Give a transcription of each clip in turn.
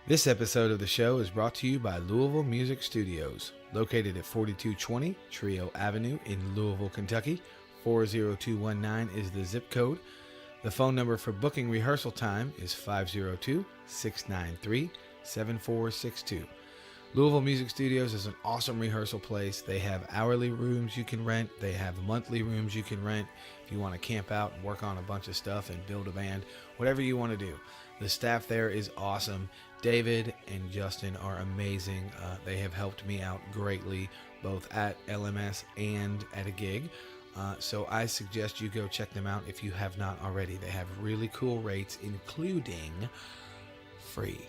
This episode of the show is brought to you by Louisville Music Studios, located at 4220 Trio Avenue in Louisville, Kentucky. 40219 is the zip code. The phone number for booking rehearsal time is 502-693-7462. Louisville Music Studios is an awesome rehearsal place. They have hourly rooms you can rent. They have monthly rooms you can rent if you want to camp out and work on a bunch of stuff and build a band, whatever you want to do. The staff there is awesome. David and Justin are amazing. They have helped me out greatly, both at LMS and at a gig. So I suggest you go check them out if you have not already. They have really cool rates, including free.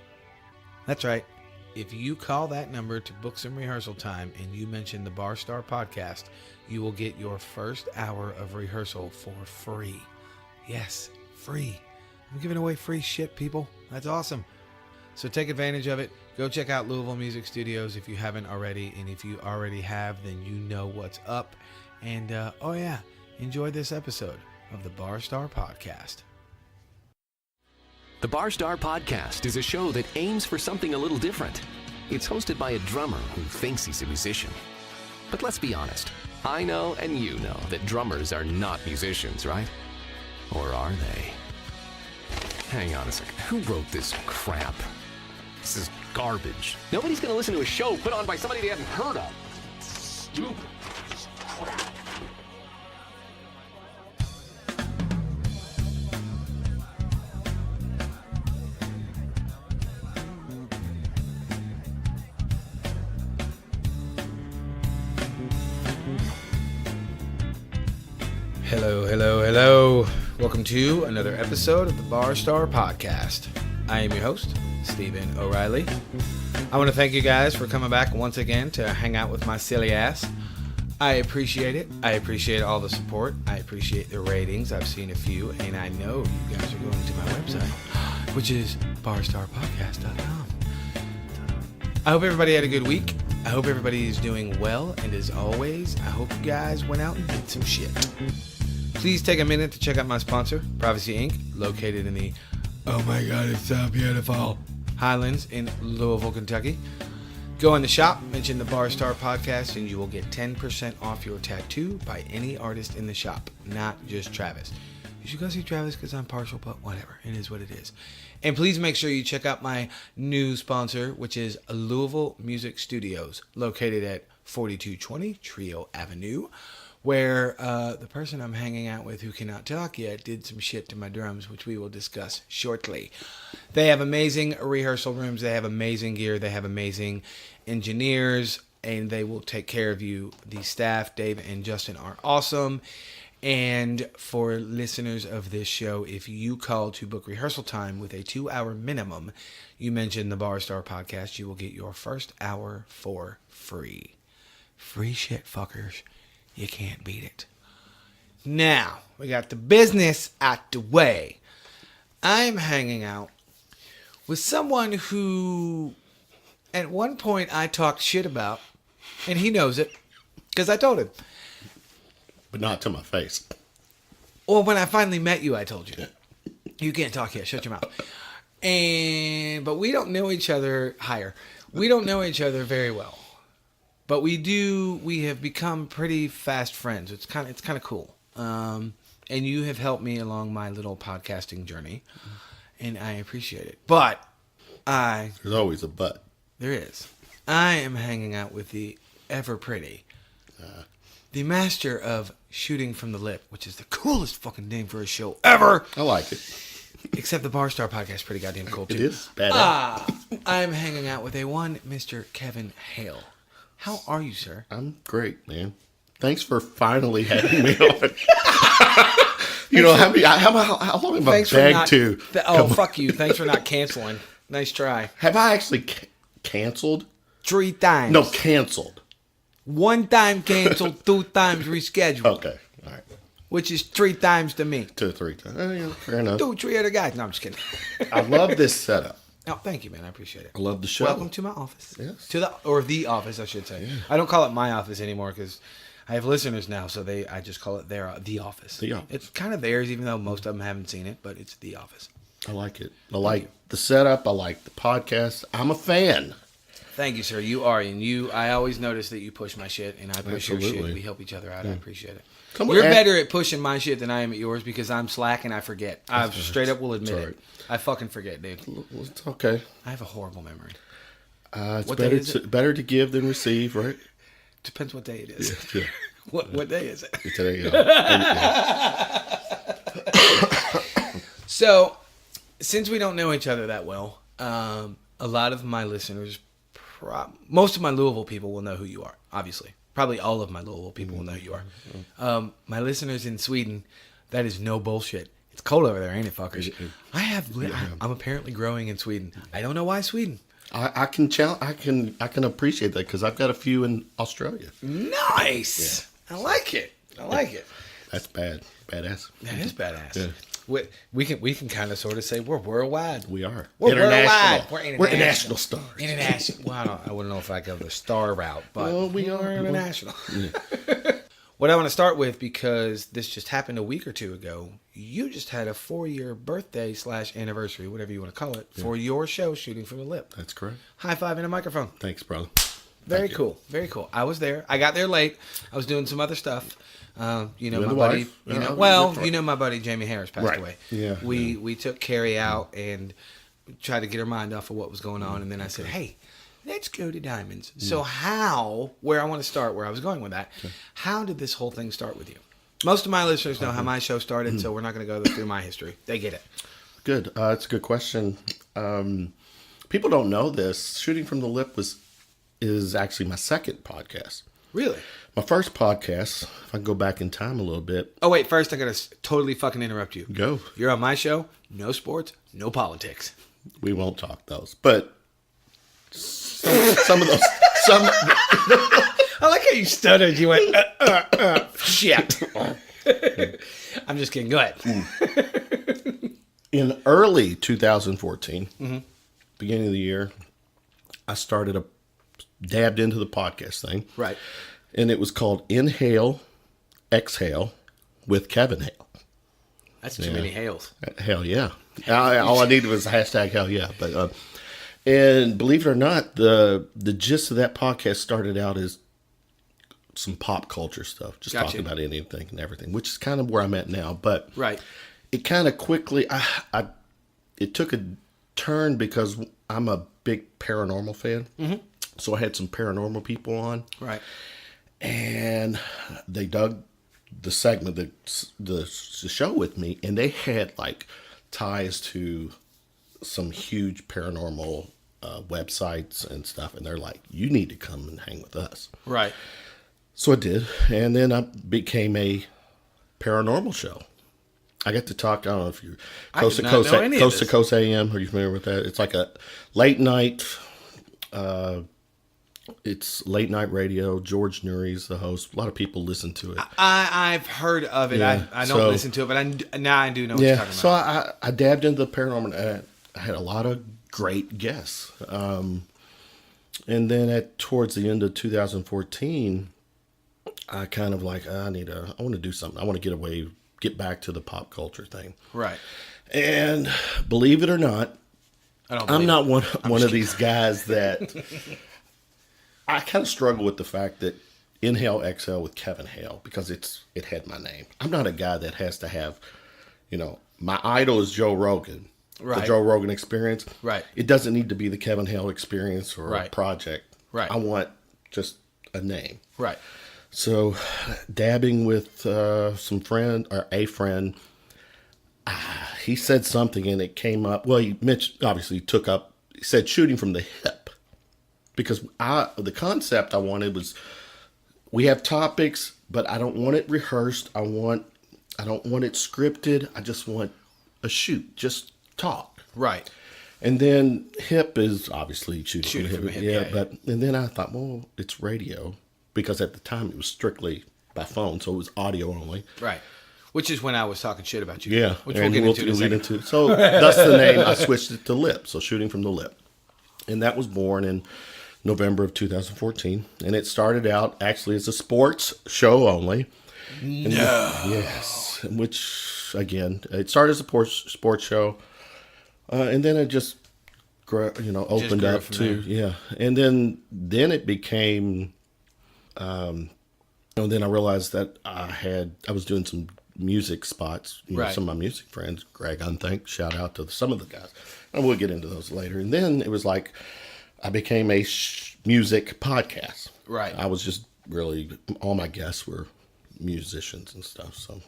That's right. If you call that number to book some rehearsal time and you mention the Bar Star podcast, you will get your first hour of rehearsal for free. Yes, free. I'm giving away free shit, people. That's awesome. So take advantage of it. Go check out Louisville Music Studios if you haven't already. And if you already have, then you know what's up. And, enjoy this episode of the Bar Star Podcast. The Bar Star Podcast is a show that aims for something a little different. It's hosted by a drummer who thinks he's a musician. But let's be honest. I know and you know that drummers are not musicians, right? Or are they? Hang on a second. Who wrote this crap? This is garbage. Nobody's going to listen to a show put on by somebody they haven't heard of. Stupid. Crap. Hello. Welcome to another episode of the Bar Star Podcast. I am your host, Stephen O'Reilly. I want to thank you guys for coming back once again to hang out with my silly ass. I appreciate it. I appreciate all the support. I appreciate the ratings. I've seen a few, and I know you guys are going to my website, which is barstarpodcast.com. I hope everybody had a good week. I hope everybody is doing well, and as always, I hope you guys went out and did some shit. Please take a minute to check out my sponsor, Privacy Inc., located in the oh my god, it's so beautiful Highlands in Louisville, Kentucky. Go in the shop, mention the Bar Star Podcast, and you will get 10% off your tattoo by any artist in the shop, not just Travis. You should go see Travis because I'm partial, but whatever. It is what it is. And please make sure you check out my new sponsor, which is Louisville Music Studios, located at 4220 Trio Avenue, where the person I'm hanging out with who cannot talk yet did some shit to my drums, which we will discuss shortly. They have amazing rehearsal rooms. They have amazing gear. They have amazing engineers, and they will take care of you. The staff, Dave and Justin, are awesome. And for listeners of this show, if you call to book rehearsal time with a 2-hour minimum, you mention the Bar Star Podcast, you will get your first hour for free. Free shit, fuckers. You can't beat it. Now, we got the business out the way. I'm hanging out with someone who, at one point, I talked shit about, and he knows it, because I told him. But not to my face. Well, when I finally met you, I told you. You can't talk yet. Shut your mouth. But we don't know each other We don't know each other very well. But we have become pretty fast friends. It's kind of cool. And you have helped me along my little podcasting journey. And I appreciate it. But There's always a but. There is. I am hanging out with the ever pretty, the master of shooting from the lip, which is the coolest fucking name for a show ever. I like it. Except the Bar Star Podcast is pretty goddamn cool too. It is badass. I'm hanging out with a one Mr. Kevin Hale. How are you, sir? I'm great, man. Thanks for finally having me on. You know, how long have I begged to? Fuck you. Thanks for not canceling. Nice try. Have I actually canceled? 3 times. No, canceled. 1 time canceled, 2 times rescheduled. Okay, all right. Which is 3 times to me. 2 or 3 times. Yeah, fair enough. 2, 3 other guys. No, I'm just kidding. I love this setup. Oh, thank you, man. I appreciate it. I love the show. Welcome to my office. Yes. The office, I should say. Yeah. I don't call it my office anymore because I have listeners now, so I just call it the office. The office. It's kind of theirs, even though most of them haven't seen it, but it's the office. I like it. I like the setup. I like the podcast. I'm a fan. Thank you, sir. You are, and I always notice that you push my shit, and I push your Absolutely. shit. We help each other out. I appreciate it. Come on, You're better at pushing my shit than I am at yours because I'm slack and I forget. I straight up will admit right. it. I fucking forget, dude. It's okay. I have a horrible memory. It's better to give than receive, right? Depends what day it is. Yeah. What day is it? There you go. So, since we don't know each other that well, a lot of my listeners, most of my Louisville people will know who you are, obviously. Probably all of my Louisville people will know who you are. My listeners in Sweden, that is no bullshit. It's cold over there, ain't it, fuckers? I'm apparently growing in Sweden. I don't know why Sweden. I can appreciate that because I've got a few in Australia. Nice. Yeah. I like it. That's badass. That is badass. Yeah. We can kind of sort of say we're worldwide. We are. We're international. worldwide. We're international stars. International. Well, I wouldn't know if I go the star route, but we are international. Yeah. What I want to start with, because this just happened a week or two ago, you just had a 4-year birthday / anniversary, whatever you want to call it, for your show, Shooting from the Lip. That's correct. High five in a microphone. Thanks, brother. Very cool. Very cool. I was there. I got there late. I was doing some other stuff. My buddy. My buddy Jamie Harris passed away. Yeah. We took Carrie out and tried to get her mind off of what was going on, and then I said, "Hey, let's go to Diamonds." So where I want to start, where I was going with that, how did this whole thing start with you? Most of my listeners know how my show started, so we're not going to go through my history. They get it. Good. That's a good question. People don't know this. Shooting from the Lip is actually my second podcast. Really? My first podcast, if I can go back in time a little bit. Oh, wait. First, I got to totally fucking interrupt you. Go. You're on my show. No sports, no politics. We won't talk those. But some of those... I like how you stuttered. You went, shit. I'm just kidding. Go ahead. In early 2014, beginning of the year, I dabbed into the podcast thing. Right. And it was called Inhale, Exhale with Kevin Hale. That's too many Hales. Hell yeah. All I needed was a hashtag hell yeah. But and believe it or not, the gist of that podcast started out as some pop culture stuff. Just talking about anything and everything, which is kind of where I'm at now. But it kind of quickly, it took a turn because I'm a big paranormal fan. Mm-hmm. So I had some paranormal people on. Right. And they dug the segment, the show with me, and they had like ties to some huge paranormal websites and stuff. And they're like, you need to come and hang with us. Right. So I did. And then I became a paranormal show. I got to talk, I don't know if you're Coast to Coast AM. Are you familiar with that? It's like a late night, it's late night radio. George Nuri's the host. A lot of people listen to it. I've heard of it. Yeah. I don't listen to it, but now I do know what you're talking about. So I dabbed into the paranormal. And I had a lot of great guests. And then towards the end of 2014, I kind of like, I want to do something. I want to get back to the pop culture thing. Right. And believe it or not, I'm not one of these guys that... I kind of struggle with the fact that Inhale, Exhale with Kevin Hale, because it had my name. I'm not a guy that has to have, my idol is Joe Rogan. Right. The Joe Rogan Experience. Right. It doesn't need to be the Kevin Hale Experience or a project. Right. I want just a name. Right. So, dabbing with a friend, he said something and it came up. Well, he said shooting from the hip. Because the concept I wanted was, we have topics, but I don't want it rehearsed. I don't want it scripted. I just want a shoot, just talk. Right. And then hip is obviously shooting from the hip. Yeah. And then I thought, well, it's radio, because at the time it was strictly by phone, so it was audio only. Right. Which is when I was talking shit about you. Yeah. Which we'll get into in a second. So that's the name. I switched it to Lip. So Shooting from the Lip. And that was born in November of 2014, and it started out actually as a sports show only. Yes, which again, it started as a sports show. And then it just, opened grew up from to, yeah. And then it became, then I realized that I was doing some music spots, Right. some of my music friends, Greg on Thanx, shout out to some of the guys. And we'll get into those later. And then it was like, I became a music podcast. Right. I was just really, all my guests were musicians and stuff. So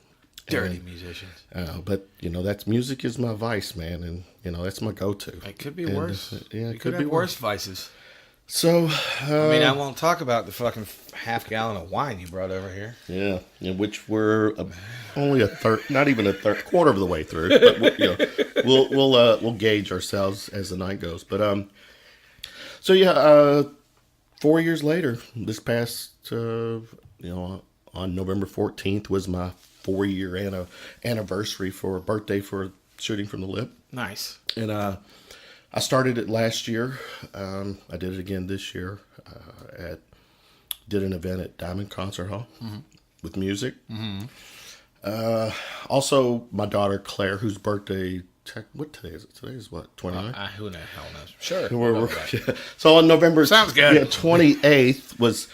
Dirty musicians. but that's music is my vice, man, and that's my go-to. It could be worse. Yeah, it could be worse vices. So I won't talk about the fucking half gallon of wine you brought over here. Yeah, in which we're only a third, not even a third, quarter of the way through. But we'll gauge ourselves as the night goes. But 4 years later, this past on November 14th was my 4-year anniversary for birthday for Shooting from the Lip. Nice. And I started it last year. I did it again this year. Did an event at Diamond Concert Hall with music. Mm-hmm. Also, my daughter Claire, whose birthday. What today is it? Today is what, 29? Who the hell knows? Sure. So on November Sounds good. 28th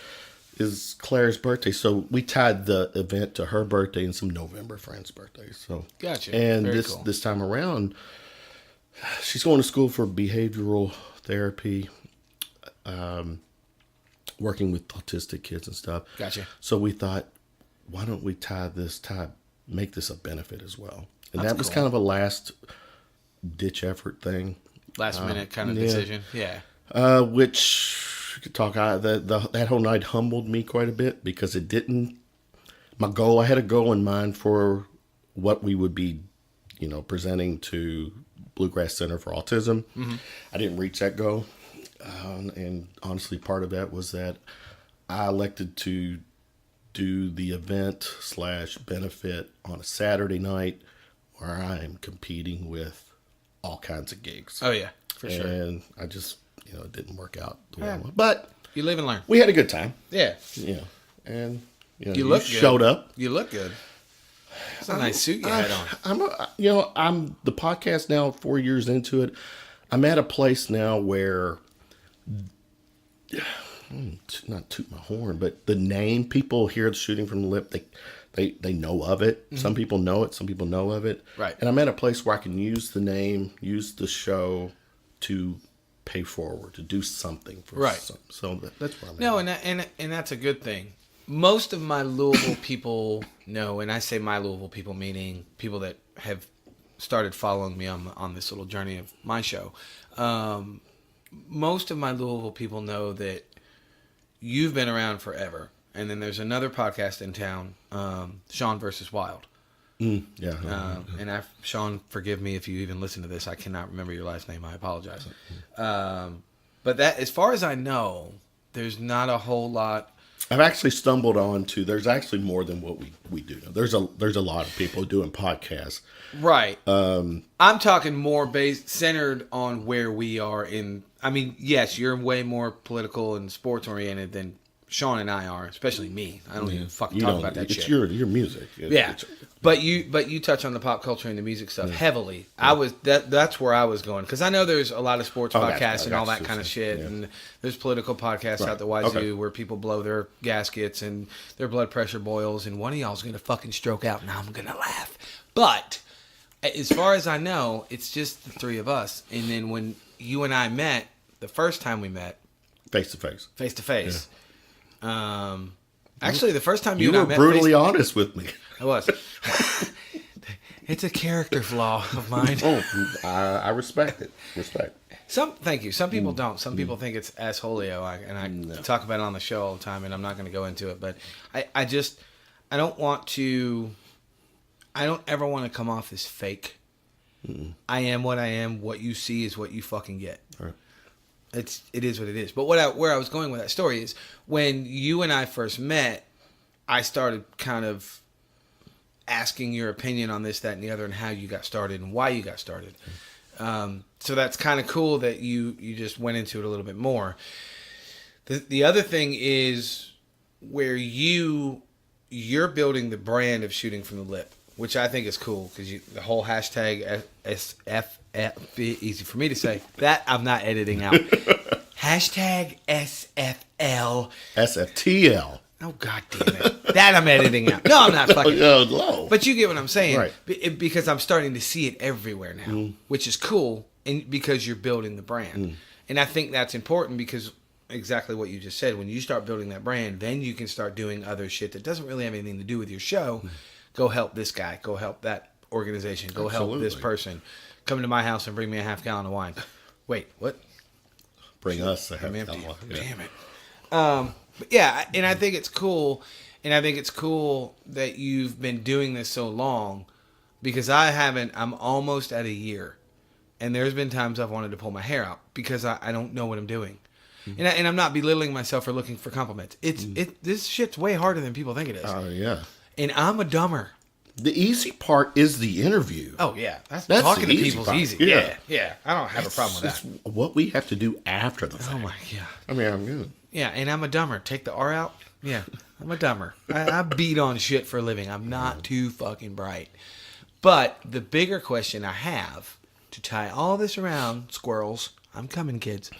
is Claire's birthday. So we tied the event to her birthday and some November friends' birthdays. So gotcha. And Very this cool. this time around, she's going to school for behavioral therapy, working with autistic kids and stuff. Gotcha. So we thought, why don't we make this a benefit as well? And That's that was cool. kind of a last ditch effort thing. Last minute kind of decision. Yeah. Which we could talk. That whole night humbled me quite a bit because it didn't. I had a goal in mind for what we would be, presenting to Bluegrass Center for Autism. Mm-hmm. I didn't reach that goal, and honestly, part of that was that I elected to do the event / benefit on a Saturday night where I am competing with all kinds of gigs. Oh yeah, for sure. And I just, it didn't work out the way I wanted. But you live and learn. we had a good time. Yeah. And you showed up. You look good. It's a nice suit you had on. I'm the podcast now, 4 years into it. I'm at a place now where, not toot my horn, but the name, people hear the Shooting from the Lip, they know of it. Mm-hmm. Some people know it. Some people know of it. Right. And I'm at a place where I can use the name, use the show to pay forward, to do something for so that's where I'm at. No, and that's a good thing. Most of my Louisville people know, and I say my Louisville people meaning people that have started following me on this little journey of my show. Most of my Louisville people know that you've been around forever. And then there's another podcast in town, Sean versus Wild. And Sean, forgive me if you even listen to this. I cannot remember your last name. I apologize. But that, as far as I know, there's not a whole lot. I've actually stumbled on to. There's actually more than what we do. There's a lot of people doing podcasts. Right. I'm talking more centered on where we are in. I mean, yes, you're way more political and sports oriented than Sean and I are, especially me. I don't even fucking talk about that shit. It's your music. Yeah. But you touch on the pop culture and the music stuff heavily. Yeah. That's where I was going, because I know there's a lot of sports podcasts and all that kind of shit, and there's political podcasts out the wazoo where people blow their gaskets and their blood pressure boils, and one of y'all's gonna fucking stroke out, and I'm gonna laugh. But as far as I know, it's just the three of us. And then when you and I met, the first time we met, face to face. Actually, the first time you and I were met, brutally honest with me. I was. It's a character flaw of mine. I respect it. Thank you. Some people don't. Some people think it's assholio, and I talk about it on the show all the time, and I'm not going to go into it. But I don't want to. I don't ever want to come off as fake. Mm-mm. I am what I am. What you see is what you fucking get. All right. It is what it is. But where I was going with that story is when you and I first met, I started kind of asking your opinion on this, that, and the other, and how you got started and why you got started. So that's kind of cool that you just went into it a little bit more. The other thing is where you're building the brand of Shooting from the Lip, which I think is cool, because the whole hashtag be easy for me to say. That I'm not editing out. Hashtag SFL. SFTL. Oh, God damn it. That I'm editing out. No, I'm not fucking. No. But you get what I'm saying. Right. Because I'm starting to see it everywhere now, which is cool, and because you're building the brand. And I think that's important because exactly what you just said. When you start building that brand, then you can start doing other shit that doesn't really have anything to do with your show. Go help this guy. Go help that organization. Go help this person. Come to my house and bring me a half gallon of wine. Wait, what? Bring us a half I'm gallon empty. of wine. Damn it. But yeah, and I think it's cool. And I think it's cool that you've been doing this so long because I'm almost at a year. And there's been times I've wanted to pull my hair out because I don't know what I'm doing. And I'm not belittling myself for looking for compliments. This shit's way harder than people think it is. Yeah. And I'm a dumber. The easy part is the interview. Oh, yeah. That's talking the to easy people's part. easy. Yeah. Yeah. I don't have a problem with that. It's what we have to do after the fact. Oh, my God. I mean, I'm good. Yeah, and I'm a dumber. Take the R out. Yeah, I'm a dumber. I beat on shit for a living. I'm not too fucking bright. But the bigger question I have, to tie all this around, squirrels, I'm coming, kids.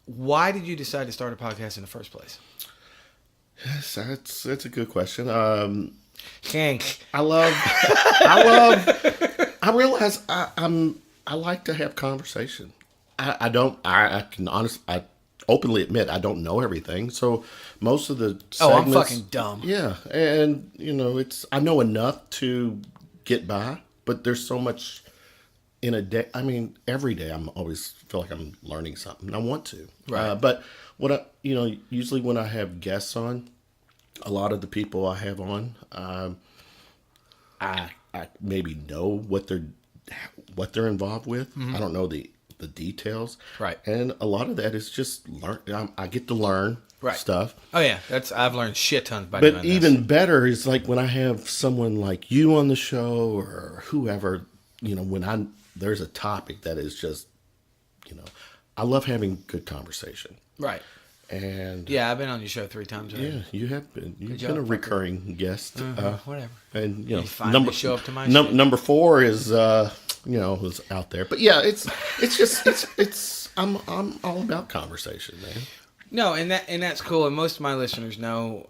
Why did you decide to start a podcast in the first place? Yes, that's a good question. Thanks. I realize I like to have conversation. I openly admit I don't know everything. So most of the segments, I'm fucking dumb. Yeah, and I know enough to get by, but there's so much in a day. I mean, every day I'm always feel like I'm learning something. I want to, right? But usually when I have guests on, a lot of the people I have on, I maybe know what they're involved with. I don't know the details, right? And a lot of that is just learn. I get to learn stuff. Oh yeah, I've learned shit tons by doing this. But even better is like when I have someone like you on the show or whoever. When there's a topic that is just, I love having good conversation. Right. And yeah, I've been on your show 3 times already. Yeah, you have been. You've been a recurring guest. Whatever. And you finally show up to my show. Number 4 is was out there. But yeah, it's I'm all about conversation, man. No, and that's cool. And most of my listeners know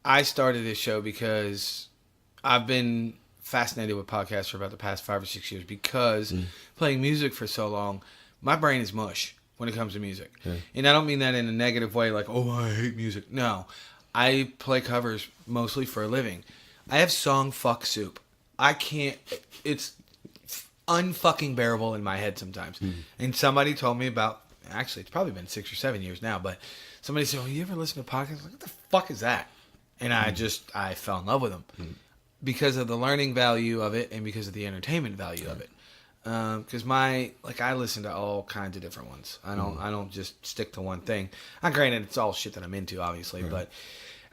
I started this show because I've been fascinated with podcasts for about the past 5 or 6 years because playing music for so long, my brain is mush when it comes to music. Yeah. And I don't mean that in a negative way like, oh, I hate music. No, I play covers mostly for a living. I have song fuck soup. I can't, it's unfucking bearable in my head sometimes. And somebody told me about, actually it's probably been 6 or 7 years now, but somebody said, oh, you ever listen to podcasts? Like, what the fuck is that? And I fell in love with them. Because of the learning value of it and because of the entertainment value of it. Because I listen to all kinds of different ones. I don't just stick to one thing. Granted, it's all shit that I'm into, obviously. Right. But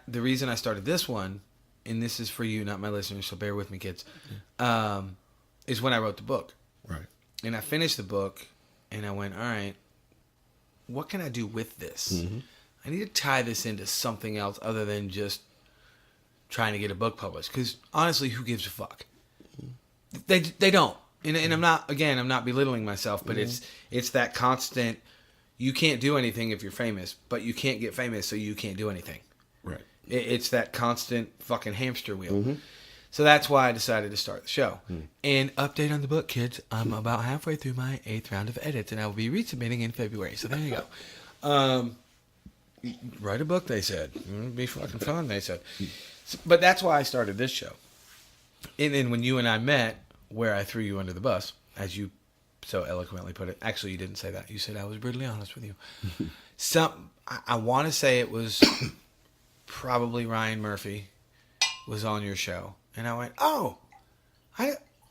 the reason I started this one, and this is for you, not my listeners, so bear with me, kids, is when I wrote the book. Right. And I finished the book, and I went, all right, what can I do with this? I need to tie this into something else other than just trying to get a book published, because honestly, who gives a fuck? They don't, and I'm not belittling myself, but it's that constant. You can't do anything if you're famous, but you can't get famous, so you can't do anything. Right. It's that constant fucking hamster wheel. So that's why I decided to start the show. And update on the book, kids. I'm about halfway through my 8th round of edits, and I will be resubmitting in February. So there you go. Write a book, they said. It'd be fucking fun, they said. But that's why I started this show. And then when you and I met, where I threw you under the bus, as you so eloquently put it. Actually, you didn't say that. You said I was brutally honest with you. I want to say it was probably Ryan Murphy was on your show. And I went, oh,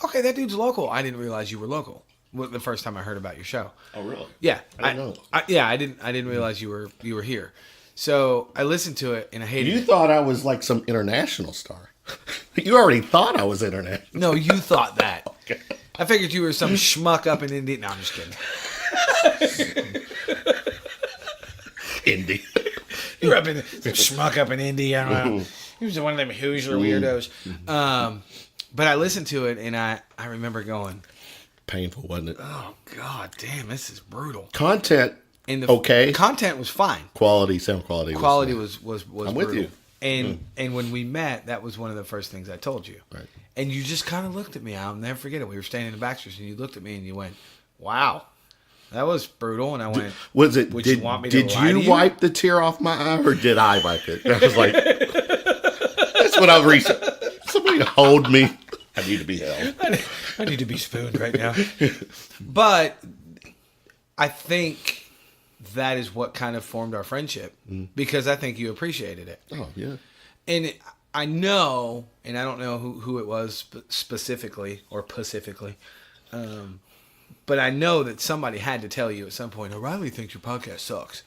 okay, that dude's local. I didn't realize you were local. The first time I heard about your show. Oh, really? Yeah. I didn't know. I didn't realize you were here. So I listened to it and I hated it. You thought I was like some international star. You already thought I was international. No, you thought that. Okay. I figured you were some schmuck up in India. No, I'm just kidding. Indy. You were some schmuck up in India. I don't know. He was one of them Hoosier weirdos. But I listened to it and I remember going, painful, wasn't it? Oh God, damn, this is brutal. Content, content was fine. Sound quality was I'm brutal. with you. And when we met, that was one of the first things I told you. Right. And you just kind of looked at me. I'll never forget it. We were standing in the Baxters, and you looked at me and you went, "Wow, that was brutal." And I went, "Was it? Would you want me to lie to you? Wipe the tear off my eye, or did I wipe it?" I was like, "That's what I was reaching. Somebody hold me. I need to be held. I need to be spooned right now." But I think that is what kind of formed our friendship because I think you appreciated it. Oh yeah. And I know, and I don't know who it was specifically or pacifically, but I know that somebody had to tell you at some point, O'Reilly thinks your podcast sucks.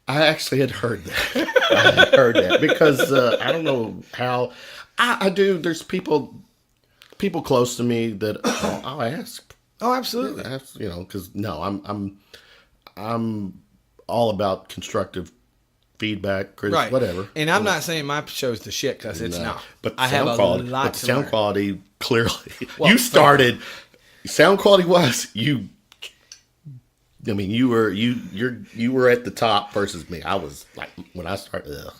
I actually had heard that. Because I don't know how I do. There's people close to me that I'll ask. Oh, absolutely. Because I'm all about constructive feedback, right, whatever. And I'm not saying my show's the shit because it's not. But I have a lot to sound learn. quality clearly. Well, you started sound quality wise. You were at the top versus me. I was like when I started.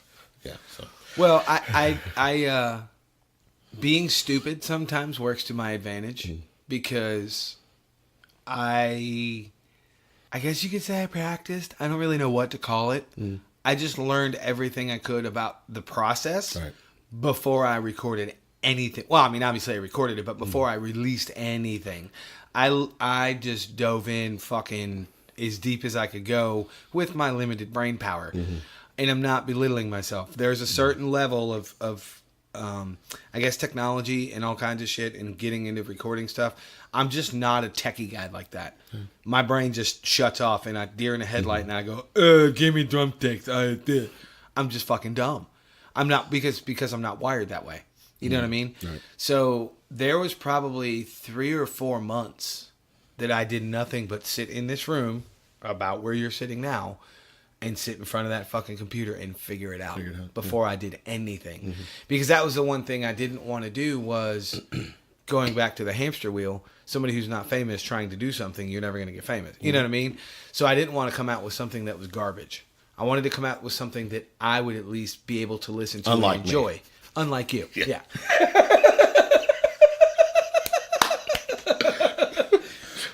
Yeah. So. Well, I being stupid sometimes works to my advantage because I guess you could say I practiced. I don't really know what to call it. I just learned everything I could about the process before I recorded anything. Well, I mean, obviously I recorded it, but before I released anything, I just dove in fucking as deep as I could go with my limited brain power. And I'm not belittling myself. There's a certain level of I guess technology and all kinds of shit and getting into recording stuff. I'm just not a techie guy like that. My brain just shuts off and I deer in the headlight and I go, give me drumsticks. I'm just fucking dumb. I'm not because I'm not wired that way. You know what I mean? Right. So there was probably 3 or 4 months that I did nothing but sit in this room about where you're sitting now and sit in front of that fucking computer and figure it out before I did anything. Because that was the one thing I didn't want to do was going back to the hamster wheel. Somebody who's not famous trying to do something, you're never going to get famous. You know what I mean? So I didn't want to come out with something that was garbage. I wanted to come out with something that I would at least be able to listen to and enjoy. Me. Unlike you. Yeah.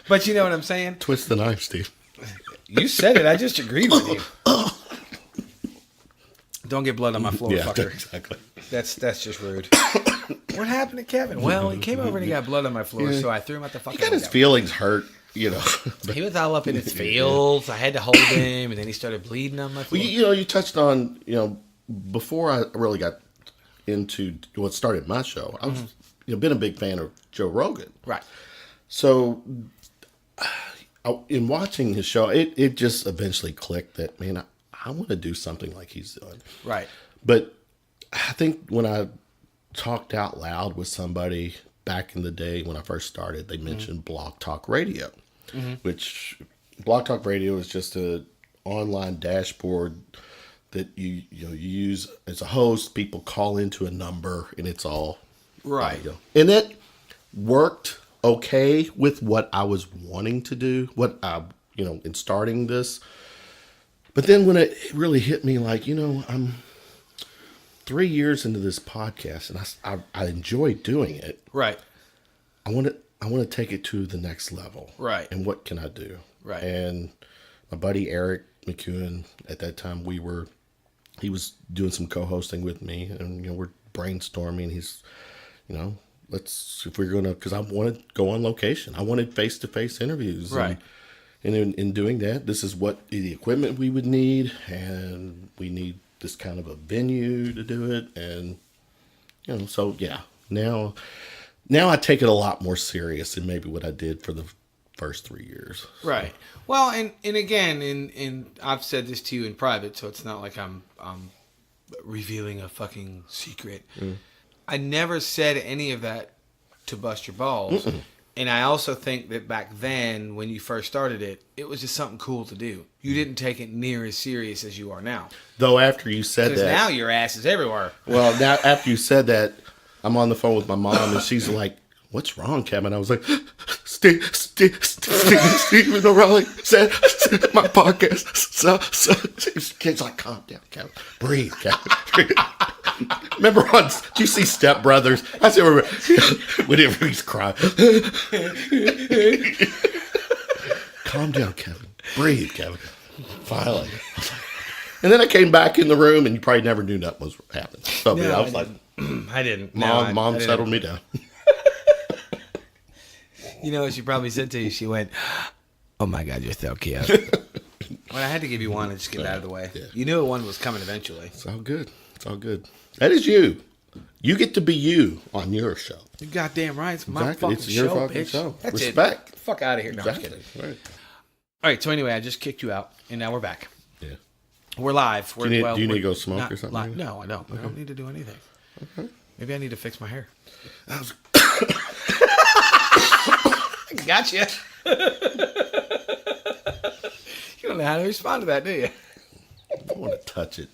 But you know what I'm saying? Twist the knife, Steve. You said it. I just agreed with you. Don't get blood on my floor, fucker. Exactly. That's just rude. What happened to Kevin? Well, he came over and he got blood on my floor, so I threw him out the fucking window. He got his feelings hurt, He was all up in his feels. I had to hold him, and then he started bleeding on my floor. Well, you touched on, before I really got into what started my show, I was, been a big fan of Joe Rogan. Right. So, in watching his show, it just eventually clicked that, man, I want to do something like he's doing. Right. But I think when I talked out loud with somebody back in the day when I first started, they mentioned Blog Talk Radio, which Blog Talk Radio is just an online dashboard that you use as a host. People call into a number and it's all right. audio. And it worked okay with what I was wanting to do, in starting this. But then when it really hit me, like, I'm 3 years into this podcast and I enjoy doing it. Right. I want to take it to the next level. Right. And what can I do? Right. And my buddy Eric McEwen, at that time, he was doing some co-hosting with me, and we're brainstorming. He's, if we're gonna, because I wanted to go on location. I wanted face-to-face interviews. Right. And in doing that, this is what the equipment we would need, and we need this kind of a venue to do it, and so yeah. Now I take it a lot more serious than maybe what I did for the first 3 years. So. Right. Well, and again, and I've said this to you in private, so it's not like I'm revealing a fucking secret. I never said any of that to bust your balls. And I also think that back then, when you first started it, it was just something cool to do. You didn't take it near as serious as you are now. Though after you said that... Because now your ass is everywhere. Well, now after you said that, I'm on the phone with my mom, and she's like, what's wrong, Kevin? I was like, Stephen O'Reilly said my podcast. So kid's like, calm down, Kevin. Breathe, Kevin. Breathe. Remember did you see Step Brothers? I still remember whenever he's crying. Calm down, Kevin. Breathe, Kevin. Finally. And then I came back in the room, and you probably never knew nothing was happening. So I was like, I didn't. Mom I didn't. settled me down. You know what she probably said to you? She went, "Oh my God, you're so cute." Well, I had to give you one and just get it out of the way. Yeah. You knew one was coming eventually. It's all good. It's all good. That is you. You get to be you on your show. You goddamn right. It's my fucking it's your show, fucking bitch. show. That's Respect. It. Get the fuck out of here. No, Exactly. I'm kidding. Right. All right. So anyway, I just kicked you out, and now we're back. Yeah. We're live. Do you need to go smoke or something? Live. No, I don't. Okay. I don't need to do anything. Okay. Maybe I need to fix my hair. Gotcha. You don't know how to respond to that, do you? I don't want to touch it.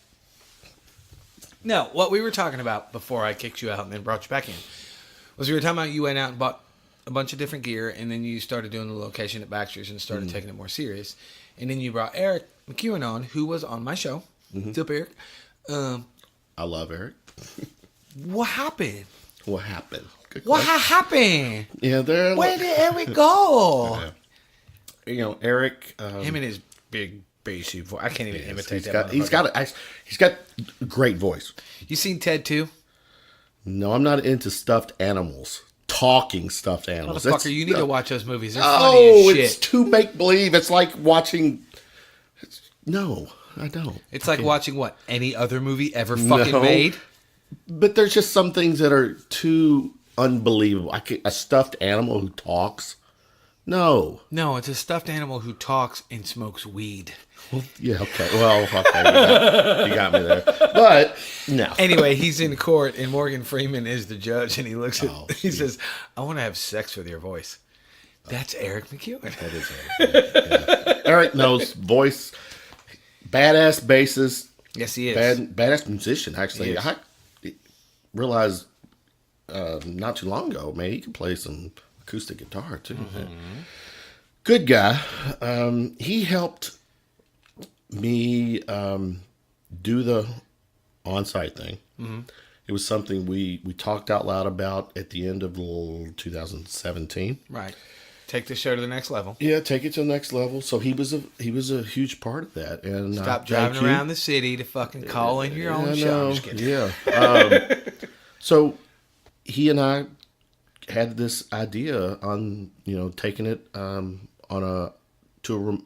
No, what we were talking about before I kicked you out and then brought you back in was we were talking about you went out and bought a bunch of different gear, and then you started doing the location at Baxter's and started taking it more serious. And then you brought Eric McEwen on, who was on my show. What's up, Eric? I love Eric. What happened? What happened? Good What question. happened? Yeah, Where did Eric go? Yeah. You know, Eric. Him and his big bassy voice. I can't even imitate that. He's got a great voice. You seen Ted too? No, I'm not into stuffed animals. Talking stuffed animals. Motherfucker, you need to watch those movies. They're funny as shit. It's too make believe. It's like watching. No, I don't. It's like watching what? Any other movie ever fucking made? But there's just some things that are too unbelievable. A stuffed animal who talks. No, it's a stuffed animal who talks and smokes weed. Well, yeah, okay. Well, okay. You got me there. But, no. Anyway, he's in court, and Morgan Freeman is the judge, and he looks at he says, "I want to have sex with your voice." That's Eric McEwen. That is Eric. Yeah. Eric knows voice, badass bassist. Yes, he is. Badass musician, actually. I realized not too long ago, man, he can play some acoustic guitar, too. Mm-hmm. Good guy. He helped me do the on-site thing. Mm-hmm. It was something we talked out loud about at the end of 2017. Right. Take the show to the next level. Yeah, take it to the next level. So he was a huge part of that. And stop driving around the city to fucking call in your own show. I'm just kidding. Yeah. So he and I had this idea on taking it to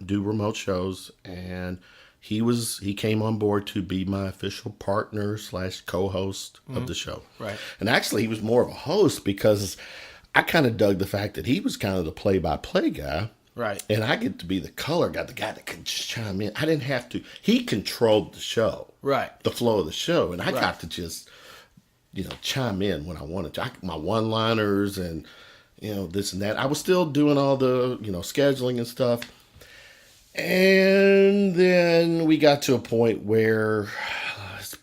do remote shows, and he came on board to be my official partner / co-host of the show. Right. And actually, he was more of a host because I kind of dug the fact that he was kind of the play-by-play guy. Right. And I get to be the color guy, the guy that could just chime in. I didn't have to. He controlled the show. Right. The flow of the show. And I got to just, chime in when I wanted to. My one-liners and, this and that. I was still doing all the, scheduling and stuff. And then we got to a point where it's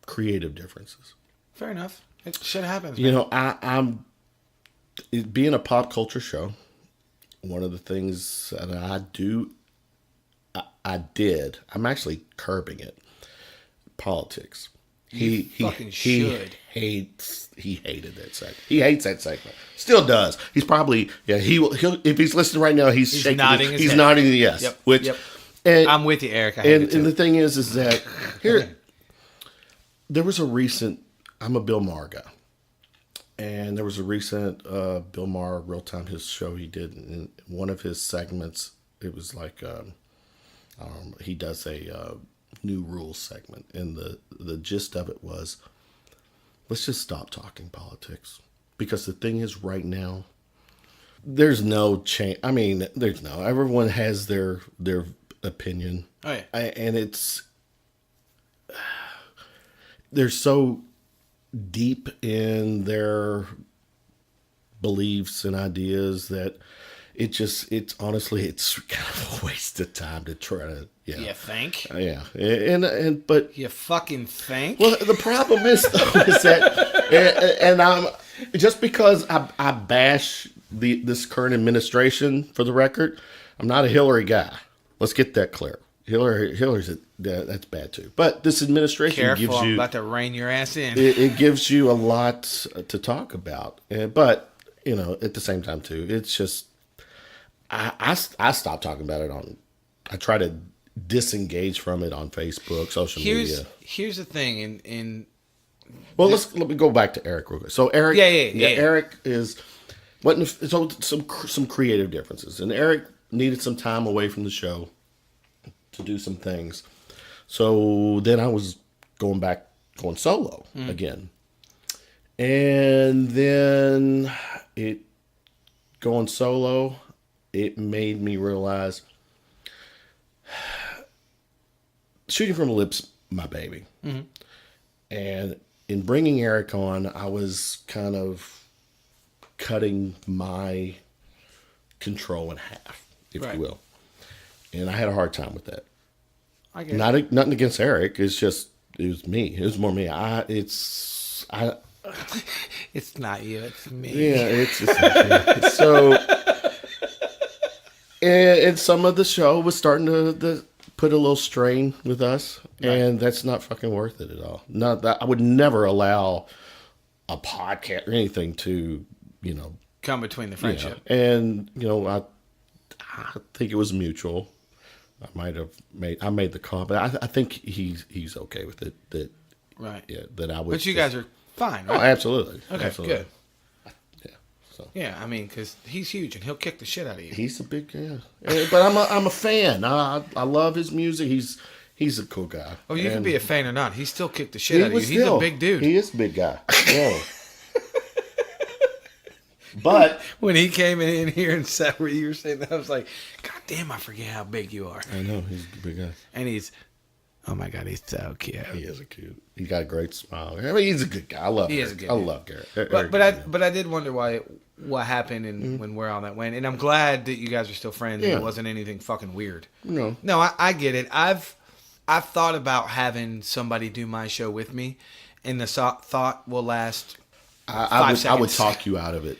creative differences. Fair enough. Shit happens. I'm it being a pop culture show. One of the things that I'm actually curbing it. Politics. He hated that segment. He hates that segment. Still does. He's probably he'll if he's listening right now, he's shaking nodding. He's nodding yes. Yep. And I'm with you, Eric. And the thing is that there was a recent. I'm a Bill Maher guy, and there was a recent Bill Maher real time his show he did in one of his segments. It was like he does a new rules segment, and the gist of it was, let's just stop talking politics, because the thing is right now there's no change. I mean, everyone has their opinion. Oh yeah. And they're so deep in their beliefs and ideas that it's honestly, it's kind of a waste of time to try to, You think? yeah. But You fucking think? well, the problem is though is that, and I'm just because I bash this current administration, for the record, I'm not a Hillary guy. Let's get that clear. Hillary's that's bad too. But this administration Careful, gives I'm you about to rein your ass in. it gives you a lot to talk about. But at the same time too, it's just I stopped talking about it on. I try to disengage from it on Facebook, social media. Here's the thing, well, let me go back to Eric real quick. So Eric, Eric is some creative differences, and Eric needed some time away from the show to do some things. So then I was going solo again, and then going solo, it made me realize shooting from the lips, my baby. Mm-hmm. And in bringing Eric on, I was kind of cutting my control in half, if you will. And I had a hard time with that. I get Nothing against Eric. It's just, it was me. It was more me. It's not you. It's me. Yeah, it's so. And some of the show was starting to put a little strain with us, and that's not fucking worth it at all. Not that I would never allow a podcast or anything to, come between the friendship. And I think it was mutual. I made the call, but I think he's okay with it. That I would. But you guys are fine, right? Oh, absolutely. Okay, absolutely. good. So. Yeah, I mean, because he's huge and he'll kick the shit out of you. He's a big but I'm a fan. I love his music. He's a cool guy. Oh, you can be a fan or not. He still kicked the shit out of you. He's a big dude. He is a big guy. Yeah. But when he came in here and sat where you were sitting, I was like, God damn, I forget how big you are. I know, he's a big guy. And oh my God, he's so cute. He is a cute. He's got a great smile. I mean, he's a good guy. I love him. I love Garrett. But I did wonder what happened and when where all that went. And I'm glad that you guys are still friends and it wasn't anything fucking weird. No, I get it. I've thought about having somebody do my show with me, and the thought will last 5 seconds. I would talk you out of it.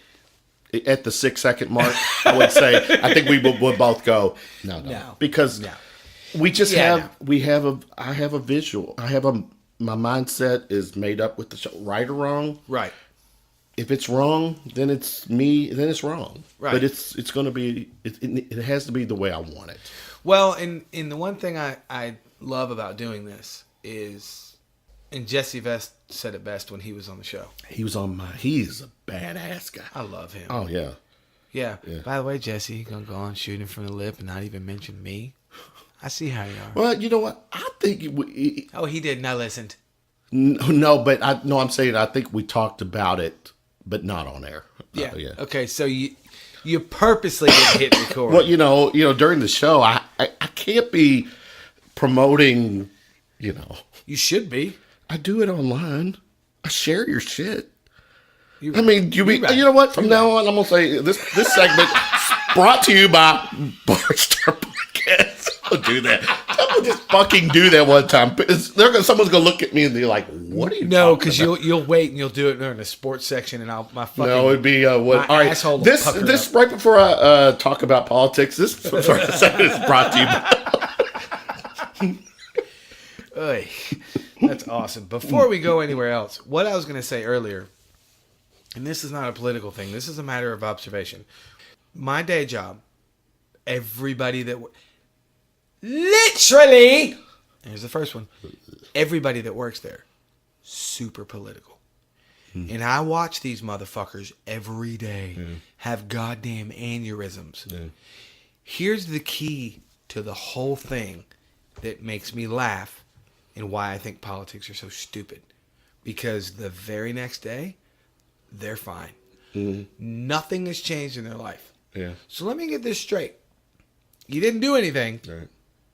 At the 6-second mark, I would say, I think we would both go, no. Because we just I have a visual. My mindset is made up with the show, right or wrong. Right. If it's wrong, then it's me, then it's wrong. Right. But it's going to be, it has to be the way I want it. Well, and the one thing I love about doing this is, and Jesse Vest said it best when he was on the show. He's a badass guy. I love him. Oh, yeah. Yeah. By the way, Jesse, you going to go on shooting from the lip and not even mention me? I see how you are. Well, you know what? I think... he didn't. I listened. No, but I'm saying I think we talked about it, but not on air. Yeah. Okay, so you purposely didn't hit record. Well, during the show, I can't be promoting, You should be. I do it online. I share your shit. You know what? From now on, I'm gonna say this segment brought to you by Barstar Podcast. I'll do that. I'll just fucking do that one time. Someone's gonna look at me and be like, "What are you?" No, because you'll wait and you'll do it during the sports section, and it'd be what? All right, asshole. This right before I talk about politics. This segment is brought to you by. Oy, that's awesome. Before we go anywhere else, what I was going to say earlier, and this is not a political thing, this is a matter of observation. My day job, everybody that... Literally! Here's the first one. Everybody that works there, super political. And I watch these motherfuckers every day have goddamn aneurysms. Yeah. Here's the key to the whole thing that makes me laugh. And why I think politics are so stupid. Because the very next day, they're fine. Mm-hmm. Nothing has changed in their life. Yeah. So let me get this straight. You didn't do anything. Right.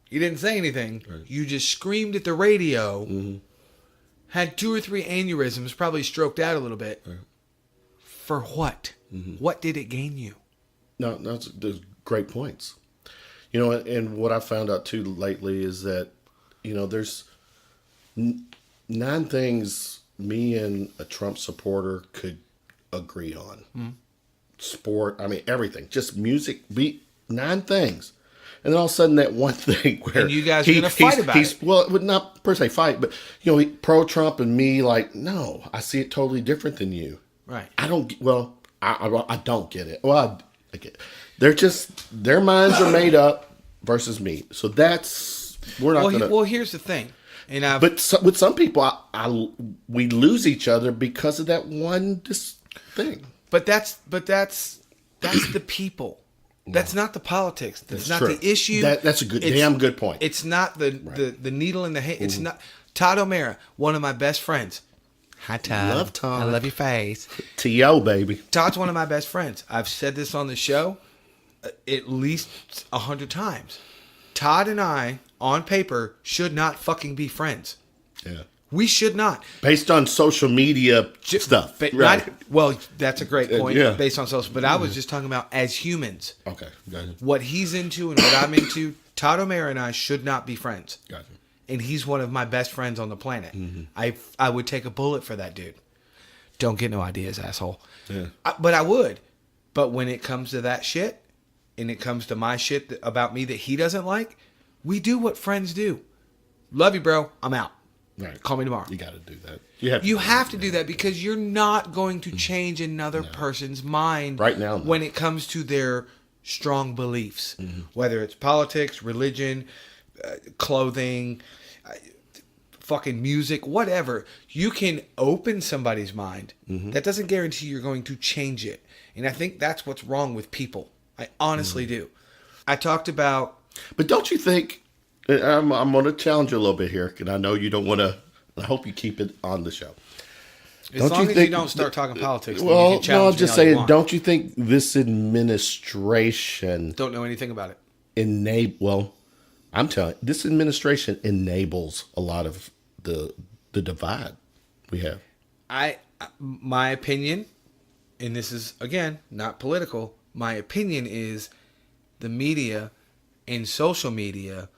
You didn't say anything. Right. You just screamed at the radio. Mm-hmm. Had 2 or 3 aneurysms, probably stroked out a little bit. Right. For what? Mm-hmm. What did it gain you? No, those great points. You know, and what I found out too lately is that, you know, there's 9 things me and a Trump supporter could agree on. Sport, I mean, everything. Just music, beat, 9 things. And then all of a sudden that one thing where... And you guys are going to fight about it. Well, it would not per se fight, but, you know, pro-Trump and me, like, no, I see it totally different than you. Right. I don't get it. Well, I get it. They're just, their minds are made up versus me. So that's, we're not going to... Well, here's the thing. But with some people, we lose each other because of that one thing. But that's the people. That's not the politics. That's not true. the issue. That's a damn good point. It's not the needle in the hay. It's not. Todd O'Mara, one of my best friends. Hi, Todd. Love Todd. I love your face. T.O., baby. Todd's one of my best friends. I've said this on the show at least 100 times. Todd and I, on paper, should not fucking be friends. Yeah. We should not. Based on social media stuff. Right. Well, that's a great point. Yeah. Based on social. But I was just talking about as humans. Okay. Gotcha. What he's into and what I'm into. Todd O'Mara and I should not be friends. Gotcha. And he's one of my best friends on the planet. I would take a bullet for that dude. Don't get no ideas, asshole. Yeah. But I would. But when it comes to that shit, and it comes to my shit about me that he doesn't like, we do what friends do. Love you, bro. I'm out. Right. Call me tomorrow. You got to do that. You have to do that because you're not going to change another person's mind right now when it comes to their strong beliefs, whether it's politics, religion, clothing, fucking music, whatever. You can open somebody's mind. That doesn't guarantee you're going to change it. And I think that's what's wrong with people. I honestly do. I talked about... But don't you think... I'm going to challenge you a little bit here, and I know you don't want to... I hope you keep it on the show. As long as you don't start talking politics, then well, you can challenge I'm just me all you saying, want. don't you think this administration... Don't know anything about it. Well, I'm telling you, this administration enables a lot of the divide we have. My opinion, and this is, again, not political, my opinion is the media and social media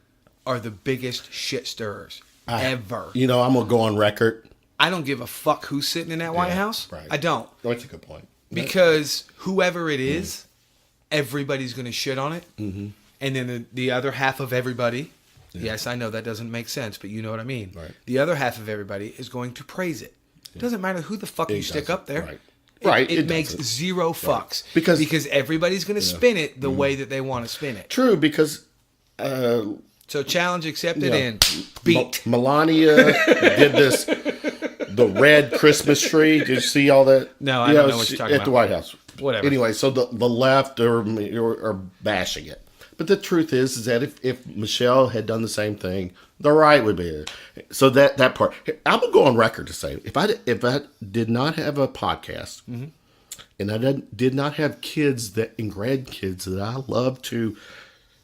are the biggest shit stirrers ever. You know, I'm going to go on record. I don't give a fuck who's sitting in that White House. Right. I don't. That's a good point. Because whoever it is, everybody's going to shit on it. And then the other half of everybody, yes, I know that doesn't make sense, but you know what I mean. Right. The other half of everybody is going to praise it. It doesn't matter who the fuck you stick up there. Right. It makes zero fucks. Right. Because everybody's going to spin it the way that they want to spin it. True, because... So challenge accepted and beat. Melania did this, the red Christmas tree. Did you see all that? No, I don't know what you're talking about. At the White House. Whatever. Anyway, so the left are bashing it. But the truth is that if Michelle had done the same thing, the right would be there. So that part. I'm going to go on record to say, if I did not have a podcast, and I did not have kids and grandkids that I love to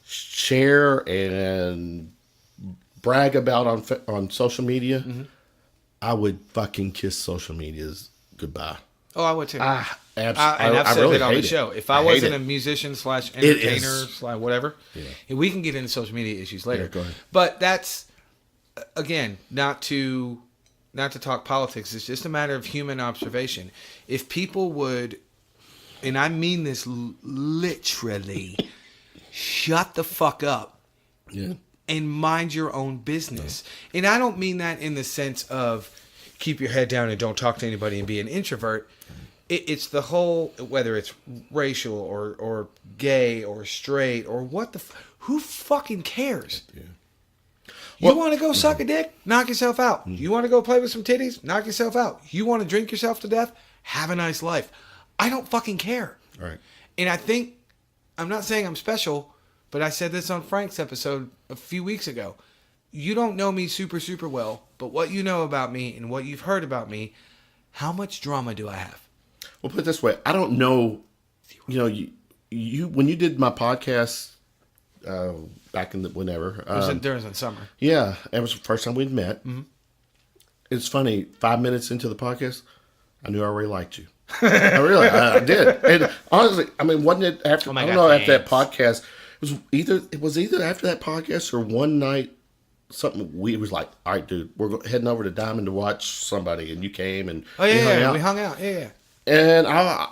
share and brag about on social media, I would fucking kiss social media's goodbye. Oh, I would too. And I've said really it on the hate show. it. If I wasn't a musician / entertainer / whatever, and we can get into social media issues later. Yeah, go ahead. But that's, again, not to talk politics. It's just a matter of human observation. If people would, and I mean this literally, shut the fuck up and mind your own business. And I don't mean that in the sense of keep your head down and don't talk to anybody and be an introvert. It's the whole, whether it's racial or gay or straight or what who fucking cares? You want to go suck a dick? Knock yourself out. You want to go play with some titties? Knock yourself out. You want to drink yourself to death? Have a nice life. I don't fucking care. Right. And I think, I'm not saying I'm special, but I said this on Frank's episode a few weeks ago. You don't know me super, super well, but what you know about me and what you've heard about me, how much drama do I have? Well, put it this way. I don't know, you when you did my podcast back in whenever. During the summer. Yeah, it was the first time we'd met. It's funny, 5 minutes into the podcast, I knew I already liked you. I did. And honestly, I mean, wasn't it after? I don't know, after that podcast. It was either after that podcast or one night. Something we was like, all right, dude, we're heading over to Diamond to watch somebody, and you came and we hung out, yeah. And I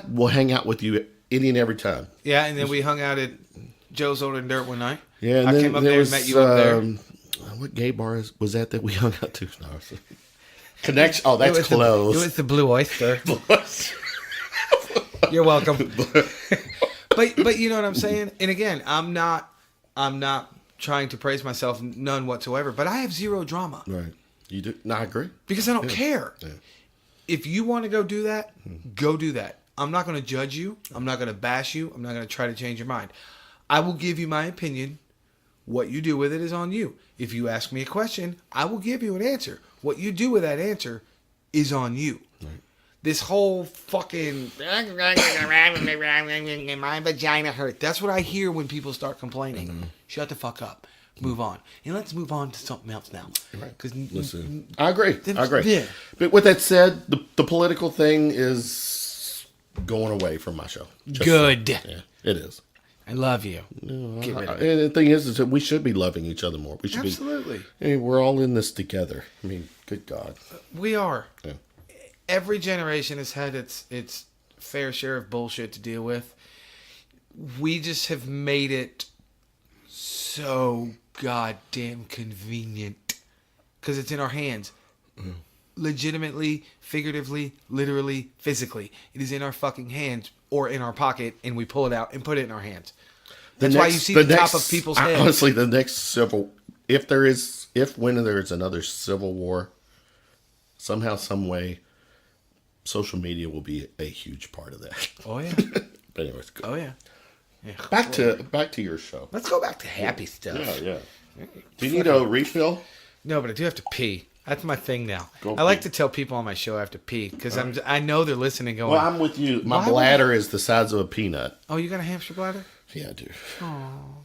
will hang out with you any and every time. Yeah, and then we hung out at Joe's Old and Dirt one night. Yeah, and I then came up there and met you up there. What gay bar was that we hung out to? No, Connection. Oh, that's close. It was the Blue Oyster. You're welcome. But you know what I'm saying? And again, I'm not trying to praise myself, none whatsoever, but I have zero drama. Right. You do? No, I agree. Because I don't care. Yeah. If you want to go do that, go do that. I'm not going to judge you. I'm not going to bash you. I'm not going to try to change your mind. I will give you my opinion. What you do with it is on you. If you ask me a question, I will give you an answer. What you do with that answer is on you. Right. This whole fucking my vagina hurt. That's what I hear when people start complaining. Mm-hmm. Shut the fuck up. Move on. And let's move on to something else now. Right. Listen, I agree. Yeah. But with that said, the political thing is going away from my show. Good. Yeah, it is. I love you. And the thing is that we should be loving each other more. We should Absolutely. Hey, we're all in this together. I mean, good God. We are. Yeah. Every generation has had its fair share of bullshit to deal with. We just have made it so goddamn convenient because it's in our hands. Mm. Legitimately, figuratively, literally, physically. It is in our fucking hands or in our pocket, and we pull it out and put it in our hands. That's why you see the top of people's heads. Honestly, the next when there's another civil war, somehow, some way, social media will be a huge part of that. Oh yeah. But anyways, good. Oh yeah. Yeah. Back to your show. Let's go back to happy stuff. Yeah. Do you need a refill? No, but I do have to pee. That's my thing now. I like to tell people on my show I have to pee because I know they're listening going. Well, I'm with you. My bladder is the size of a peanut. Oh, you got a hamster bladder? Yeah, I do. Oh,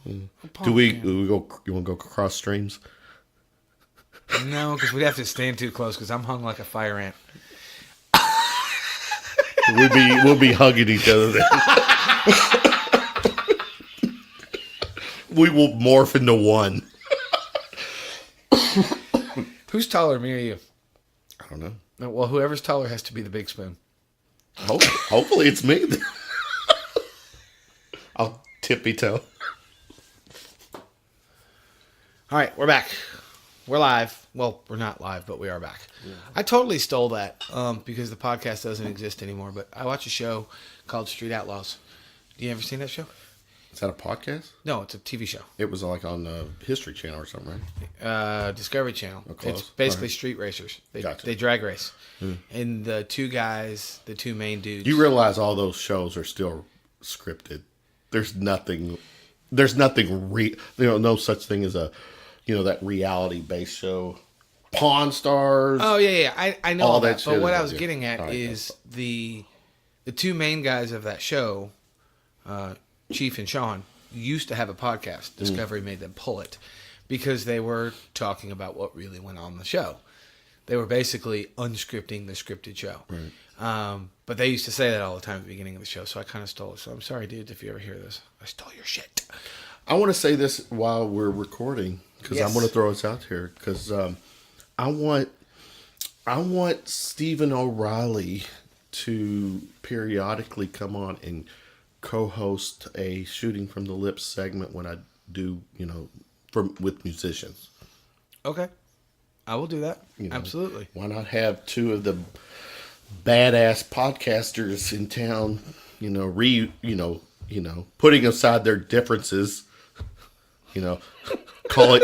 do we go? You want to go cross streams? No, because we'd have to stand too close because I'm hung like a fire ant. We'll be hugging each other then. We will morph into one. Who's taller, me or you? I don't know. Well, whoever's taller has to be the big spoon. Hopefully it's me. I'll tippy toe. All right, we're back. We're live. Well, we're not live, but we are back. Yeah. I totally stole that because the podcast doesn't exist anymore. But I watch a show called Street Outlaws. You ever seen that show? Is that a podcast? No, it's a TV show. It was like on the History Channel or something, right? Discovery Channel. It's basically street racers. They drag race. And the two main dudes. You realize all those shows are still scripted. There's nothing no such thing as that reality based show. Pawn Stars. Oh yeah. I know all that. But what I was getting at is the two main guys of that show, Chief and Sean, used to have a podcast. Discovery made them pull it because they were talking about what really went on in the show. They were basically unscripting the scripted show. Right. But they used to say that all the time at the beginning of the show, so I kind of stole it. So I'm sorry, dude, if you ever hear this. I stole your shit. I want to say this while we're recording because I'm going to throw this out here because I want Stephen O'Reilly to periodically come on and co-host a Shooting from the Lips segment when I do, with musicians. Okay. I will do that. Absolutely. Why not have two of the badass podcasters in town, putting aside their differences, call it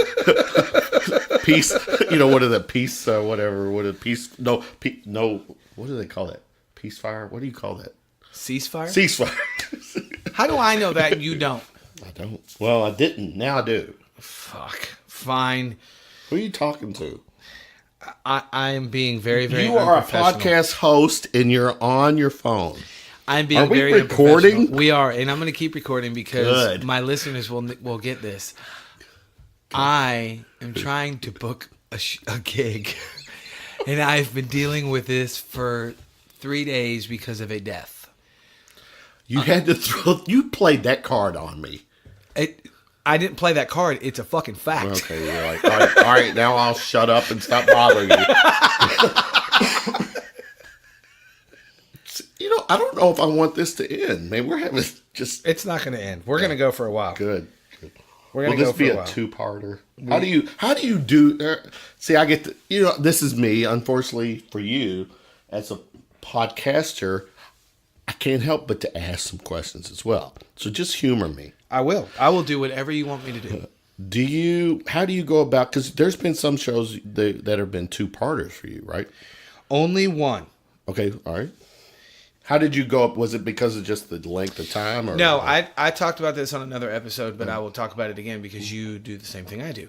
peace, what is it? Peace, whatever, what is peace? No, what do they call that? Peace fire? What do you call that? Ceasefire? Ceasefire. How do I know that and you don't? I don't. Well, I didn't. Now I do. Fuck. Fine. Who are you talking to? I am being very, very You are a podcast host and you're on your phone. I'm being very recording? We are, and I'm going to keep recording because my listeners will get this. I am trying to book a gig And I've been dealing with this for 3 days because of a death. You had to throw. You played that card on me. I didn't play that card. It's a fucking fact. Okay, you're like, all right, now I'll shut up and stop bothering you. I don't know if I want this to end. Man, we're having just. It's not going to end. We're going to go for a while. Good. We're going to go for a while. Will this be a two-parter? How do you do? See, I get to, this is me. Unfortunately for you, as a podcaster, I can't help but to ask some questions as well. So just humor me. I will. I will do whatever you want me to do. How do you go about? Because there's been some shows that have been two-parters for you, right? Only one. Okay, all right. How did you go up? Was it because of just the length of time? Or no, I talked about this on another episode, but I will talk about it again because you do the same thing I do.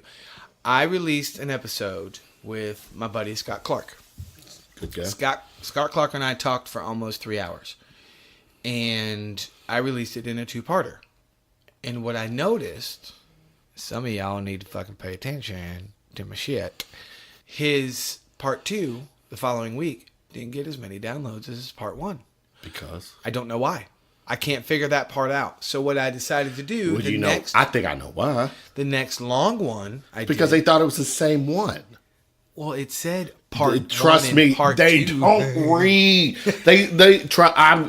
I released an episode with my buddy Scott Clark. Good guy. Scott Clark and I talked for almost 3 hours. And I released it in a two-parter. And what I noticed, some of y'all need to fucking pay attention to my shit. His part 2, the following week, didn't get as many downloads as his part 1. Because? I don't know why. I can't figure that part out. So what I decided to do... I think I know why. The next long one... Because they thought it was the same one. Well, it said part Trust 1 and me, part they 2. don't read. They try.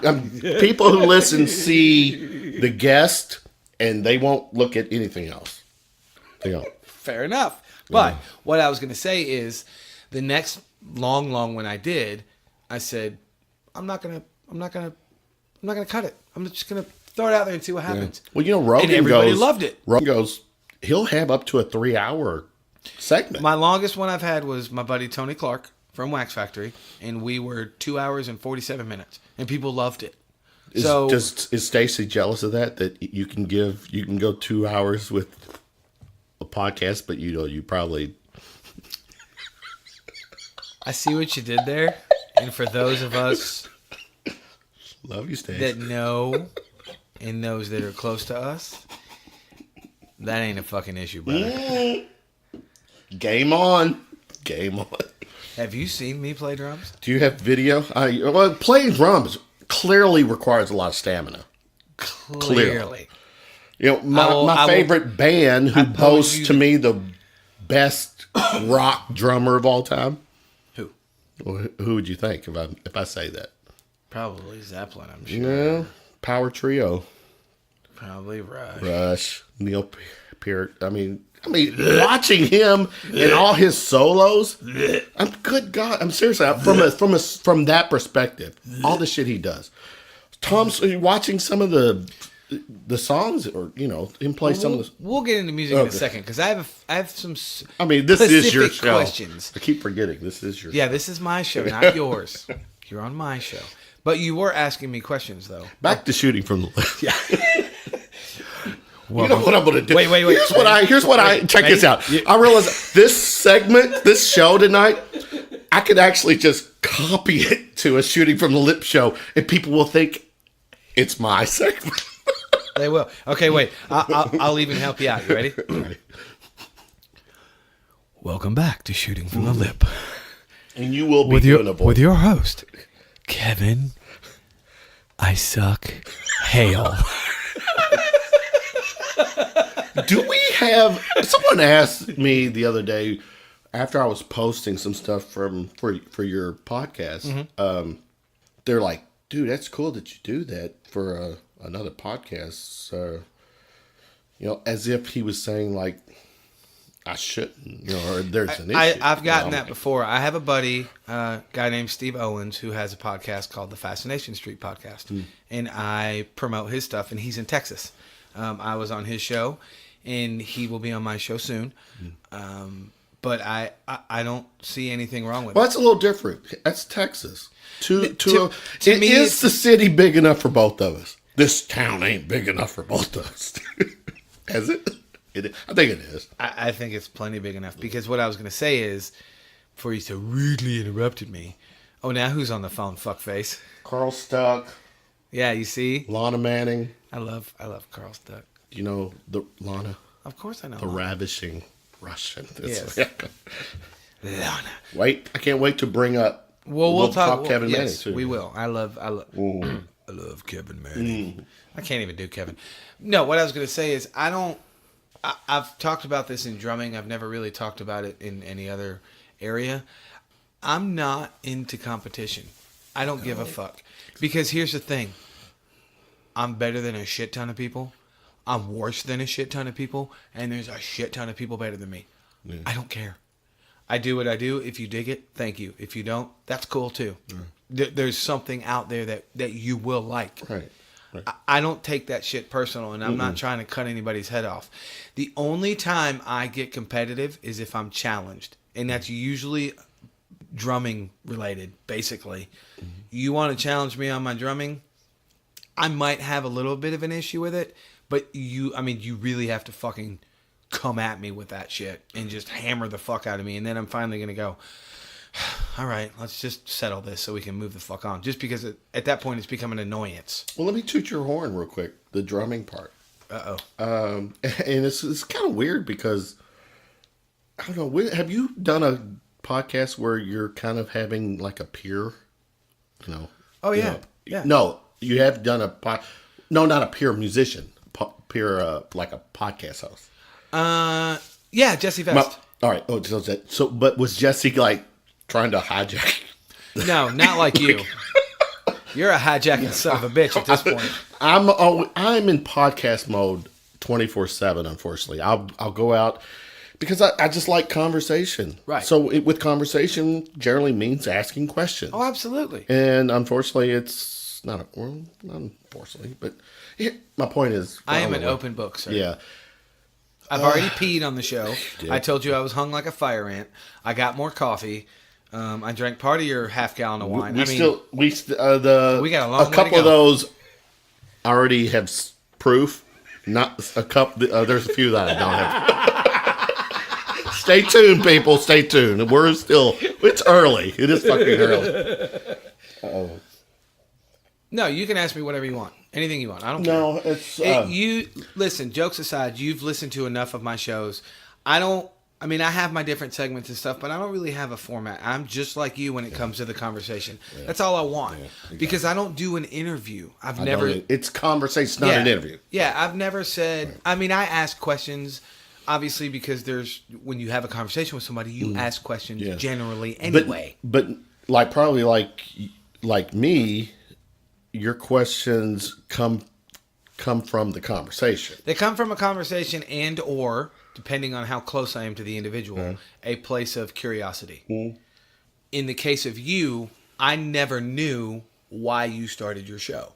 People who listen see the guest, and they won't look at anything else. They don't. Fair enough. But what I was going to say is, the next long one I did, I said, I'm not gonna cut it. I'm just gonna throw it out there and see what happens. Yeah. Well, Rogan and everybody loved it. Rogan goes, he'll have up to a 3-hour segment. My longest one I've had was my buddy Tony Clark from Wax Factory, and we were 2 hours and 47 minutes, and people loved it. Is Stacy jealous of that? That you can go 2 hours with a podcast, but you probably. I see what you did there, and for those of us. Love you, Stacy. That know, and those that are close to us, that ain't a fucking issue, brother. Game on. Have you seen me play drums? Do you have video? Playing drums clearly requires a lot of stamina. Clearly. My favorite band who boasts to me the best rock drummer of all time. Who? Well, who would you think if I say that? Probably Zeppelin, I'm sure. Yeah, Power Trio. Probably Rush. Neil Peart. I mean, watching him and all his solos. Good God, I'm seriously from that perspective. All the shit he does. Tom's watching some of the songs, or him play some of the. We'll get into music in a second because I have some. This is your show. Questions. I keep forgetting this is your. Yeah, this is my show, not yours. You're on my show. But you were asking me questions, though. Back to shooting from the left. Yeah. You know what I'm going to do? Wait. Here's what I check this out. I realize this segment, this show tonight, I could actually just copy it to a shooting from the lip show, and people will think it's my segment. They will. Okay, wait. I'll even help you out. You ready? Right. Welcome back to Shooting from the Lip. And you will be doing a voice. With your host, Kevin, I suck, Hale. Do we have... Someone asked me the other day, after I was posting some stuff for your podcast, they're like, dude, that's cool that you do that for another podcast. As if he was saying, like, I shouldn't, or there's an issue. I've gotten that before. I have a buddy, a guy named Steve Owens, who has a podcast called the Fascination Street Podcast. And I promote his stuff, and he's in Texas. I was on his show, and he will be on my show soon. But I don't see anything wrong with it. Well, that's a little different. That's Texas. To me, is the city big enough for both of us? This town ain't big enough for both of us. Is it? I think it is. I think it's plenty big enough, because what I was going to say is, before you so rudely interrupted me, now who's on the phone, fuckface? Carl Stuck. Yeah, you see? Lana Manning. I love Carl Stuck. You know the Lana? Of course I know. The ravishing Russian. Yes. Lana. Wait, I can't wait to bring up. Well, we'll talk Kevin Manning yes, too. We will. I love Kevin Manning. I can't even do Kevin. No, what I was going to say is I've talked about this in drumming. I've never really talked about it in any other area. I'm not into competition. I don't give a fuck. Because here's the thing. I'm better than a shit ton of people. I'm worse than a shit ton of people. And there's a shit ton of people better than me. Yeah. I don't care. I do what I do. If you dig it, thank you. If you don't, that's cool too. There's something out there that you will like. Right. I don't take that shit personal, and I'm not trying to cut anybody's head off. The only time I get competitive is if I'm challenged, and that's usually drumming related, basically. You want to challenge me on my drumming, I might have a little bit of an issue with it, but you really have to fucking come at me with that shit and just hammer the fuck out of me, and then I'm finally going to go, all right, let's just settle this so we can move the fuck on. Just because at that point it's become an annoyance. Well, let me toot your horn real quick. The drumming part. Uh-oh. And it's kind of weird because, I don't know, have you done a podcast where you're kind of having like a peer, Oh, yeah. Yeah. No, you have done no, not a peer musician. Peer, like a podcast host. Yeah, Jesse Vest. All right. Oh, so, but was Jesse like trying to hijack? No, not like you. You're a hijacking son of a bitch at this point. I'm in podcast mode 24/7. Unfortunately, I'll go out because I just like conversation. Right. So with conversation generally means asking questions. Oh, absolutely. And unfortunately, it's not unfortunately, but my point is, I am an open book, sir. Yeah. I've already peed on the show. I told you I was hung like a fire ant. I got more coffee. I drank part of your half gallon of wine. We got a long way couple to of go. those already have proof. Not a couple. There's a few that I don't have. Stay tuned, people. Stay tuned. It's early. It is fucking early. Uh-oh. No, you can ask me whatever you want. Anything you want. I don't care. No, it's... you listen, jokes aside, you've listened to enough of my shows. I have my different segments and stuff, but I don't really have a format. I'm just like you when it comes to the conversation. Yeah. That's all I want. Yeah, exactly. Because I don't do an interview. It's conversation, not an interview. Yeah, I've never said... Right. I ask questions, obviously, because when you have a conversation with somebody, you ask questions generally anyway. But probably like me... Your questions come from the conversation. They come from a conversation and or, depending on how close I am to the individual, a place of curiosity. In the case of you, I never knew why you started your show.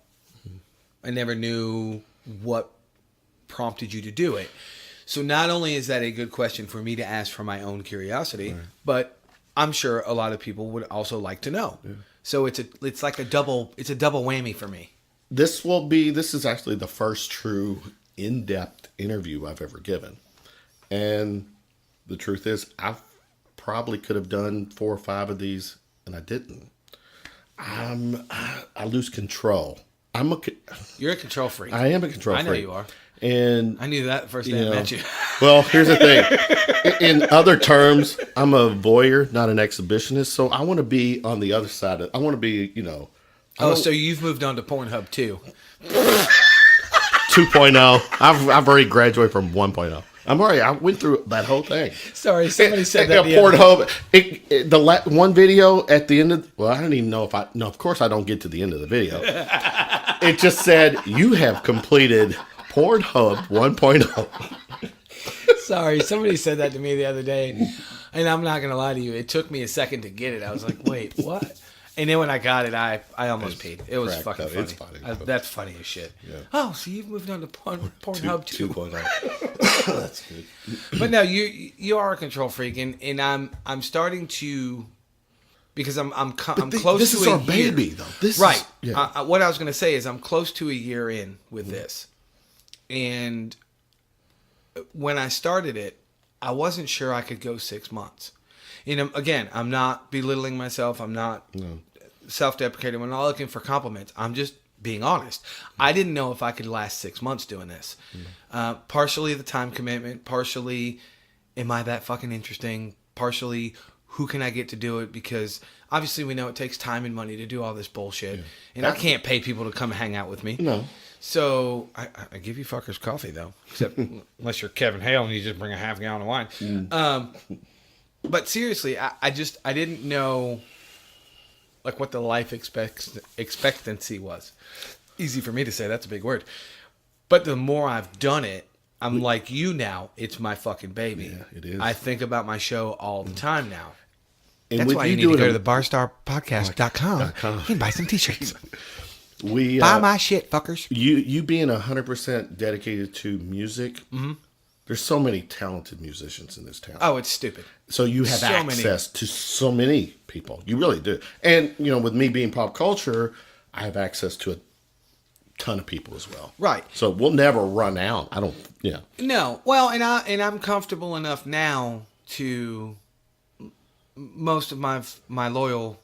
I never knew what prompted you to do it. So not only is that a good question for me to ask for my own curiosity, but I'm sure a lot of people would also like to know. Yeah. So it's a double whammy for me. This is actually the first true in-depth interview I've ever given. And the truth is I probably could have done 4 or 5 of these and I didn't. I lose control. You're a control freak. I am a control freak. I know you are. And I knew that the first day I met you. Well, here's the thing. In other terms, I'm a voyeur, not an exhibitionist. So I want to be on the other side I want to be, so you've moved on to Pornhub too. 2.0. I've already graduated from 1.0. I went through that whole thing. Sorry, somebody said that. Pornhub. The one video at the end of... Well, I don't even know if I... No, of course I don't get to the end of the video. It just said, you have completed Pornhub 1.0. Sorry, somebody said that to me the other day. And I'm not going to lie to you. It took me a second to get it. I was like, wait, what? And then when I got it, I almost peed. It was fucking funny. It's funny. That's funny as shit. Yeah. Oh, so you've moved on to Pornhub 2.0. That's good. But no, you are a control freak, and I'm starting to, because I'm close to a year. This is our baby, though. Right. What I was going to say is I'm close to a year in with this, and when I started it, I wasn't sure I could go 6 months. Again, I'm not belittling myself. I'm not self-deprecating. I'm not looking for compliments. I'm just being honest. I didn't know if I could last 6 months doing this. Partially the time commitment. Partially, am I that fucking interesting? Partially, who can I get to do it? Because obviously we know it takes time and money to do all this bullshit. And I can't pay people to come hang out with me. No. So I give you fuckers coffee, though. Except unless you're Kevin Hale and you just bring a half gallon of wine. But seriously, I didn't know like what the life expectancy was. Easy for me to say. That's a big word. But the more I've done it, I'm like you now. It's my fucking baby. Yeah, it is. I think about my show all the time now. And that's why you need to go to thebarstarpodcast.com and buy some t-shirts. Buy my shit, fuckers. You being 100% dedicated to music, there's so many talented musicians in this town. Oh, it's stupid. So you have access to so many people. You really do. And, with me being pop culture, I have access to a ton of people as well. Right. So we'll never run out. I don't, No. Well, and I'm comfortable enough now to most of my loyal...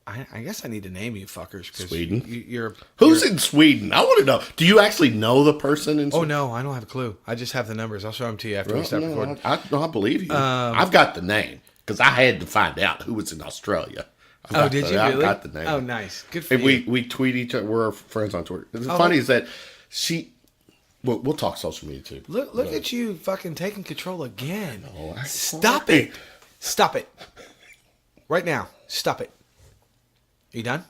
I guess I need to name you fuckers. Cause Sweden? Who's in Sweden? I want to know. Do you actually know the person in Sweden? Oh, no. I don't have a clue. I just have the numbers. I'll show them to you after we stop recording. I believe you. I've got the name because I had to find out who was in Australia. Did you really? I got the name. Oh, nice. Good for you. We tweet each other. We're friends on Twitter. The funny is that we'll talk social media too. Look at you fucking taking control again. No, Stop it. Stop it. Right now. Stop it. Are you done?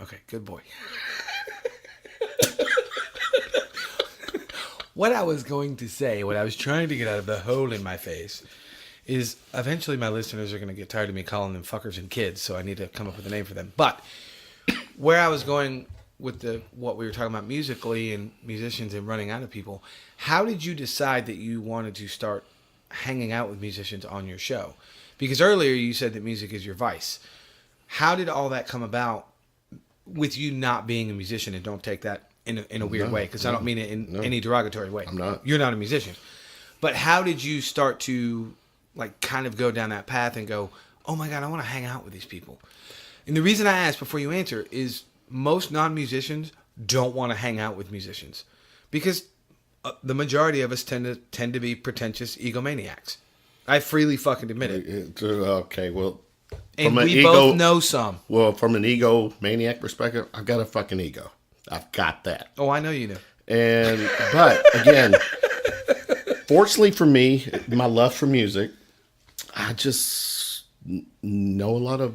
Okay, good boy. What I was going to say, what I was trying to get out of the hole in my face, is eventually my listeners are going to get tired of me calling them fuckers and kids, so I need to come up with a name for them. But where I was going with what we were talking about musically and musicians and running out of people, how did you decide that you wanted to start hanging out with musicians on your show? Because earlier you said that music is your vice. How did all that come about with you not being a musician? And don't take that in a weird way, because I don't mean it in any derogatory way. I'm not. You're not a musician. But how did you start to like kind of go down that path and go, oh my God, I want to hang out with these people? And the reason I ask before you answer is most non-musicians don't want to hang out with musicians because the majority of us tend to be pretentious egomaniacs. I freely fucking admit it. Okay, well... And we both know some. Well, from an egomaniac perspective, I've got a fucking ego. I've got that. Oh, I know you do. But again, fortunately for me, my love for music, I just know a lot of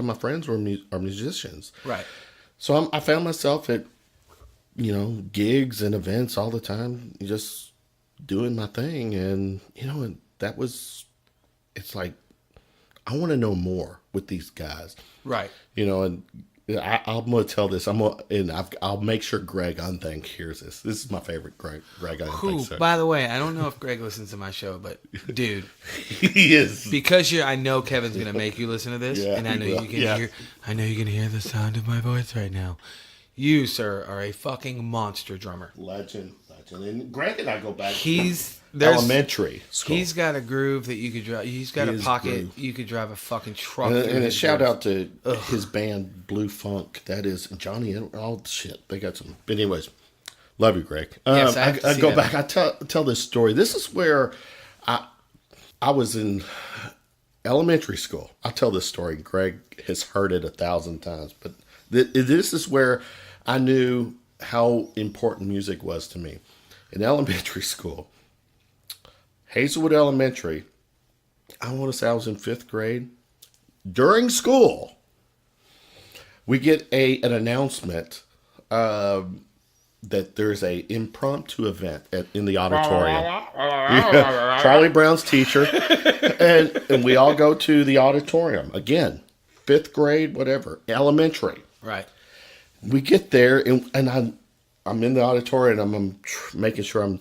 my friends are musicians. Right. So I found myself at, gigs and events all the time, just doing my thing. And, and that was, it's like, I want to know more with these guys. Right. And I'm going to tell this. I'll make sure Greg on Thanx hears this. This is my favorite Greg on Thanx. By the way, I don't know if Greg listens to my show, but dude, he is. Because I know Kevin's going to make you listen to this, and I know you can hear. I know you can hear the sound of my voice right now. You, sir, are a fucking monster drummer. Legend. And Greg and I go back. Elementary school. He's got a groove that you could drive. He's got a pocket. You could drive a fucking truck. And a shout out to his band Blue Funk. That is Johnny and all shit. They got some. But anyways, love you, Greg. Yes, I go back. I tell this story. This is where I was in elementary school. I'll tell this story. Greg has heard it 1,000 times, but this is where I knew how important music was to me. In elementary school, Hazelwood Elementary, I want to say I was in 5th grade. During school, we get an announcement that there's a impromptu event in the auditorium. Charlie Brown's teacher. And we all go to the auditorium. Again, 5th grade, whatever, elementary. Right. We get there, and I'm in the auditorium, and I'm making sure I'm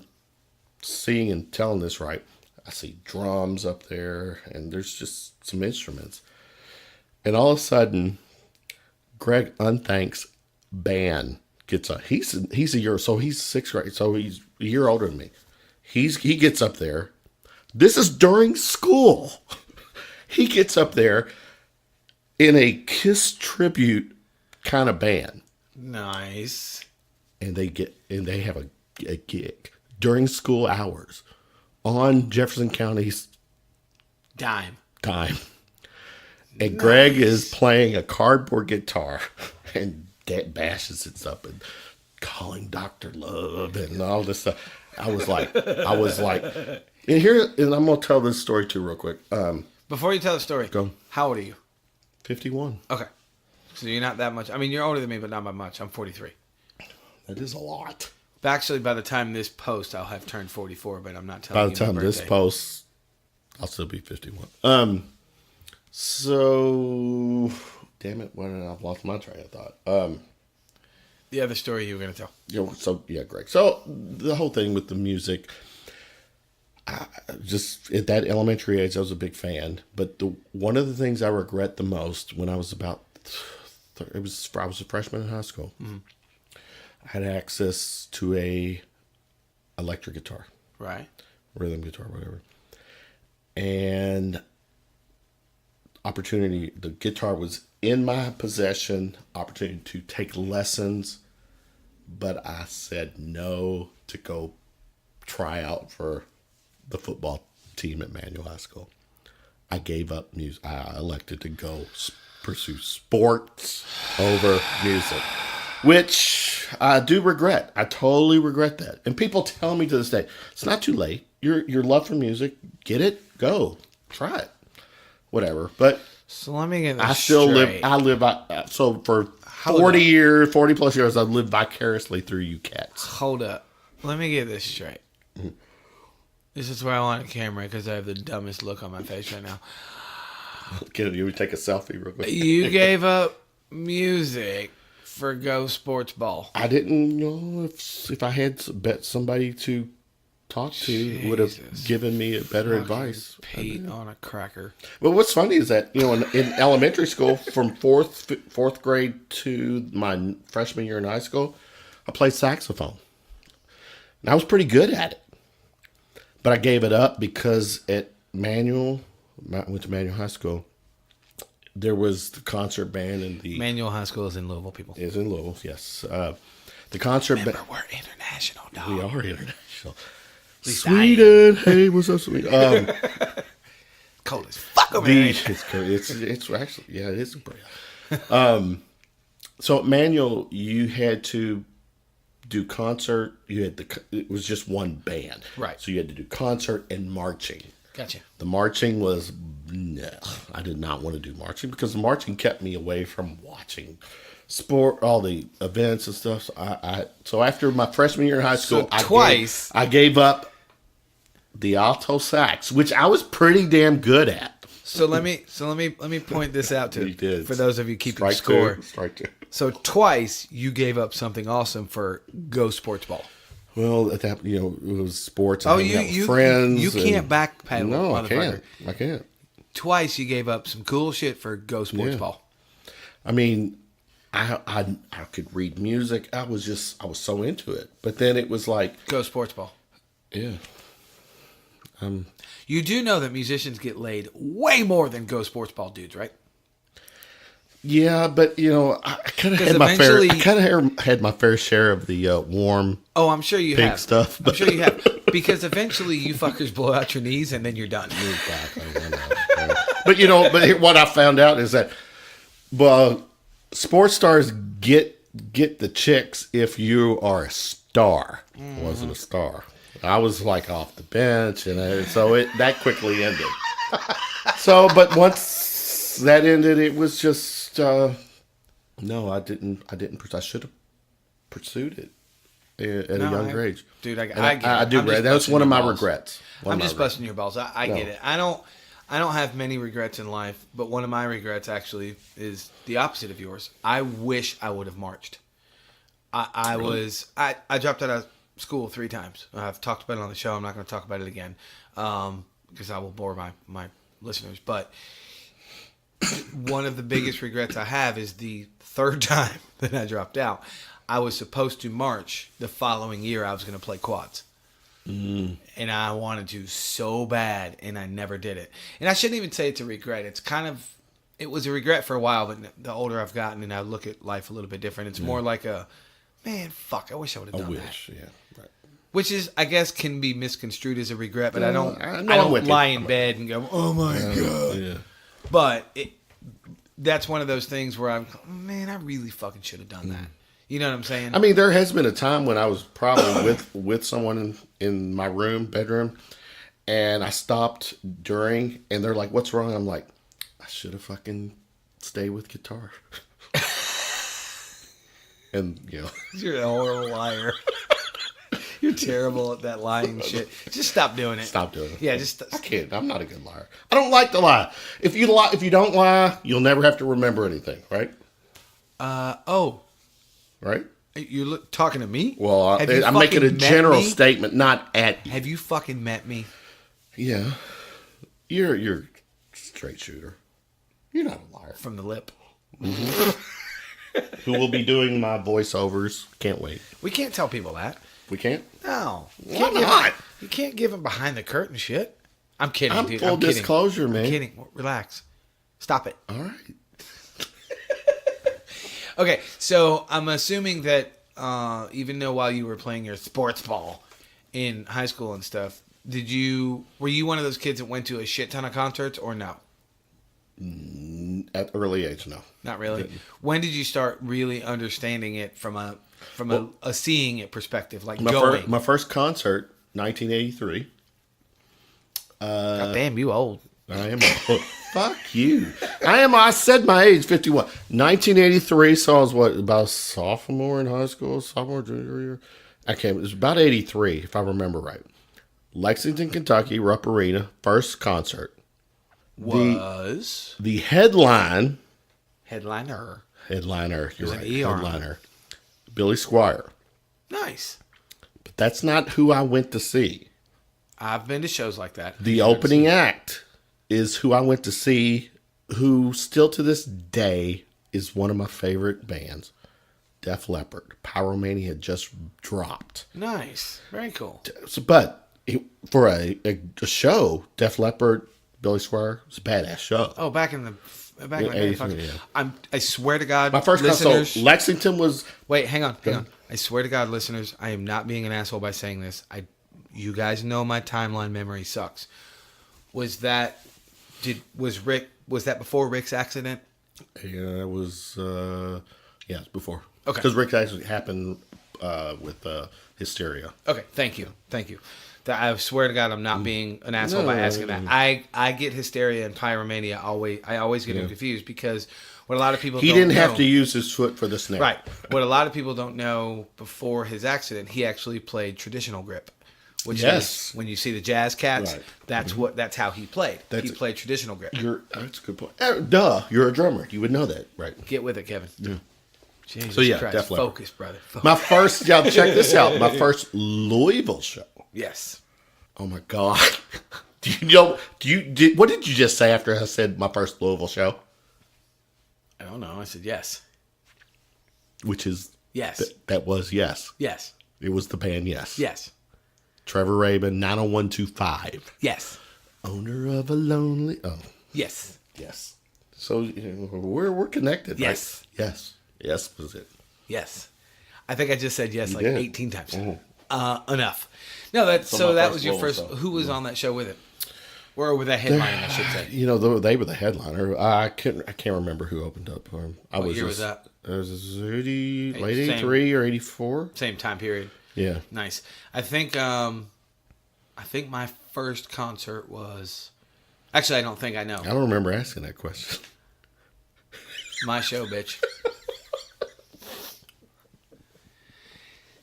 seeing and telling this right. I see drums up there, and there's just some instruments. And all of a sudden, Greg Unthank's band gets up. He's a year, so he's 6th grade, so he's a year older than me. He gets up there. This is during school. He gets up there in a Kiss tribute kind of band. Nice. And they have a gig during school hours on Jefferson County's dime. time. And Greg is playing a cardboard guitar, and Dad bashes it up and calling Dr. Love and all this stuff. I was like, and I'm going to tell this story too real quick. Before you tell the story, Go. How old are you? 51. Okay. So you're not that much. I mean, you're older than me, but not by much. I'm 43. That is a lot. Actually, by the time this post, I'll have turned 44, but I'm not telling you. By the time this post, I'll still be 51. So, damn it, I've lost my train of thought. The other story you were going to tell. Greg. So, the whole thing with the music, just at that elementary age, I was a big fan. But one of the things I regret the most when I was I was a freshman in high school. Mm-hmm. I had access to a electric guitar. Right. Rhythm guitar, whatever. And the guitar was in my possession, opportunity to take lessons, but I said no to go try out for the football team at Manual High School. I gave up music. I elected to go pursue sports over music, which I do regret. I totally regret that. And people tell me to this day, it's not too late. Your love for music, get it, go, try it, whatever. But so let me get this I still straight. So for 40 plus years, I've lived vicariously through you cats. Hold up. Let me get this straight. Mm-hmm. This is where I want a camera because I have the dumbest look on my face right now. You take a selfie real quick. You gave up music for Go Sports Ball. I didn't know if I had somebody to talk to would have given me a better advice. Pete on a cracker. Well, what's funny is that in elementary school, from fourth grade to my freshman year in high school, I played saxophone, and I was pretty good at it. But I gave it up because at I went to Manual High School. There was the concert band and the Manual High School is in Louisville, people. Is in Louisville, yes. The concert band. We're international, dog. We are international. Sweden, hey, what's up, Sweden? Cold as fuck over here. It's actually, yeah, it is pretty. So at Manual, you had to do concert. It was just one band, right? So you had to do concert and marching. Gotcha. The marching was I did not want to do marching because the marching kept me away from watching sport, all the events and stuff. So after my freshman year in high school, I gave up the alto sax, which I was pretty damn good at. So let me point this out for those of you keeping score. Strike two. So twice you gave up something awesome for Go Sports Ball. Well, at that it was sports. And you friends. You can't backpedal. No, I can't. Twice you gave up some cool shit for Go Sports Ball. I mean, I could read music. I was so into it. But then it was like Go Sports Ball. Yeah. You do know that musicians get laid way more than Go Sports Ball dudes, right? Yeah, but I kind of had my fair. I kind of had my fair share of the warm. Oh, I'm sure you pink have stuff. I'm sure you have because eventually you fuckers blow out your knees and then you're done. But what I found out is that, sports stars get the chicks if you are a star. I wasn't a star. I was like off the bench, and so that quickly ended. So, but once that ended, it was just no. I didn't. I should have pursued it at a younger age, dude. I do. That's one of my regrets. I'm just busting your balls. I get it. I don't have many regrets in life, but one of my regrets actually is the opposite of yours. I wish I would have marched. I dropped out of school 3 times. I've talked about it on the show. I'm not going to talk about it again because I will bore my listeners. But one of the biggest regrets I have is the 3rd time that I dropped out. I was supposed to march the following year. I was going to play quads. And I wanted to so bad, and I never did it. And I shouldn't even say it's a regret. It was a regret for a while, but the older I've gotten and I look at life a little bit different, it's more like a, man, fuck, I wish I would have done that. Yeah, right. Which is, I guess, can be misconstrued as a regret, but I don't with you. lie in bed and go, oh my God. Yeah. But that's one of those things where I'm, man, I really fucking should have done that. You know what I'm saying? I mean, there has been a time when I was probably with someone in my bedroom, and I stopped during, and they're like, "What's wrong?" I'm like, "I should have fucking stayed with guitar." And You're a horrible liar. You're terrible at that lying shit. Just stop doing it. Stop doing it. Yeah, just. I can't. I'm not a good liar. I don't like to lie. If you don't lie, you'll never have to remember anything, right? Right? You're talking to me? Well, I'm making a general statement, not at you. Have you fucking met me? Yeah. You're a straight shooter. You're not a liar. From the lip. Mm-hmm. Who will be doing my voiceovers. Can't wait. We can't tell people that. We can't? No. Why not? You can't give them behind the curtain shit. I'm kidding, dude. Full disclosure, man. I'm kidding. Relax. Stop it. All right. Okay, so I'm assuming that even though while you were playing your sports ball in high school and stuff, were you one of those kids that went to a shit ton of concerts or no? At early age, no. Not really. Didn't. When did you start really understanding it from a seeing it perspective, like going? My first concert, 1983. God damn, you old. I am old. Fuck you. I said my age, 51. 1983, so I was about a sophomore in high school, junior year. It was about 83, if I remember right. Lexington, Kentucky, Rupp Arena, first concert. Was the headliner. You're You're right. ER. Headliner. Billy Squier. Nice. But that's not who I went to see. I've been to shows like that. The opening act is who I went to see, who still to this day is one of my favorite bands, Def Leppard. Pyromania had just dropped. Nice. Very cool. But for a show, Def Leppard, Billy Squier, it's a badass show. Oh, back in the day. Yeah. I swear to God, my first listeners, concert, Lexington was... Wait, hang on. I swear to God, listeners, I am not being an asshole by saying this. You guys know my timeline memory sucks. Was that before Rick's accident? Yeah, it was it's before. Okay. Because Rick's accident happened with Hysteria. Okay, thank you. I swear to God, I'm not being an asshole by asking that. I get Hysteria and Pyromania I always get them confused because what a lot of people he don't didn't know, have to use his foot for the snare. Right. What a lot of people don't know, before his accident, he actually played traditional grip. Which is when you see the jazz cats, right. That's how he played. He played traditional grip. That's a good point. You're a drummer. You would know that, right? Get with it, Kevin. Yeah. Jesus so yeah, Christ. definitely. Focus, brother. Focus. My first, check this out. My first Louisville show. Yes. Oh my God. What did you just say after I said my first Louisville show? I don't know. I said yes. Which is yes. That was yes. Yes. It was the band Yes. Yes. Trevor Rabin, 90125. Yes. Owner of a lonely... Oh. Yes. Yes. So we're connected, yes. Right? Yes. Yes was it. Yes. I think I just said yes 18 times. Mm-hmm. Enough. No, that was your first... Show. Who was on that show with it? Or with that headlining, I should say. They were the headliner. I can't remember who opened up for him. What year was that? It was late 83 or 84. Same time period. Yeah. Nice. I think my first concert was... Actually, I don't think I know. I don't remember asking that question. My show, bitch.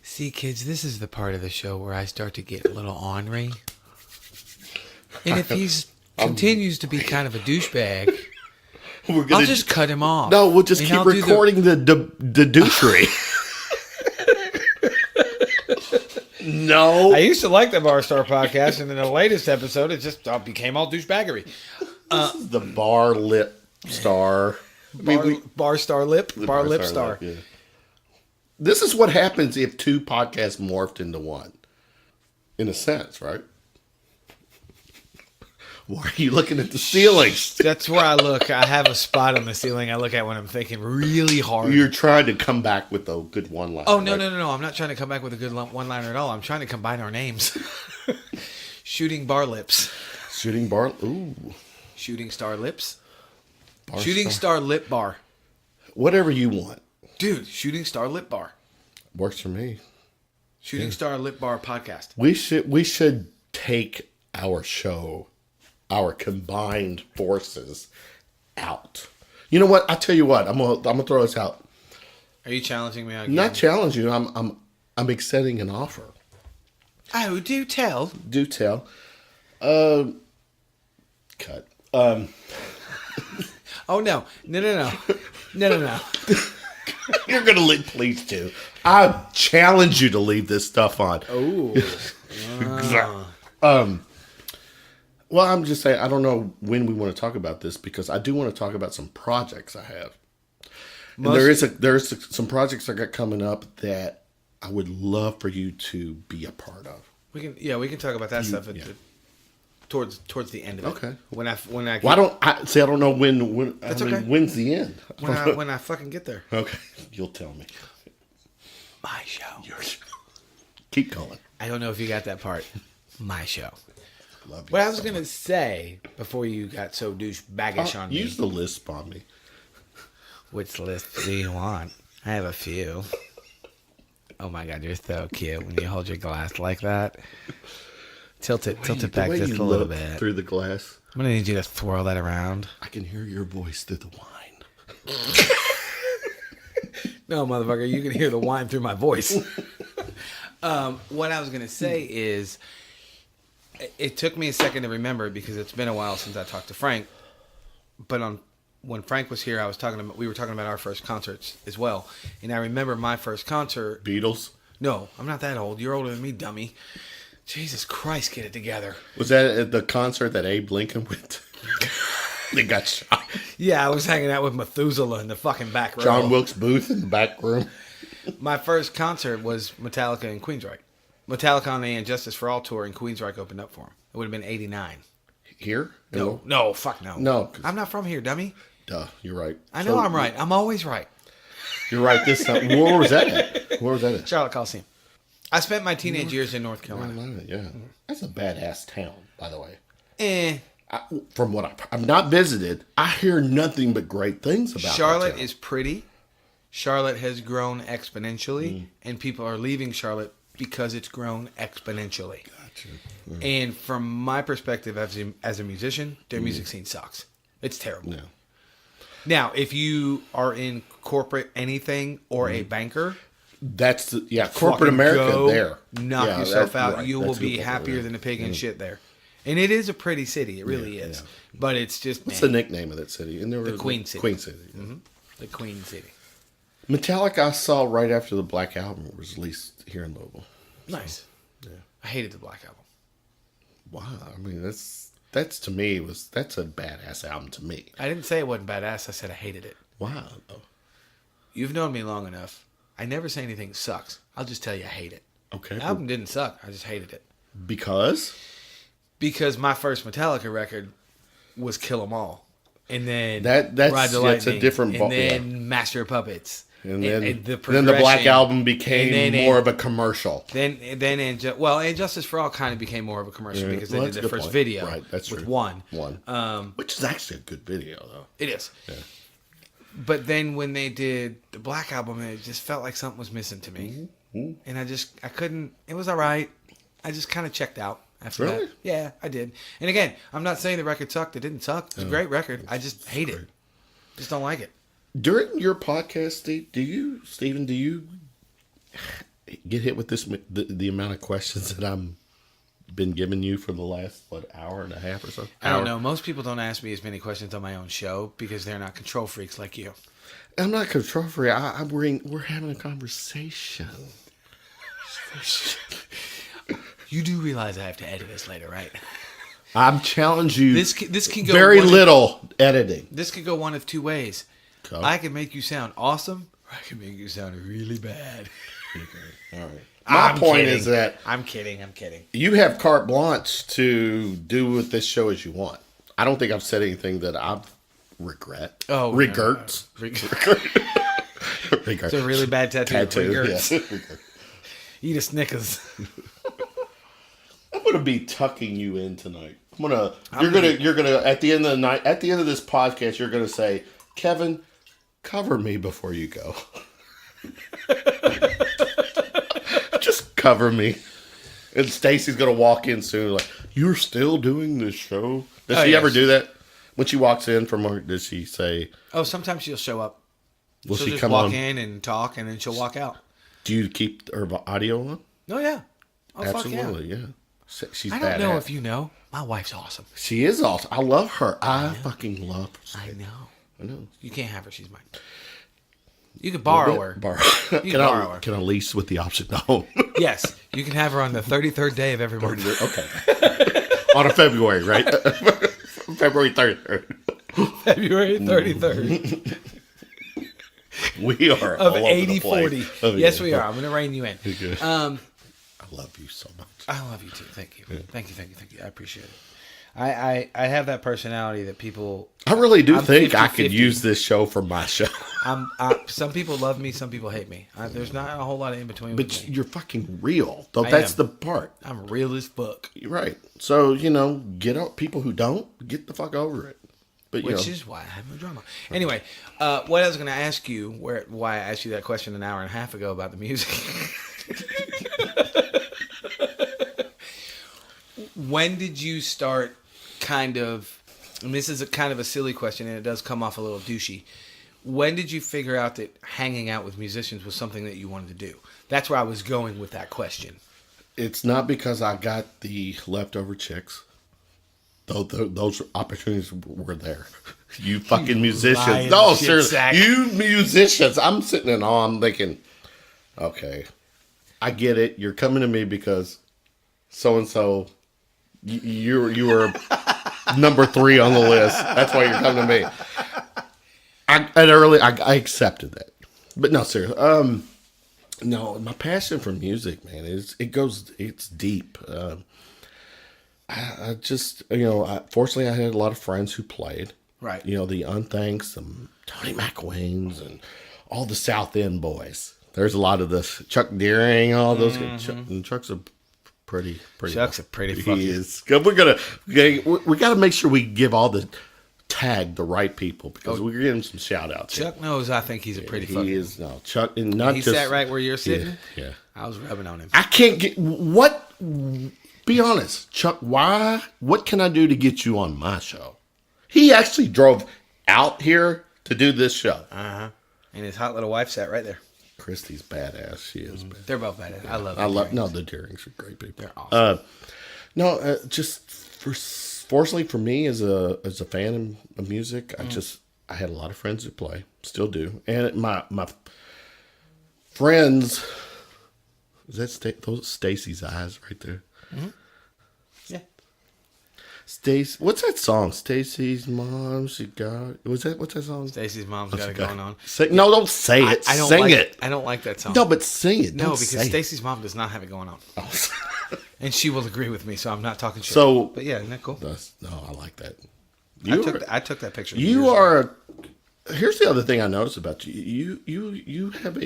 See, kids, this is the part of the show where I start to get a little ornery. And if he continues to be kind of a douchebag, I'll just cut him off. No, we'll just keep recording the douchery. No. I used to like the Bar Star podcast, and in the latest episode, it just became all douchebaggery. This is the Bar Lip Star. Bar Star Lip? Bar Lip Star. Yeah. This is what happens if two podcasts morphed into one. In a sense, right? Why are you looking at the ceiling? That's where I look. I have a spot on the ceiling I look at when I'm thinking really hard. You're trying to come back with a good one-liner. Oh, no. I'm not trying to come back with a good one-liner at all. I'm trying to combine our names. Shooting Bar Lips. Shooting bar. Ooh. Shooting Star Lips. Bar Shooting Star Lip Bar. Whatever you want. Dude, Shooting Star Lip Bar. Works for me. Shooting Star Lip Bar podcast. We should take our show, our combined forces, out. You know what? I tell you what. I'm gonna throw this out. Are you challenging me again? Not challenge you. I'm extending an offer. Oh, do tell. Do tell. Cut. Oh no. No. You're gonna please do. I challenge you to leave this stuff on. Oh. Well, I'm just saying I don't know when we want to talk about this because I do want to talk about some projects I have. And there's some projects I got coming up that I would love for you to be a part of. We can talk about that stuff towards the end of it. Okay. When I I don't know when That's I mean, okay. when's the end? when I fucking get there. Okay, you'll tell me. My show. Your show. Keep going. I don't know if you got that part. My show. Love you. What I was gonna say before you got so douchebaggish on me. Use the lisp on me. Which list do you want? I have a few. Oh my god, you're so cute when you hold your glass like that. Tilt it back just a little bit. Through the glass. I'm gonna need you to twirl that around. I can hear your voice through the wine. No, motherfucker, you can hear the wine through my voice. What I was gonna say is, it took me a second to remember because it's been a while since I talked to Frank. But when Frank was here, we were talking about our first concerts as well, and I remember my first concert. Beatles? No, I'm not that old. You're older than me, dummy. Jesus Christ, get it together. Was that at the concert that Abe Lincoln went to? They got shot. Yeah, I was hanging out with Methuselah in the fucking back row. John Wilkes Booth in the back room. My first concert was Metallica in Queensryche. Metallica on the And Justice for All tour, and Queensryche opened up for him. It would have been 89. Here? No, fuck no. No. I'm not from here, dummy. Duh, you're right. I know I'm right. I'm always right. You're right this time. Where was that at? Charlotte Coliseum. I spent my teenage years in North Carolina. Yeah. That's a badass town, by the way. From what I've not visited, I hear nothing but great things about Charlotte is pretty. Charlotte has grown exponentially, and people are leaving Charlotte because it's grown exponentially. Gotcha. And from my perspective as a musician, their music scene sucks. It's terrible. Yeah. Now, if you are in corporate anything or a banker, That's corporate America there. Knock yourself out. Right. You That's will a be good point, happier yeah. than a pig in shit there. And it is a pretty city. It really is. Yeah. But it's just... What's the nickname of that city? And there The Queen City. Queen City. Yeah. Mm-hmm. The Queen City. Metallica I saw right after the Black Album was released here in Louisville. Nice. Yeah. I hated the Black Album. Wow. I mean, that's to me that's a badass album to me. I didn't say it wasn't badass. I said I hated it. Wow. You've known me long enough. I never say anything sucks. I'll just tell you I hate it. Okay. The album didn't suck. I just hated it. Because my first Metallica record was Kill 'Em All. And then that's Ride the that's Lightning, a different and then Master of Puppets. And then the Black progression. Album became And then more of a commercial. Then And Justice for All kind of became more of a commercial because they Well, did that's a their good first point. video Right, that's with true. One. Which is actually a good video, though. It is. Yeah. But then when they did the Black Album, it just felt like something was missing to me. Mm-hmm. And I couldn't, it was all right. I just kind of checked out after Really? that. Yeah, I did. And again, I'm not saying the record sucked. It didn't suck. It's a great record. I just hate it. Just don't like it. During your podcast, Steve, do you get hit with the amount of questions that I'm been giving you for the last hour and a half or so? I don't know. Most people don't ask me as many questions on my own show because they're not control freaks like you. I'm not a control freak. We're having a conversation. You do realize I have to edit this later, right? I'm challenging you. This can go very little editing. This could go one of two ways. Okay. I can make you sound awesome, or I can make you sound really bad. Okay. All right. My point is that I'm kidding. you have carte blanche to do with this show as you want. I don't think I've said anything that I regret. Oh, regrets. It's a really bad tattoo. Yes. Eat a Snickers. I'm gonna be tucking you in tonight. You're gonna at the end of the night, at the end of this podcast, you're gonna say, Kevin, cover me before you go. Just cover me. And Stacy's gonna walk in soon, like, you're still doing this show? Does she ever do that? When she walks in from work, does she say? Oh, sometimes she'll show up. Will she'll she just come walk on? in and talk, and then she'll walk out. Do you keep her audio on? Oh yeah. Oh, absolutely, fuck yeah. She's I don't badass. know if you know. My wife's awesome. She is awesome. I love her. I fucking love her. I know. I know. You can't have her. She's mine. You can borrow her. You can borrow her. Can I lease with the option to own? Yes. You can have her on the 33rd day of every month. Okay. On a February, right? February 33rd. February 33rd. We are of all 80-40. Oh, yes, yeah. we are. I'm going to rein you in. I love you so much. I love you too. Thank you. Yeah. Thank you. I appreciate it. I have that personality that people... I really do think 50-50. I could use this show for my show. Some people love me, some people hate me. There's not a whole lot of in between. But you're fucking real. Though that's the part. I'm real as fuck. You're right. So, get out. People who don't, get the fuck over it. But Which is why I have no drama. Anyway, what I was going to ask you, why I asked you that question an hour and a half ago about the music. When did you start kind of, and this is kind of a silly question and it does come off a little douchey. When did you figure out that hanging out with musicians was something that you wanted to do? That's where I was going with that question. It's not because I got the leftover chicks. Though those opportunities were there. You fucking musicians. No, seriously. You musicians. I'm sitting in awe. I'm thinking, okay, I get it. You're coming to me because so-and-so, you were number 3 on the list. That's why you're coming to me. I accepted that. But no, seriously. No, my passion for music, man, it's deep. I just, fortunately, I had a lot of friends who played. Right. The Thanx, the Tony McElwain's, and all the South End boys. There's a lot of this. Chuck Deering, all those. Chuck's a pretty. Chuck's a pretty fucking. He is. We got to make sure we give all the tag the right people because we're getting some shout outs. Chuck knows I think he's a pretty fucking. He is. No, Chuck. And not he just, sat right where you're sitting? Yeah. I was rubbing on him. I can't get. What? Be honest, Chuck, what can I do to get you on my show? He actually drove out here to do this show. Uh-huh. And his hot little wife sat right there. Christy's badass. She is badass. They're both badass. Yeah. I love them. The Deerings are great people. They're awesome. Fortunately for me as a fan of music, I had a lot of friends who play, still do. And my friends, is that those Stacy's eyes right there? Mm-hmm. Yeah. Stacy, what's that song? Stacy's mom, what's that song? Stacy's mom's got it going on. No, don't say it. I don't sing like it. I don't like that song. No, but sing it. No, because Stacy's mom does not have it going on. Oh. And she will agree with me, so I'm not talking shit. But yeah, isn't that cool? I like that. I took that picture. You are. Here's the other thing I noticed about you. You have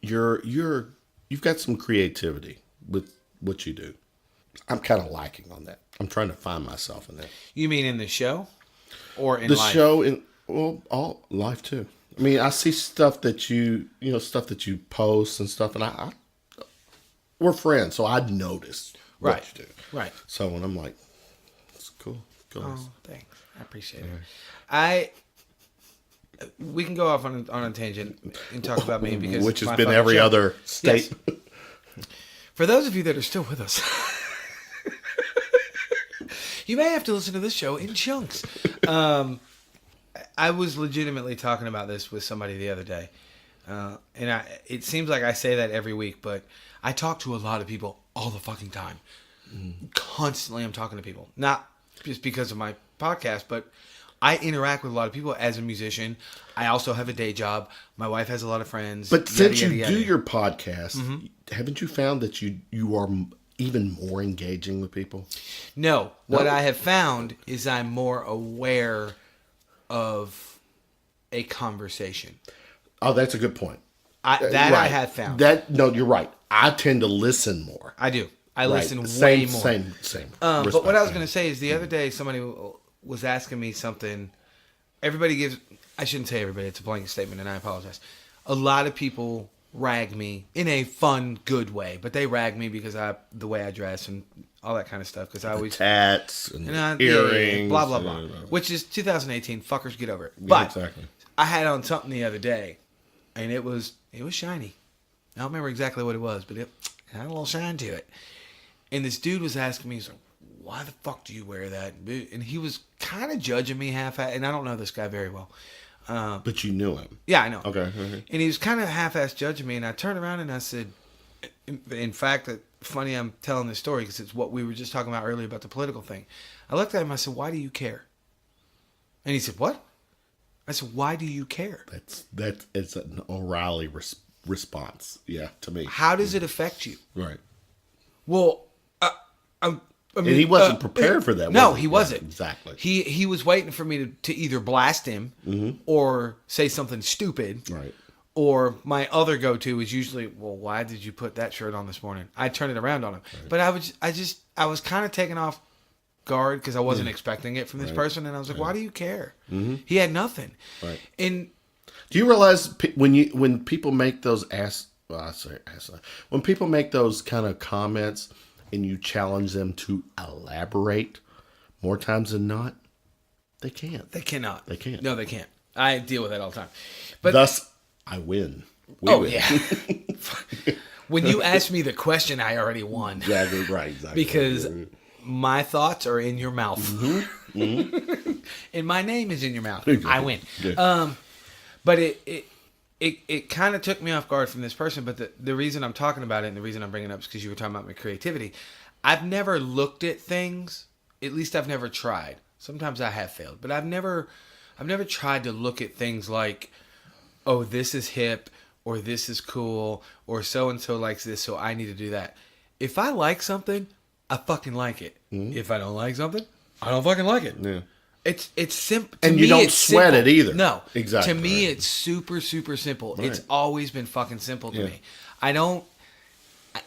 you've got some creativity with what you do. I'm kind of lacking on that. I'm trying to find myself in that. You mean in the show, or in the life? show? All life too. I mean, I see stuff that you post and stuff, and we're friends, so I notice what you do. Right. So when I'm like, it's cool. Oh, thanks. I appreciate it. We can go off on a tangent and talk about me because which has been every other state. Yes. For those of you that are still with us, you may have to listen to this show in chunks. I was legitimately talking about this with somebody the other day, and it seems like I say that every week, but I talk to a lot of people all the fucking time. Constantly, I'm talking to people, not just because of my podcast, but I interact with a lot of people as a musician. I also have a day job. My wife has a lot of friends. But since you do your podcast, haven't you found that you are even more engaging with people? No. What I have found is I'm more aware of a conversation. Oh, that's a good point. I have found. No, you're right. I tend to listen more. I do. I listen way more. Same. But what I was going to say is the other day somebody was asking me something. Everybody gives... I shouldn't say everybody. It's a blanket statement, and I apologize. A lot of people rag me in a fun, good way, but they rag me because the way I dress and all that kind of stuff. Because I always tats and earrings, blah blah blah. Which is 2018. Fuckers, get over it. But exactly. I had on something the other day, and it was shiny. I don't remember exactly what it was, but it had a little shine to it. And this dude was asking me, he's like, "Why the fuck do you wear that?" And he was kind of judging me half-assed, and I don't know this guy very well. But you knew him. Yeah, I know. Okay. And he was kind of half-assed judging me, and I turned around and I said, in fact, funny I'm telling this story because it's what we were just talking about earlier about the political thing. I looked at him, I said, "Why do you care?" And he said, "What?" I said, "Why do you care?" It's an O'Reilly response. Yeah, to me. How does it affect you? Right. Well, I mean, and he wasn't prepared for that. No, he wasn't. Yeah, exactly. He was waiting for me to either blast him or say something stupid. Right. Or my other go-to is usually, "Well, why did you put that shirt on this morning?" I turn it around on him. Right. But I was kind of taken off guard because I wasn't expecting it from this person, and I was like, "Why do you care?" He had nothing. Right. And do you realize when people make those when people make those kind of comments and you challenge them to elaborate, more times than not, they can't. They cannot. They can't. No, they can't. I deal with that all the time. But thus, I win. We win. Yeah. When you ask me the question, I already won. Exactly right. Exactly. Because my thoughts are in your mouth. And my name is in your mouth. I win. Yeah. But it kind of took me off guard from this person. But the reason I'm talking about it and the reason I'm bringing it up is because you were talking about my creativity. I've never looked at things. At least I've never tried. Sometimes I have failed. But I've never tried to look at things like, oh, this is hip, or this is cool, or so-and-so likes this, so I need to do that. If I like something, I fucking like it. If I don't like something, I don't fucking like it. Yeah. It's simple. And you don't sweat it either. No. Exactly. To me, it's super, super simple. Right. It's always been fucking simple to me. I don't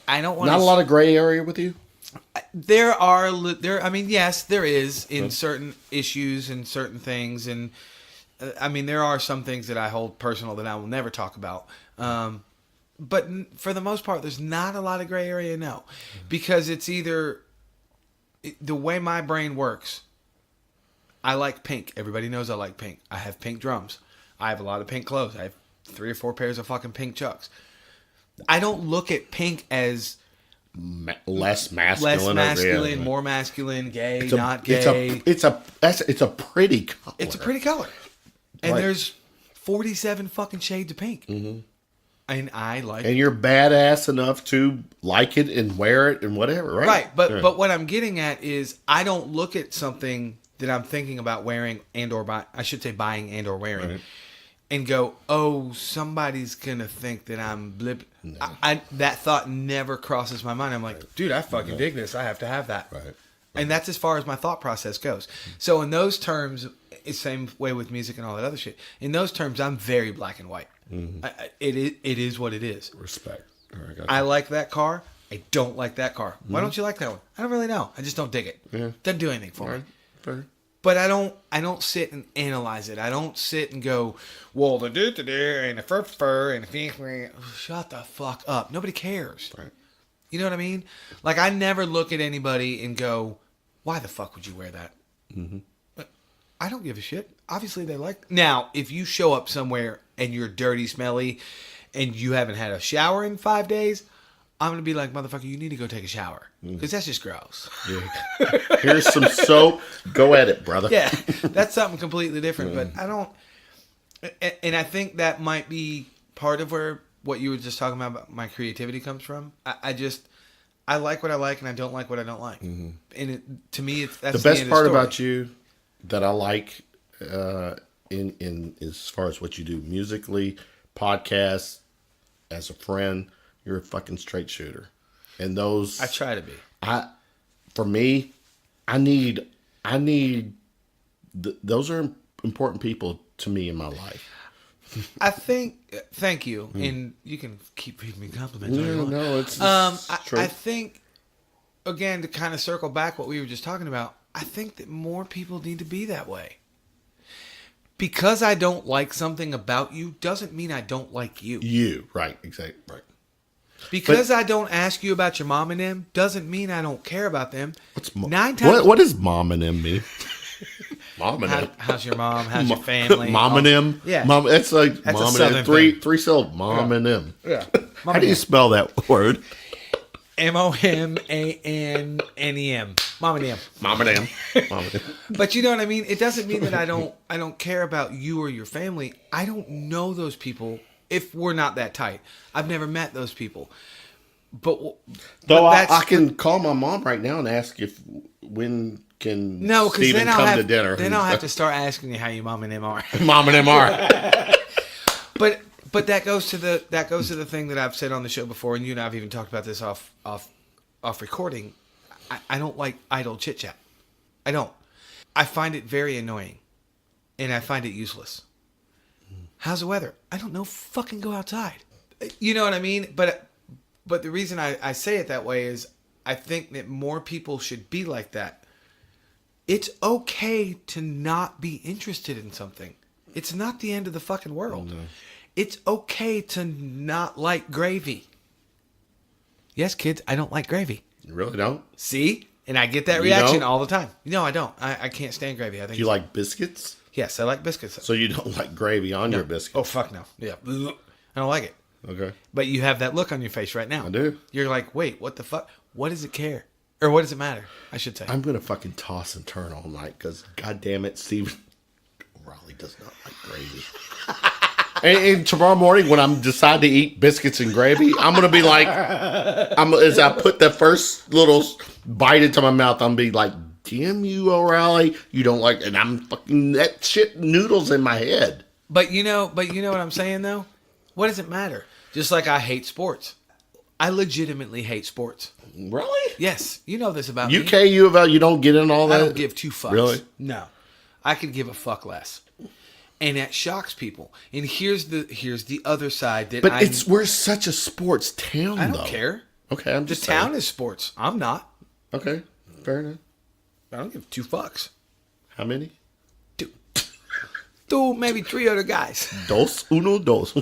want to... Not a lot of gray area with you? There I mean, yes, there is in certain issues and certain things. And I mean, there are some things that I hold personal that I will never talk about. But for the most part, there's not a lot of gray area, no. Because it's either... The way my brain works, I like pink. Everybody knows I like pink. I have pink drums. I have a lot of pink clothes. I have 3 or 4 pairs of fucking pink Chucks. I don't look at pink as... less masculine, more masculine, gay, not gay. It's a pretty color. It's a pretty color. And there's 47 fucking shades of pink. And I like it. And you're badass enough to like it and wear it and whatever, right? Right, but what I'm getting at is I don't look at something that I'm thinking about wearing buying and or wearing and go, "Oh, somebody's going to think that I'm blip." No. That thought never crosses my mind. I'm like, "Dude, I fucking dig this. I have to have that." Right. And that's as far as my thought process goes. So in those terms, it's the same way with music and all that other shit. In those terms, I'm very black and white. It is what it is. Respect. All right, I like that car. I don't like that car. Why don't you like that one? I don't really know. I just don't dig it. Yeah. Doesn't do anything for me. Fair. But I don't sit and analyze it. I don't sit and go, "Well, the dude there and the fur and the shut the fuck up. Nobody cares." Right. You know what I mean? Like, I never look at anybody and go, "Why the fuck would you wear that?" But I don't give a shit. Obviously, they like... Now, if you show up somewhere and you're dirty, smelly, and you haven't had a shower in 5 days, I'm going to be like, "Motherfucker, you need to go take a shower." Because that's just gross. Yeah. Here's some soap. Go at it, brother. Yeah, that's something completely different. But I don't... And I think that might be part of where what you were just talking about my creativity comes from. I like what I like, and I don't like what I don't like. And to me, that's the best part about you that I like in as far as what you do musically, podcasts, as a friend, you're a fucking straight shooter. And those I try to be. For me, I need those are important people to me in my life. I think. Thank you, and you can keep reading me compliments. No, it's true. I think, again, to kind of circle back what we were just talking about, I think that more people need to be that way. Because I don't like something about you doesn't mean I don't like you. You, right, exactly, right. Because I don't ask you about your mom and them doesn't mean I don't care about them. What does mom and them mean? Mom and them. How's your mom? How's your family? Mom and them. Yeah, mom. It's like that's mom a and them. Three syllables. Mom and them. Yeah. How do you spell that word? MOMANNEM. Mom and them. Mom and them. Mom and them. But you know what I mean? It doesn't mean that I don't care about you or your family. I don't know those people if we're not that tight. I've never met those people. But I can call my mom right now and ask if when can Steven come to dinner. Then I'll have to start asking you how your mom and them are. Mom and them are. But that goes to the thing that I've said on the show before, and you and I have even talked about this off recording. I don't like idle chit chat. I don't. I find it very annoying, and I find it useless. How's the weather? I don't know. Fucking go outside. You know what I mean? But the reason I say it that way is I think that more people should be like that. It's okay to not be interested in something. It's not the end of the fucking world. No. It's okay to not like gravy. Yes, kids, I don't like gravy. You really don't? See? And I get that reaction all the time. No, I don't. I can't stand gravy. I think. Do you like biscuits? Yes, I like biscuits. So you don't like gravy on your biscuits? Oh, fuck no. Yeah. I don't like it. Okay. But you have that look on your face right now. I do. You're like, wait, what the fuck? What does it care? Or what does it matter? I should say. I'm going to fucking toss and turn all night because, goddamn it, Steven O'Reilly does not like gravy. and tomorrow morning when I'm decide to eat biscuits and gravy, I'm going to be like, as I put the first little bite into my mouth, I'm going to be like, damn you, O'Reilly, you don't like, and I'm fucking, that shit noodles in my head. But you know what I'm saying though? What does it matter? Just like I hate sports. I legitimately hate sports. Really? Yes. You know this about me. You don't get in all that? I don't give two fucks. Really? No. I could give a fuck less. And that shocks people. And here's the other side that we're such a sports town, I don't care. Okay, I'm just The town is sports. I'm not. Okay, fair enough. I don't give two fucks. How many? Two, maybe three other guys. Uno, dos.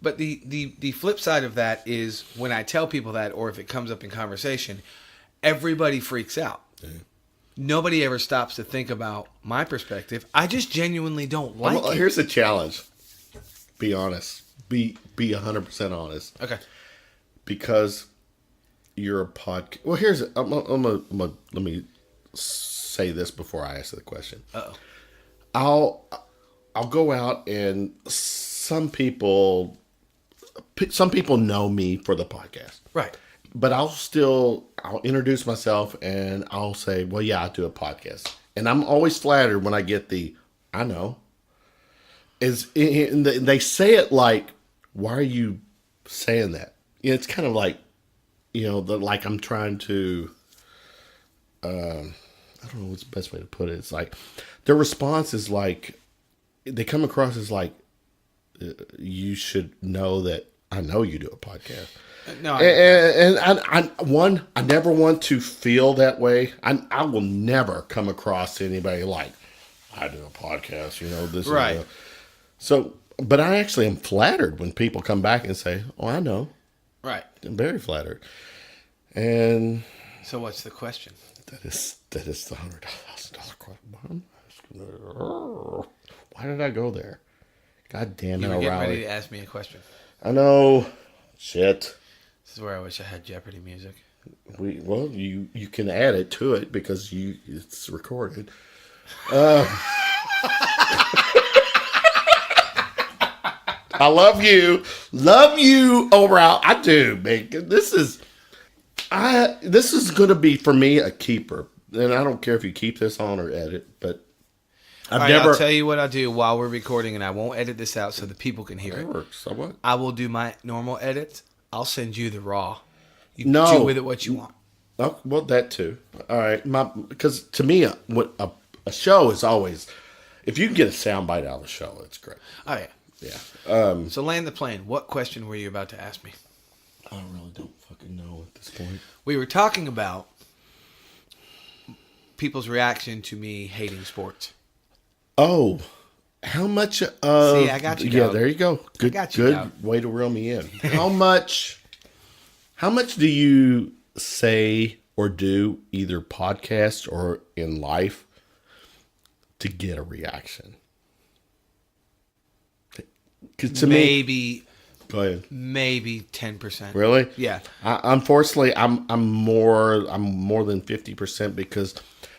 But the flip side of that is when I tell people that, or if it comes up in conversation, everybody freaks out. Yeah. Nobody ever stops to think about my perspective. I just genuinely don't like it. Here's the challenge. Be honest. Be 100% honest. Okay. Because you're a podcast. Well, let me say this before I ask the question. Uh-oh. I'll go out and some people know me for the podcast. Right. But I'll introduce myself and I'll say, well, yeah, I do a podcast. And I'm always flattered when I get I know. And they say it like, why are you saying that? It's kind of like, like I'm trying to, I don't know what's the best way to put it. It's like, their response is like, they come across as like, you should know that I know you do a podcast. No, I never want to feel that way. I will never come across to anybody like, I do a podcast, this right. is so, but I actually am flattered when people come back and say, oh, I know. Right. I'm very flattered. And so what's the question? That is the $100,000 question. Why did I go there? God damn it, You were O'Reilly. getting ready to ask me a question. I know. Shit. This is where I wish I had Jeopardy music. You can add it to it because it's recorded. I love you, O'Reilly. I do, man. This is going to be for me a keeper. and I don't care if you keep this on or edit, but I'll tell you what I'll do while we're recording, and I won't edit this out so the people can hear it. Works. So what? I will do my normal edits. I'll send you the raw. You No. do with it what you want. Oh, well, that too. All right, because to me, what a show is always, if you can get a soundbite out of the show, it's great. Oh yeah. Yeah. So land the plane. What question were you about to ask me? I really don't fucking know at this point. We were talking about people's reaction to me hating sports. Oh, how much of... See, I got you, Yeah, dog. there you go. Good, got you, good dog. way to reel me in. How much do you say or do, either podcast or in life, to get a reaction? Because to me... Maybe... Go ahead. Maybe 10%. Really? Yeah. Unfortunately, I'm more than 50% because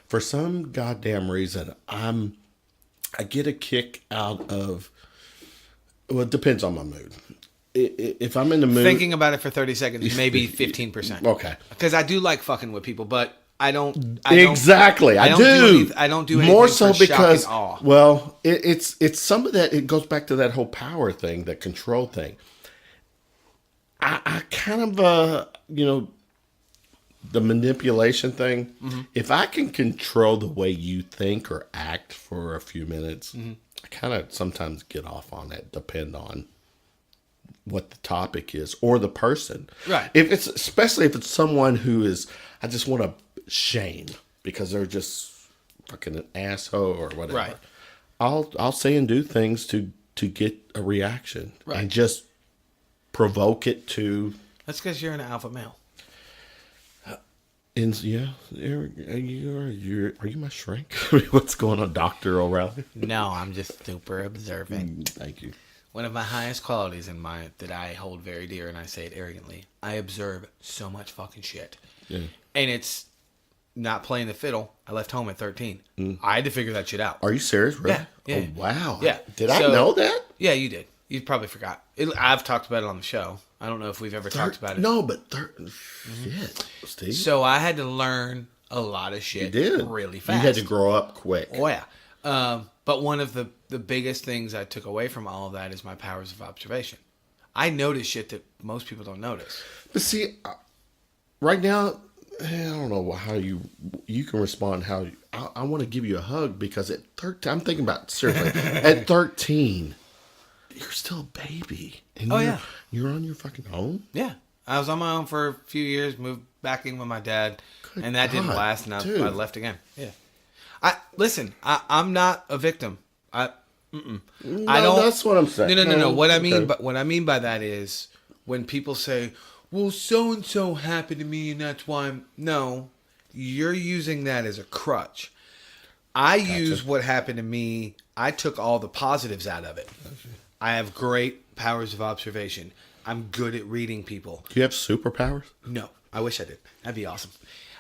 for some goddamn reason I get a kick out of. Well, it depends on my mood. If I'm in the mood, Thinking about it for 30 seconds, maybe 15%. Okay. Because I do like fucking with people, but I don't. Exactly, I do. I don't do anything more so for because shock and awe. well, it's some of that. It goes back to that whole power thing, that control thing. I kind of, the manipulation thing. Mm-hmm. If I can control the way you think or act for a few minutes, I kind of sometimes get off on that, depend on what the topic is or the person. Right. Especially if it's someone who is, I just want to shame because they're just fucking an asshole or whatever. Right. I'll say and do things to get a reaction. Right. And just provoke it to. That's because you're an alpha male. And yeah, are you my shrink? What's going on, Dr. O'Reilly? No, I'm just super observant. Thank you. One of my highest qualities that I hold very dear, and I say it arrogantly, I observe so much fucking shit. Yeah. And it's not playing the fiddle. I left home at 13. I had to figure that shit out. Are you serious? Really? Yeah. Oh, wow. Yeah. Did I know that? Yeah, you did. You probably forgot. I've talked about it on the show. I don't know if we've ever talked about it. No, but shit, Steve. So I had to learn a lot of shit really fast. You had to grow up quick. Oh, yeah. But one of the biggest things I took away from all of that is my powers of observation. I notice shit that most people don't notice. But see, right now, I don't know how you can respond. I want to give you a hug because at 13, I'm thinking about seriously. At 13, you're still a baby. And you're on your fucking own? Yeah. I was on my own for a few years, moved back in with my dad, and that didn't last, and I left again. Yeah. I'm not a victim. I don't. That's what I'm saying. No. What I mean by that is when people say, well, so-and-so happened to me, and that's why No, you're using that as a crutch. I use what happened to me. I took all the positives out of it. I have great powers of observation. I'm good at reading people. Do you have superpowers? No, I wish I did. That'd be awesome.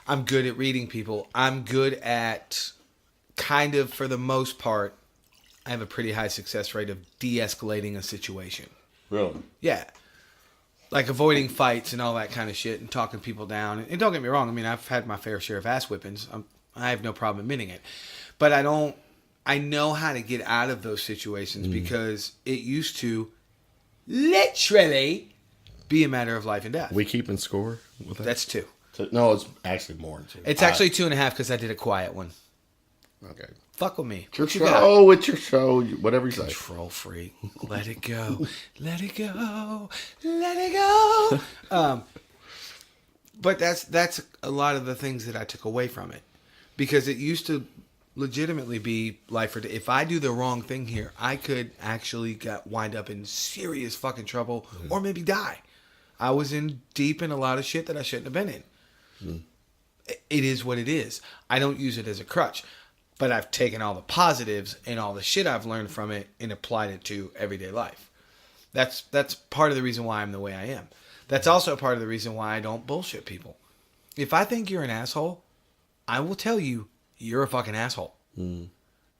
I'm good at reading people. I'm good at kind of, for the most part, I have a pretty high success rate of de-escalating a situation. Really? Yeah. Like avoiding fights and all that kind of shit and talking people down. And don't get me wrong. I mean, I've had my fair share of ass whippings. I have no problem admitting it. But I know how to get out of those situations because it used to literally be a matter of life and death. We keeping score with that? That's 2. No, it's actually more than 2. It's actually 2.5 because I did a quiet one. Okay. Fuck with me. It's your show. Whatever you say. Control freak. Let it go. Let it go. Let it go. But that's a lot of the things that I took away from it. Because it used to legitimately be life or death. If I do the wrong thing here, I could actually wind up in serious fucking trouble or maybe die. I was deep in a lot of shit that I shouldn't have been in. It is what it is. I don't use it as a crutch. But I've taken all the positives and all the shit I've learned from it and applied it to everyday life. That's part of the reason why I'm the way I am. That's also part of the reason why I don't bullshit people. If I think you're an asshole, I will tell you you're a fucking asshole. And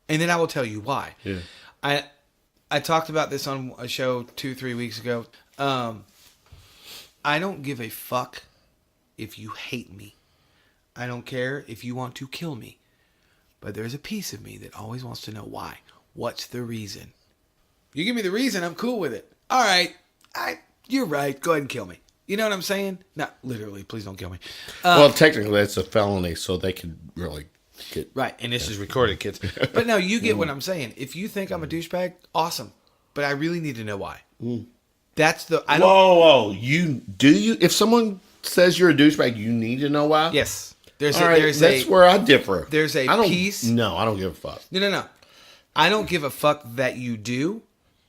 then I will tell you why. Yeah. I talked about this on a show 2-3 weeks ago. I don't give a fuck if you hate me. I don't care if you want to kill me. But there's a piece of me that always wants to know why. What's the reason? You give me the reason, I'm cool with it. All right. You're right. Go ahead and kill me. You know what I'm saying? Not literally. Please don't kill me. Well, technically, that's a felony, so they could really get... Right, and this is recorded, kids. But no, you get what I'm saying. If you think I'm a douchebag, awesome. But I really need to know why. That's the... Whoa. If someone says you're a douchebag, you need to know why? Yes. That's where I differ. There's a piece... No, I don't give a fuck. No. I don't give a fuck that you do.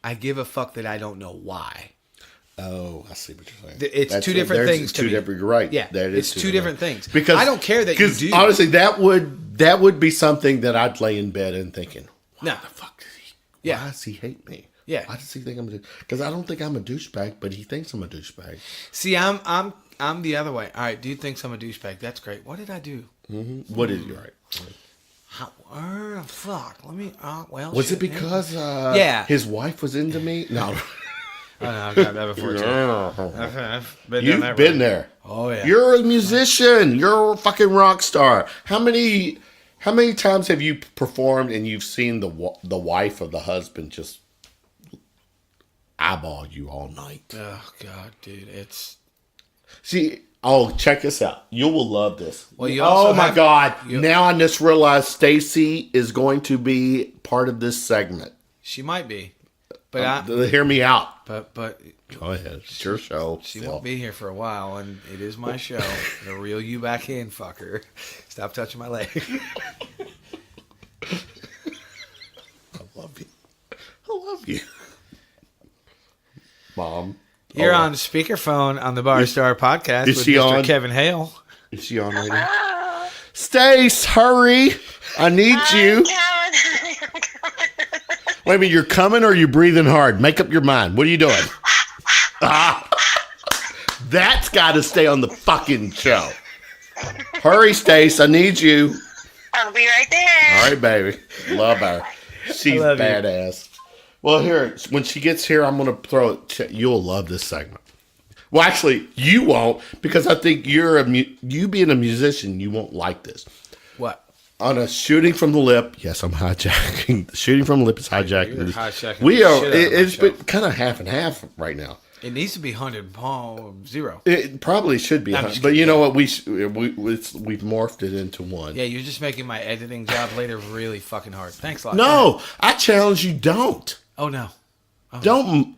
I give a fuck that I don't know why. Oh, I see what you're saying. It's two different things. Two different. You're right. Yeah, it's two different things. Because I don't care that you do. Honestly, that would be something that I'd lay in bed and thinking, why the fuck does he? Yeah. Why does he hate me? Yeah. Why does he think I'm a douchebag? Because I don't think I'm a douchebag, but he thinks I'm a douchebag. See, I'm the other way. All right, dude thinks I'm a douchebag. That's great. What did I do? Mm-hmm. What is you right? Fuck. Let me. Well. Was it because his wife was into me? No. Oh, no, I've got that before too. You've been there. Oh yeah. You're a musician. You're a fucking rock star. How many times have you performed and you've seen the wife of the husband just eyeball you all night? Oh God, dude, it's. See, check this out. You will love this. Well, you also my God! Now I just realized Stacy is going to be part of this segment. She might be, but hear me out. But go ahead. It's your show. She won't be here for a while, and it is my show. To reel you back in, fucker. Stop touching my leg. I love you. Mom. You're on speakerphone on the Bar Star podcast with Mr. Kevin Hale. Is she on right now? Stace, hurry. I need you. Wait a minute, you're coming or are you breathing hard? Make up your mind. What are you doing? That's got to stay on the fucking show. Hurry, Stace. I need you. I'll be right there. All right, baby. Love her. She's badass. Well, here, when she gets here, I'm going to throw it. You'll love this segment. Well, actually, you won't, because I think you being a musician, you won't like this. What? On a shooting from the lip, yes, I'm hijacking. Shooting from the lip is hijacking. You're hijacking We are. It's been kind of half and half right now. It needs to be 100-0. It probably should be, but you know what? We've morphed it into one. Yeah, you're just making my editing job later really fucking hard. Thanks a lot. No, I challenge you. Don't. Oh no. Don't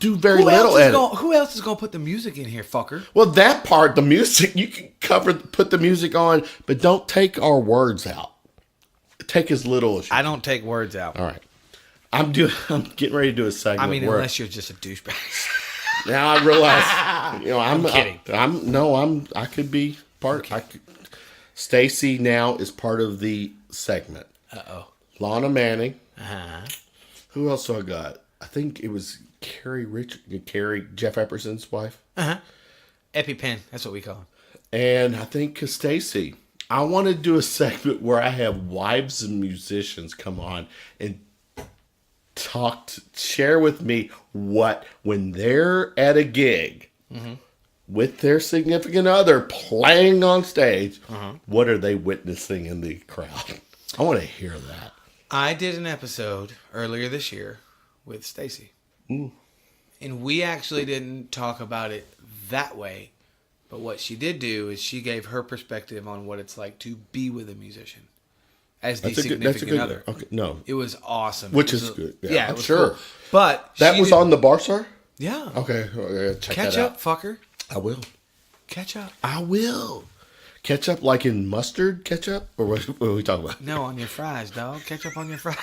do very little edit. Who else is going to put the music in here, fucker? Well, that part, the music, you can put the music on, but don't take our words out. Take as little as you I don't take words out. All right. I'm getting ready to do a segment. I mean, unless you're just a douchebag. Now I realize, I'm kidding. I could be part. Okay. Stacy now is part of the segment. Lana Manning. Who else do I got? I think it was Carrie, Jeff Epperson's wife. EpiPen, that's what we call him. And I think Stacy. I want to do a segment where I have wives and musicians come on and share with me when they're at a gig with their significant other playing on stage, what are they witnessing in the crowd? I want to hear that. I did an episode earlier this year with Stacy. And we actually didn't talk about it that way. But what she did do is she gave her perspective on what it's like to be with a musician as the significant other. Okay, no. It was awesome. Which is good. Yeah, I'm sure. Cool. But that was on the Bar Star? Yeah. Okay. Check Catch that out. up, fucker. I will. Catch up. I will. Ketchup like in mustard ketchup? Or what are we talking about? No, on your fries, dog. Ketchup on your fries.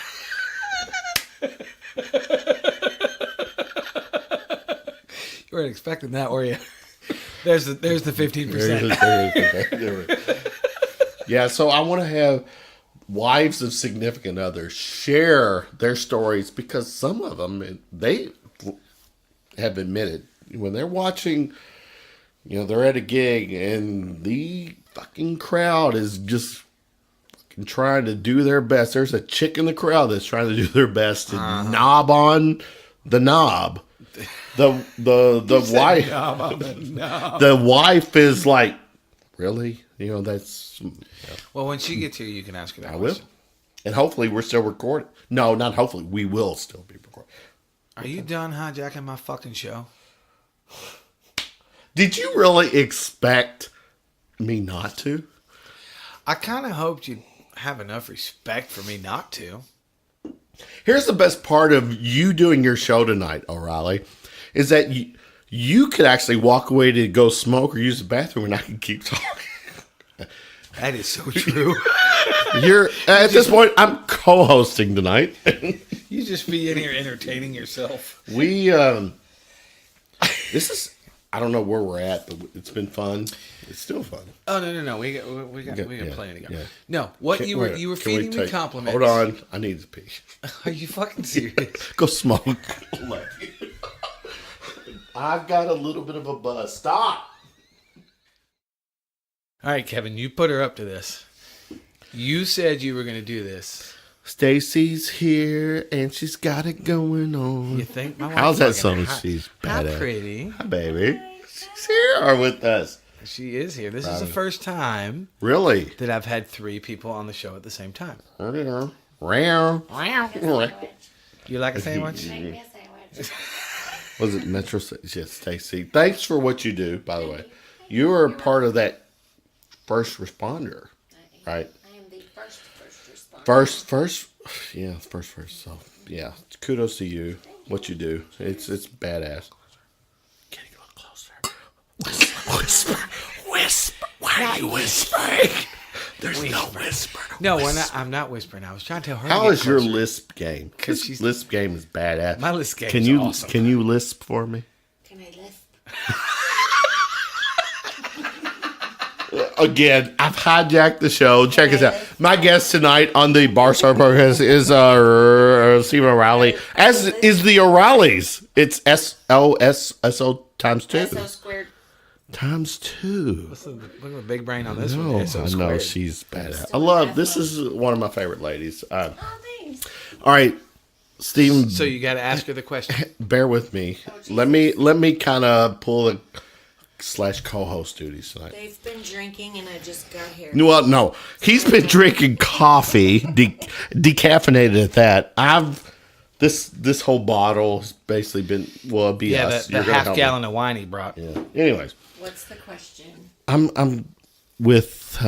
You weren't expecting that, were you? There's the 15%. Yeah, so I want to have wives of significant others share their stories, because some of them, they have admitted when they're watching, they're at a gig and the fucking crowd is just fucking trying to do their best. There's a chick in the crowd that's trying to do their best to knob on the knob. The wife, the wife is like, really? That's... Well, when she gets here, you can ask her that I question. will. And hopefully we're still recording. No, not hopefully. We will still be recording. Are you done hijacking my fucking show? Did you really expect me not to? I kind of hoped you'd have enough respect for me not to. Here's the best part of you doing your show tonight, O'Reilly, is that you could actually walk away to go smoke or use the bathroom and I can keep talking. That is so true. At this point, I'm co-hosting tonight. You just be in here entertaining yourself. This is, I don't know where we're at, but it's been fun. It's still fun. Oh no! We got plenty to go. Yeah. No, you were feeding me compliments. Hold on, I need to pee. Are you fucking serious? Go smoke. I've got a little bit of a buzz. Stop. All right, Kevin, you put her up to this. You said you were going to do this. Stacy's here and she's got it going on. You think my wife? How's that song? She's badass. How pretty. Hi, baby. She's here with us. She is here. This is the first time Really? that I've had 3 people on the show at the same time. Round. You like a sandwich? Make me a sandwich. Was it Metro? Yes, Stacy. Thanks for what you do, by the way. You are part of that first responder, right? I am the first responder. First. So, yeah, kudos to you. What you do, it's badass. Getting a little closer. Whisper. Why are you whispering? There's no whisper. No, I'm not whispering. I was trying to tell her. How is your lisp game? Because lisp game is badass. My lisp game is awesome. Can you lisp for me? Can I lisp? Again, I've hijacked the show. Check us out. My guest tonight on the Bar Star podcast is Stephen O'Reilly, as is the O'Reillys. It's SOSSO times 2. SO squared. Times 2. Look at the big brain on this No, one. I know she's badass. I love this. Is one of my favorite ladies. Oh, thanks. All right, Stephen. So you got to ask her the question. Bear with me. Let me kind of pull the / co-host duties tonight. They've been drinking and I just got here. Well, no, he's been drinking coffee, decaffeinated at that. This whole bottle has basically been it'll be us. The half gallon of wine he brought. Yeah. Anyways, What's the question? I'm with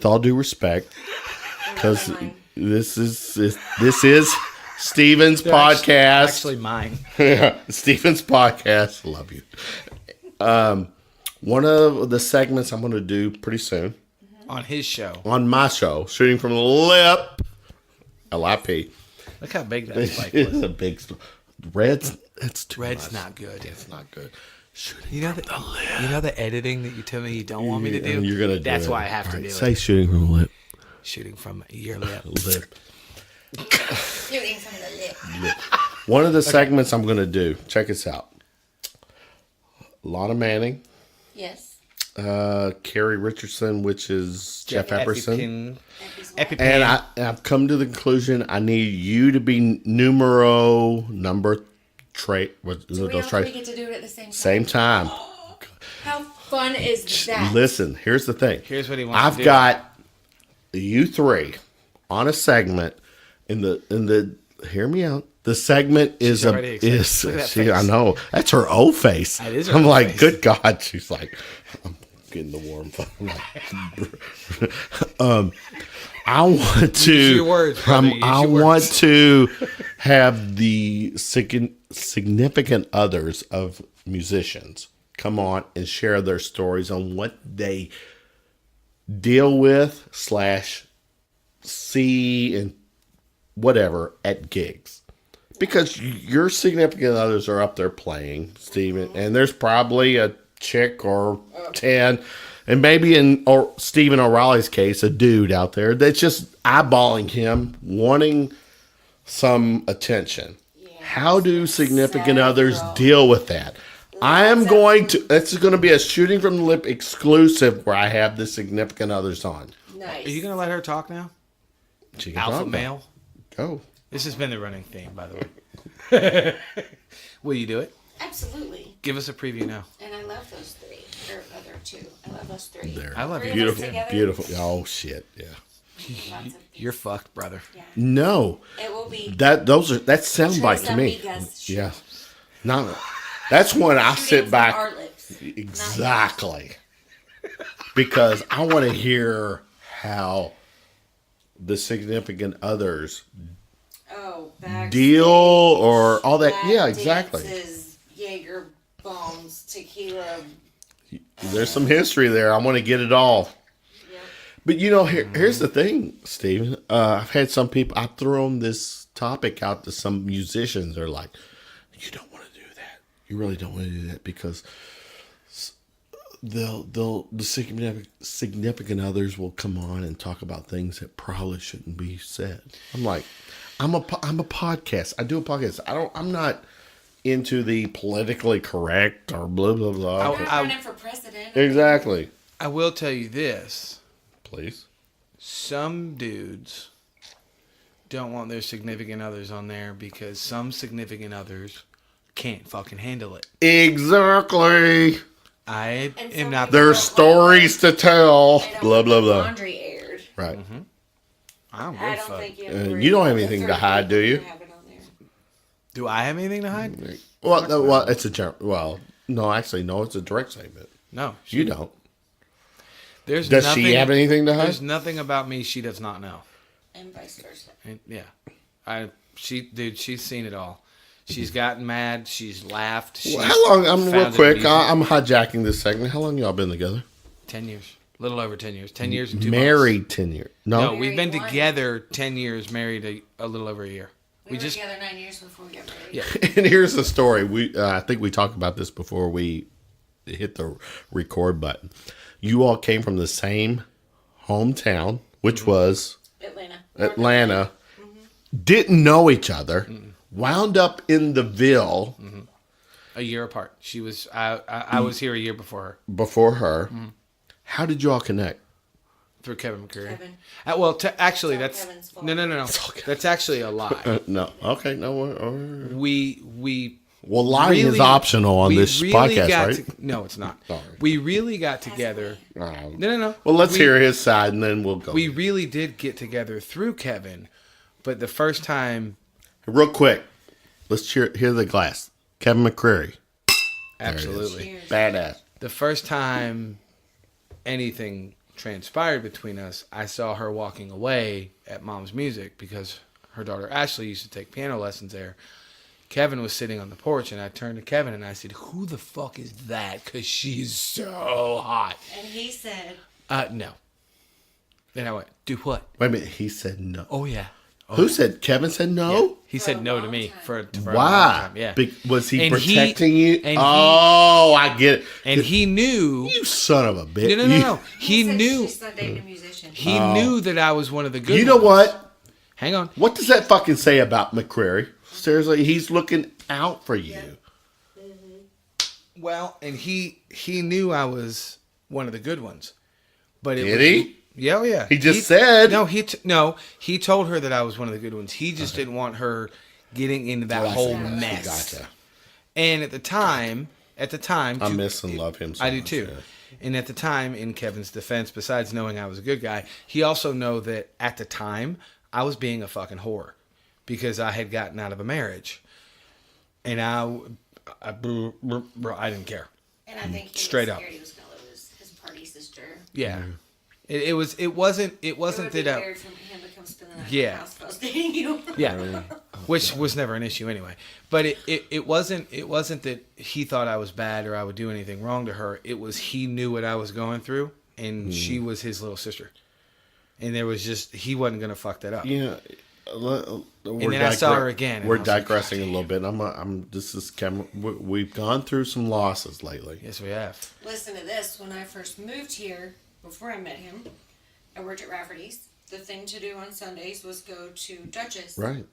all due respect, because this is Stephen's podcast. Actually, mine. Yeah, Stephen's podcast. Love you. One of the segments I'm going to do pretty soon On his show. on my show, Shooting from the Lip, LIP. Look how big that spike It's was. a big Red's. It's too Red's much. not good. It's not good. Shooting You know the editing that you tell me you don't want me to do? and you're gonna do That's it. why I have All to right, do say it. shooting from the lip. Shooting from your lip. Lip. Shooting from the lip. One of the segments I'm going to do. Check this out. Lana Manning, Yes. Carrie Richardson, which is Jeff Epperson. EpiPen. And I've come to the conclusion I need you to be number trait. Do we all 3 get to do it at the same time? Same time. How fun is that? Listen, here's the thing. Here's what he wants I've to do. got you 3 on a segment in the hear me out. The segment is She's already excited. Look at that face. I know. That's her O face. That is her I'm O like, face. good God. She's like, I'm getting the warm I want to Use your words, brother. Use I your want words. to have the significant others of musicians come on and share their stories on what they deal with / see and whatever at gigs. Because your significant others are up there playing, Stephen, and there's probably a chick or 10, and maybe in Stephen O'Reilly's case, a dude out there that's just eyeballing him, wanting some attention. How do significant others deal with that? I am going to, it's going to be a Shooting from the Lip exclusive where I have the significant others on. Nice. Are you going to let her talk now? She can Alpha talk about it. male? Go. This has been the running theme, by the way. Will you do it? Absolutely. Give us a preview now. And I love those three. Or other two. I love those three. I love Three you. of us Beautiful, together. beautiful. Oh shit, yeah. Lots of You're fucked, brother. yeah. No, It will be. that's soundbite to me. Amigas Yeah, no, that's when I shooting sit from back our lips. exactly because I want to hear how the significant others Oh, backstage, deal or all that. lap Yeah, exactly. dances, Jaeger bombs, tequila. There's some history there. I want to get it all. Yep. But here's the thing, Steven. I've had some people. I've thrown this topic out to some musicians. They're like, "You don't want to do that. You really don't want to do that because the significant others will come on and talk about things that probably shouldn't be said." I'm like, I'm a podcast. I do a podcast. I'm not into the politically correct or blah blah blah. I'm not running for president. Exactly. I will tell you this. Please. Some dudes don't want their significant others on there because some significant others can't fucking handle it. Exactly. I And am some not. people- There's stories to tell. They don't Blah want blah the blah. Laundry aired. Right. I don't give I a don't fuck. think you. You don't have anything to hide, do you? Have it on there. Do I have anything to hide? Well, no, it's a no. Actually, no. It's a direct statement. No. You don't. There's Does nothing, she have anything to hide? There's nothing about me she does not know. And vice versa. And, yeah. She's seen it all. She's gotten mad. She's laughed. She's Well, how long? I'm real found it quick. amusing. I'm hijacking this segment. How long y'all been together? 10 years. A little over 10 years. 10 years and 2 Married months. 10 years. No, No. we've been Married one. together 10 years, married a little over a year. We were together 9 years before we got married. Yeah. And here's the story. I think we talked about this before we hit the record button. You all came from the same hometown, which was Atlanta. Didn't know each other. Wound up in the Ville A year apart. She was. I was here a year before her. before her. How did you all connect? Through Kevin McCreary. Kevin. Well, actually, It's all that's Kevin's fault. no. That's actually a lie. No. Okay. No. We Well, lying is really- optional on we this really podcast, got right? no, it's not. Sorry. We really got together. No. Well, let's We- hear his side, and then we'll go. We really did get together through Kevin, but the first time, Real quick, let's hear the glass. Kevin McCreary. absolutely, Cheers. Badass. the first time anything transpired between us, I saw her walking away at Mom's Music because her daughter Ashley used to take piano lessons there. Kevin was sitting on the porch, and I turned to Kevin and I said, "Who the fuck is that? Because she's so hot." And he said, No. Then I went, "Do what?" Wait a minute. He said no. Oh yeah. Who said? Kevin said no? He For said a no to long me time. for a long Why? time. Yeah. Was he And protecting you? and I get it. And he knew. You son of a bitch. No. He said knew. she's not dating a musician. He knew that I was one of the good. You know ones. what? Hang on. What does that fucking say about McCreary? Seriously, he's looking out for you. Well, and he knew I was one of the good ones, but it Did was, he? Yeah, oh yeah. He just said. No. He told her that I was one of the good ones. He just didn't want her getting into that whole mess. Gotcha. And at the time, I miss and love him so I do much, too. yeah. And at the time, in Kevin's defense, besides knowing I was a good guy, he also know that at the time I was being a fucking whore because I had gotten out of a marriage, and I didn't care. And I think he Straight was up. scared he was going to lose his party sister. Yeah, it wasn't It would that be weird for him to come spend the night Yeah. in the house if I was dating you. yeah, which was never an issue anyway. But it wasn't that he thought I was bad or I would do anything wrong to her. It was he knew what I was going through, and she was his little sister, and there was just he wasn't gonna fuck that up. Yeah. And then I saw her again, and We're I was like, digressing a little bit. This is Kevin. We've gone through some losses lately. Yes, we have. Listen to this. When I first moved here, before I met him, I worked at Rafferty's. The thing to do on Sundays was go to Duchess. Right.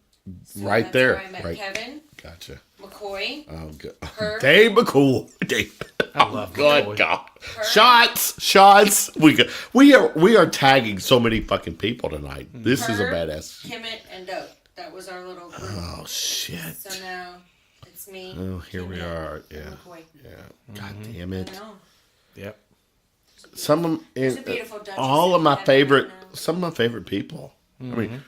So Right that's there. where I met Right. Kevin, Gotcha. McCoy, Oh, good. Her. Dave McCool. Dave. I love Good McCoy. God. Shots. We are tagging so many fucking people tonight. This is a Her, badass. Kimmett, and Dope. That was our little group. Oh shit. So now it's It's me. Oh, here we are. Yeah. McCoy. Yeah. God damn it. I know. Yep. Some of There's a beautiful Dutchess all of in my heaven favorite, right now. some of my favorite people. I mean,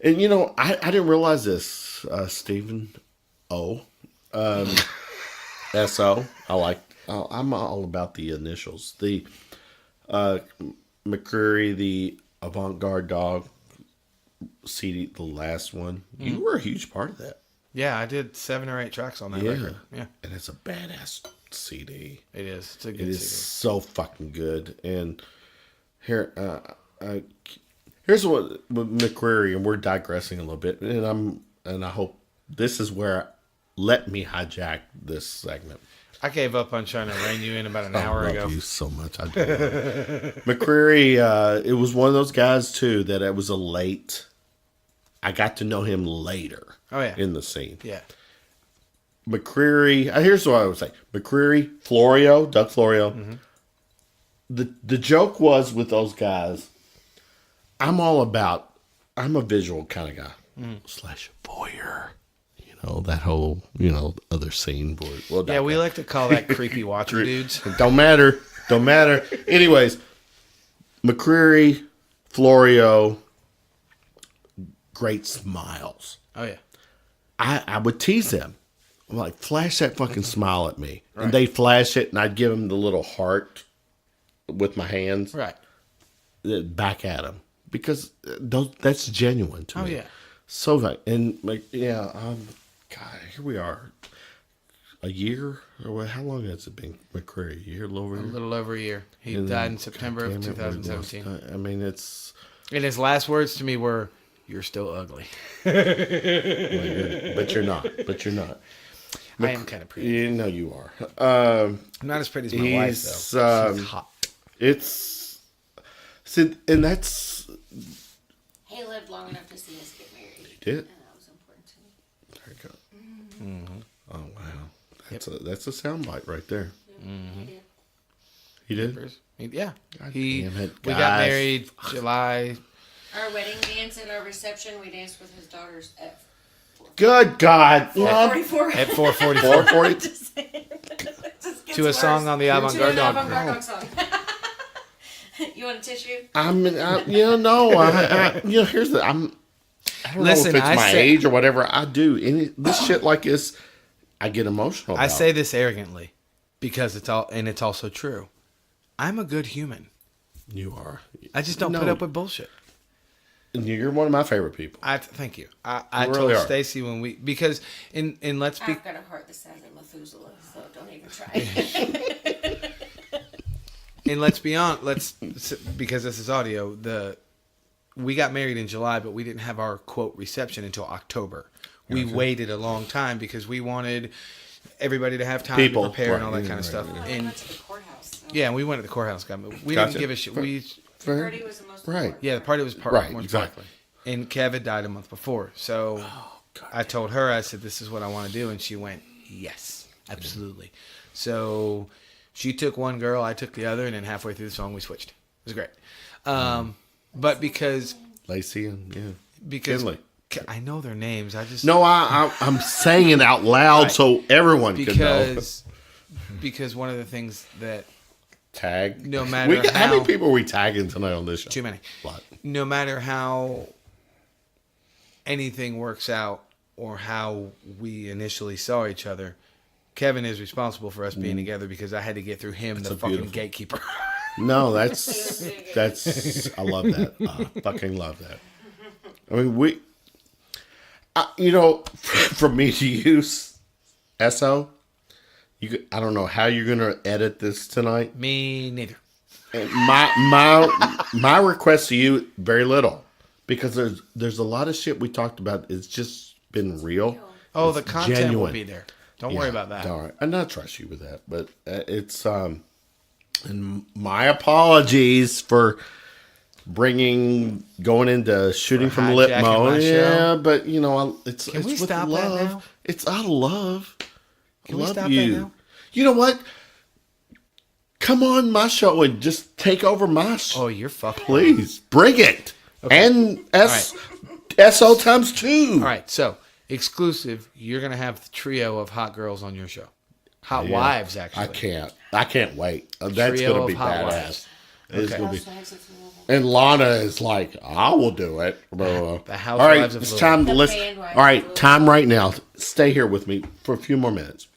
and you know, I didn't realize this, Stephen O. S.O. I'm all about the initials. The McCreary, the Avant-Garde Dog CD, the last one. You were a huge part of that. Yeah, I did 7 or 8 tracks on that record. Yeah. And it's a badass CD. It is. It's a good It is CD. so fucking good. And here, here's what with McCreary, and we're digressing a little bit, and I hope this is where let me hijack this segment. I gave up on trying to rein you in about an I hour love ago. you so much. I do. McCreary, it was one of those guys too that it was a late. I got to know him later. Oh, yeah. In the scene. Yeah. McCreary. Here's what I would say: McCreary, Doug Florio. Mm-hmm. The joke was with those guys. I'm a visual kind of guy / voyeur. You know that whole other scene. Well, Yeah, we like to call that creepy watcher dudes. Don't matter. Anyways, McCreary, Florio, great smiles. Oh, yeah. I would tease them. I'm like, flash that fucking smile at me. Right. And they'd flash it, and I'd give them the little heart with my hands Right. back at them. Because that's genuine to Oh, me. yeah. So, and like, yeah, God, here we are. A year? Or how long has it been, McCreary? A year, a little over a A year? little over a year. He And died in then, September God of damn it, we lost 2017. I mean, it's... And his last words to me were, "You're still ugly." But you're not. I am kind of pretty. You know you are. I'm not as pretty as my wife, He's, though. She's hot. It's... See, and that's... He lived long enough to see us get married. He did. And that was important to me. There you go. Oh, wow. That's a soundbite right there. He did. He did? Yeah. God He. damn it, We got guys. married July. Our wedding dance and our reception, we danced with his daughters at Good God. Love. 44. At 4:44 440. to a song on the To Avant-Garde an Dog. Avant-Garde Dog song. You want a tissue? Here's the, I don't Listen, know if it's I my say- age or whatever. I do. This shit like this, I get emotional about. I say this arrogantly because it's also true. I'm a good human. You are. I just don't put up with bullshit. You're one of my favorite people. Thank you. I You told really are. Stacy because let's be I've got a heart the size of Methuselah, so don't even try. and let's be on because this is audio. We got married in July, but we didn't have our quote reception until October. We waited a long time because we wanted everybody to have time to prepare and all that kind of stuff. We And went to the courthouse. So. yeah, we went to the courthouse. We Gotcha. didn't give a shit. The party was the most important. Yeah, the party was Right, more exactly. And Kev had died a month before. So I told her, I said, "This is what I want to do." And she went, "Yes, absolutely." So she took one girl, I took the other, and then halfway through the song, we switched. It was great. But because Lacey and Kinley. Kinley. I know their names. I just No, I'm saying it out loud Right. so everyone can know. Because one of the things that Tag. No matter how many how- people are we tagging tonight on this show? too many. Lot. No matter how anything works out or how we initially saw each other, Kevin is responsible for us being together because I had to get through him, the fucking beautiful- gatekeeper. No, that's I love that. I fucking love that. I mean, from me to you, SO, I don't know how you're gonna edit this tonight. Me neither. And my request to you, very little, because there's a lot of shit we talked about. It's just been real. Oh, It's the content will genuine. be there. Don't worry about that. All right, and I trust you with that, but it's and my apologies for going into shooting from lip hijacking mode. my Yeah, show. but it's Can we with stop that love. now? It's out of love. Can we Love stop you. that now? You know what? Come on my show and just take over my show. Oh, you're fucking. Please bring it. And SO times 2. All right, so exclusive, you're going to have the trio of hot girls on your show. Hot wives, actually. I can't wait. That's Trio going to be of hot badass. wives. It's Okay. going to be. And Lana is like, I will do it. The All housewives right, of it's Louisville. time to The listen. bandwives All right, of time right now. Stay here with me for a few more minutes.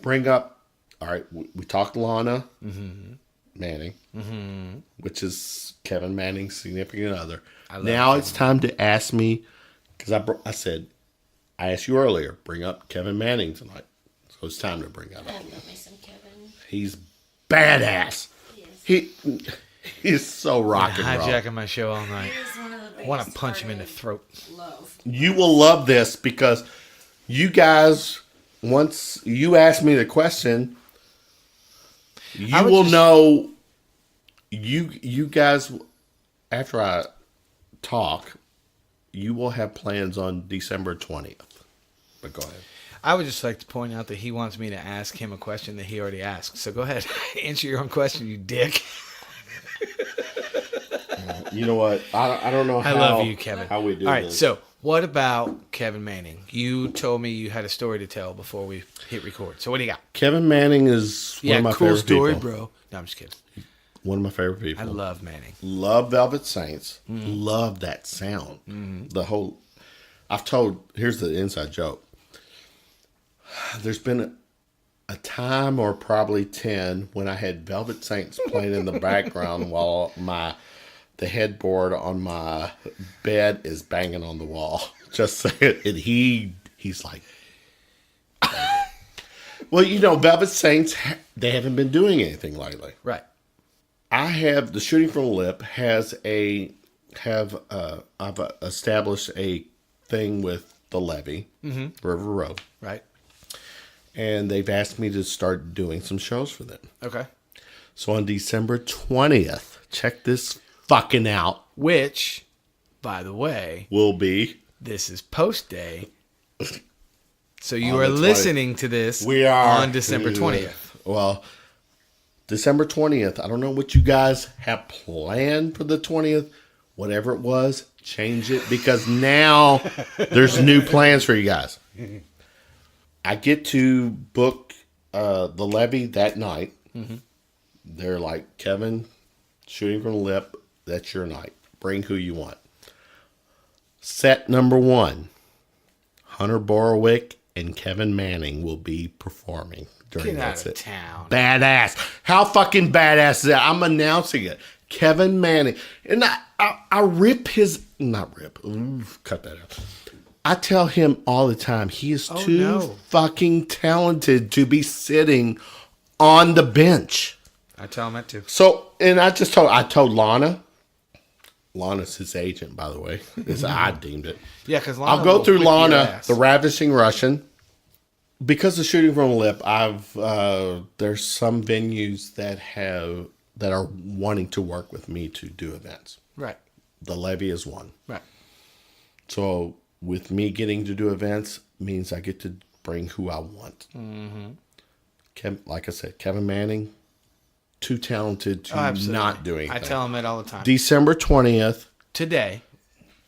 Bring up. All right, we talked Lana Manning, which is Kevin Manning's significant other. Now it's time to ask me, because I said, I asked you earlier, bring up Kevin Manning tonight. So it's time to bring that I up. love me some Kevin. He's badass. He's so rock and roll. Hijacking my show all night. He is one of the I biggest want to punch him in the part throat. of love. You will love this because you guys, once you ask me the question, you I would will just- know. You guys, after I talk, you will have plans on December 20th. But go ahead. I would just like to point out that he wants me to ask him a question that he already asked. So go ahead. Answer your own question, you dick. You know what? I don't know I love you, Kevin. how we do All right, this. so what about Kevin Manning? You told me you had a story to tell before we hit record. So what do you got? Kevin Manning is one of my cool favorite story, people. bro. No, I'm just kidding. One of my favorite I people. love Manning. Love Velvet Saints. Love that sound. The whole. Here's the inside joke. There's been a time, or probably 10, when I had Velvet Saints playing in the background while the headboard on my bed is banging on the wall. Just saying. And he's like, well, Velvet Saints, they haven't been doing anything lately. Right. I have the Shooting from the Lip I've established a thing with the Levee, River Road, Right. and they've asked me to start doing some shows for them. Okay. So on December 20th, check this fucking out, Which, by the way, will be this is post day. So you On are the 20th. listening to this we are on December 20th. Well, December 20th. I don't know what you guys have planned for the 20th. Whatever it was, change it, because now there's new plans for you guys. I get to book the Levee that night. They're like, Kevin, Shooting from the Lip, that's your night. Bring who you want. Set number 1, Hunter Borowick and Kevin Manning will be performing during Get that out set. of town. Badass. How fucking badass is that? I'm announcing it. Kevin Manning. And I rip his... Not rip. Ooh, cut that out. I tell him all the time, he is too fucking talented to be sitting on the bench. I tell him that too. So, and I told Lana. Lana's his agent, by the way. I deemed it. Yeah, because I'll go through Lana, the Ravishing Russian. Because of Shooting from the Lip, there's some venues that are wanting to work with me to do events. Right. The Levee is one. Right. So with me getting to do events means I get to bring who I want. Like I said, Kevin Manning, too talented to not do anything. I tell him that all the time. December 20th. Today.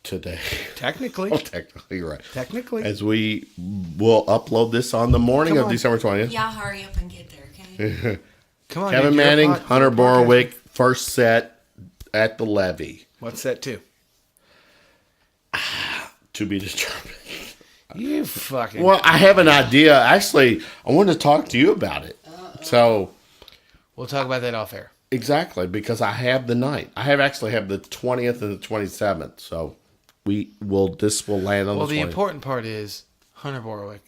Technically. Oh, technically, right. Technically. As we will upload this on the morning of December 20th. Y'all hurry up and get there, okay? Come on, Kevin dude, you're a Manning, pod- Hunter Borowick, first set at the Levee. What's that too? To be determined. You fucking... Well, I have an idea. Actually, I wanted to talk to you about it. So, We'll talk about that off air. exactly, because I have the night. I have the 20th and the 27th. So, this will land on Well, the the 20th. important part is Hunter Borowick.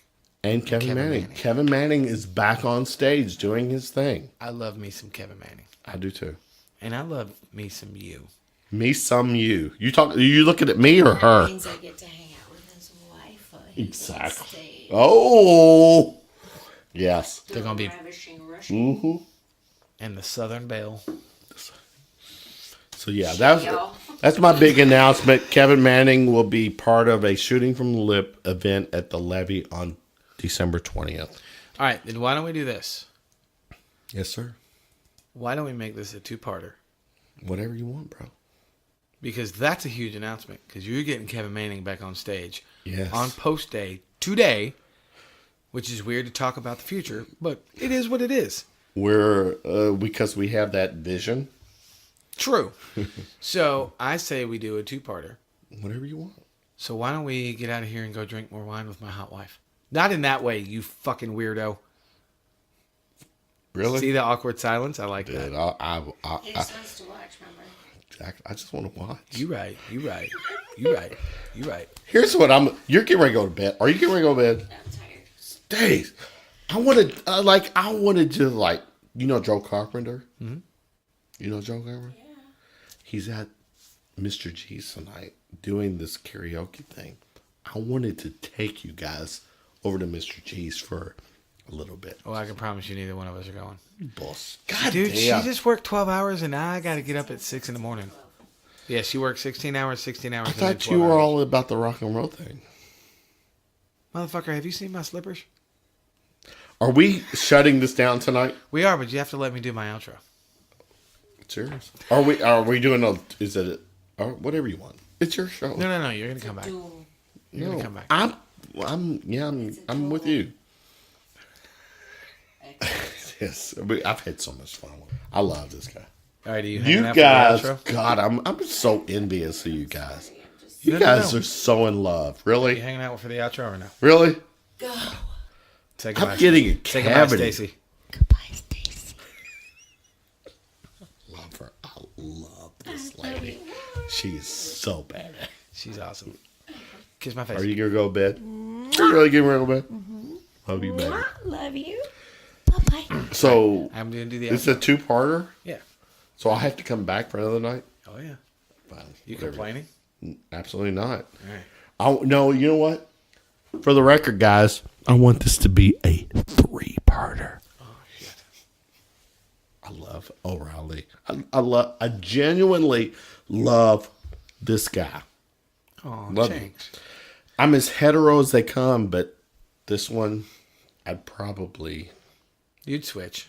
And Kevin Manning. Manning. Kevin Manning is back on stage doing his thing. I love me some Kevin Manning. I do too. And I love me some you. Me some you. You looking at me or her? That means I get to hang out with his wife. Exactly. Oh, yes. They're going to be... Ravishing Russian. And the Southern Belle. So yeah, Y'all. that's my big announcement. Kevin Manning will be part of a Shooting from the Lip event at the Levee on December 20th. All right, then why don't we do this? Yes, sir. Why don't we make this a two-parter? Whatever you want, bro. because that's a huge announcement. Because you're getting Kevin Manning back on stage. Yes. On post day today, which is weird to talk about the future, but it is what it is. We're because we have that vision. True. So I say we do a 2-parter. Whatever you want. So why don't we get out of here and go drink more wine with my hot wife? Not in that way, you fucking weirdo. Really? See the awkward silence? I like that. He just wants to watch, remember? I just want to watch. You right. Here's what you're getting ready to go to bed. Are you getting ready to go to bed? I'm tired. Days. I wanted to you know Joe Carpenter? Mm-hmm. You know Joe Carpenter? Yeah. He's at Mr. G's tonight doing this karaoke thing. I wanted to take you guys over to Mr. G's for a little bit. Well, I can promise you neither one of us are going. Boss. God Dude, damn. she just worked 12 hours and now I got to get up at 6 in the morning. Yeah, she worked 16 hours. I and then thought 12 you were hours. all about the rock and roll thing. Motherfucker, have you seen my slippers? Are we shutting this down tonight? We are, but you have to let me do my outro. It's yours. Are we doing whatever you want? It's your show. No, you're going to come back. Duel. You're going to come back. I'm with you. Yes, I've had so much fun with him. I love this guy. All right, are you hanging You out guys, for the outro? God, I'm so envious of you guys. You No. guys are so in love. Are you Really? hanging out for the outro or no? Really? Go. Say goodbye. I'm getting a Say goodbye, cavity. Stacy. Goodbye, Stacy. Love her. I love this lady. She's so bad. She's awesome. Kiss my face. Are you going to go to bed? Are you really getting ready to go to bed? Love you, baby. Love you. Bye-bye. So, I'm going to do the it's outro. a two-parter? Yeah. So I have to come back for another night? Oh, yeah. Fine. You whatever. complaining? Absolutely not. All right. No, you know what? For the record, guys, I want this to be a 3-parter. Oh, shit. I love O'Reilly. I genuinely love this guy. Oh, Love thanks. I'm as hetero as they come, but this one, I'd probably... You'd switch.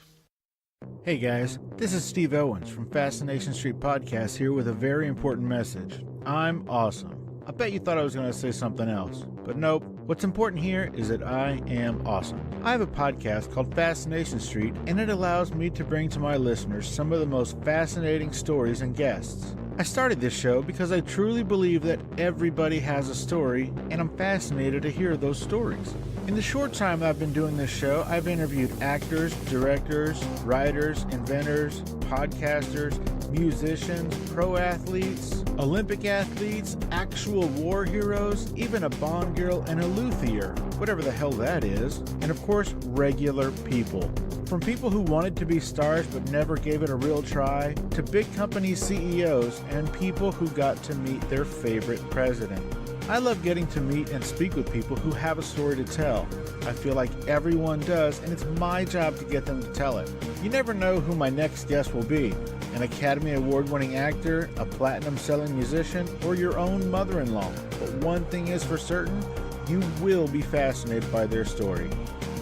Hey guys, this is Steve Owens from Fascination Street Podcast here with a very important message. I'm awesome. I bet you thought I was going to say something else, but nope. What's important here is that I am awesome. I have a podcast called Fascination Street, and it allows me to bring to my listeners some of the most fascinating stories and guests. I started this show because I truly believe that everybody has a story, and I'm fascinated to hear those stories. In the short time I've been doing this show, I've interviewed actors, directors, writers, inventors, podcasters, musicians, pro athletes, Olympic athletes, actual war heroes, even a Bond girl and a luthier, whatever the hell that is, and of course, regular people. From people who wanted to be stars but never gave it a real try, to big company CEOs and people who got to meet their favorite president. I love getting to meet and speak with people who have a story to tell. I feel like everyone does, and it's my job to get them to tell it. You never know who my next guest will be. An Academy Award-winning actor, a platinum-selling musician, or your own mother-in-law. But one thing is for certain, you will be fascinated by their story.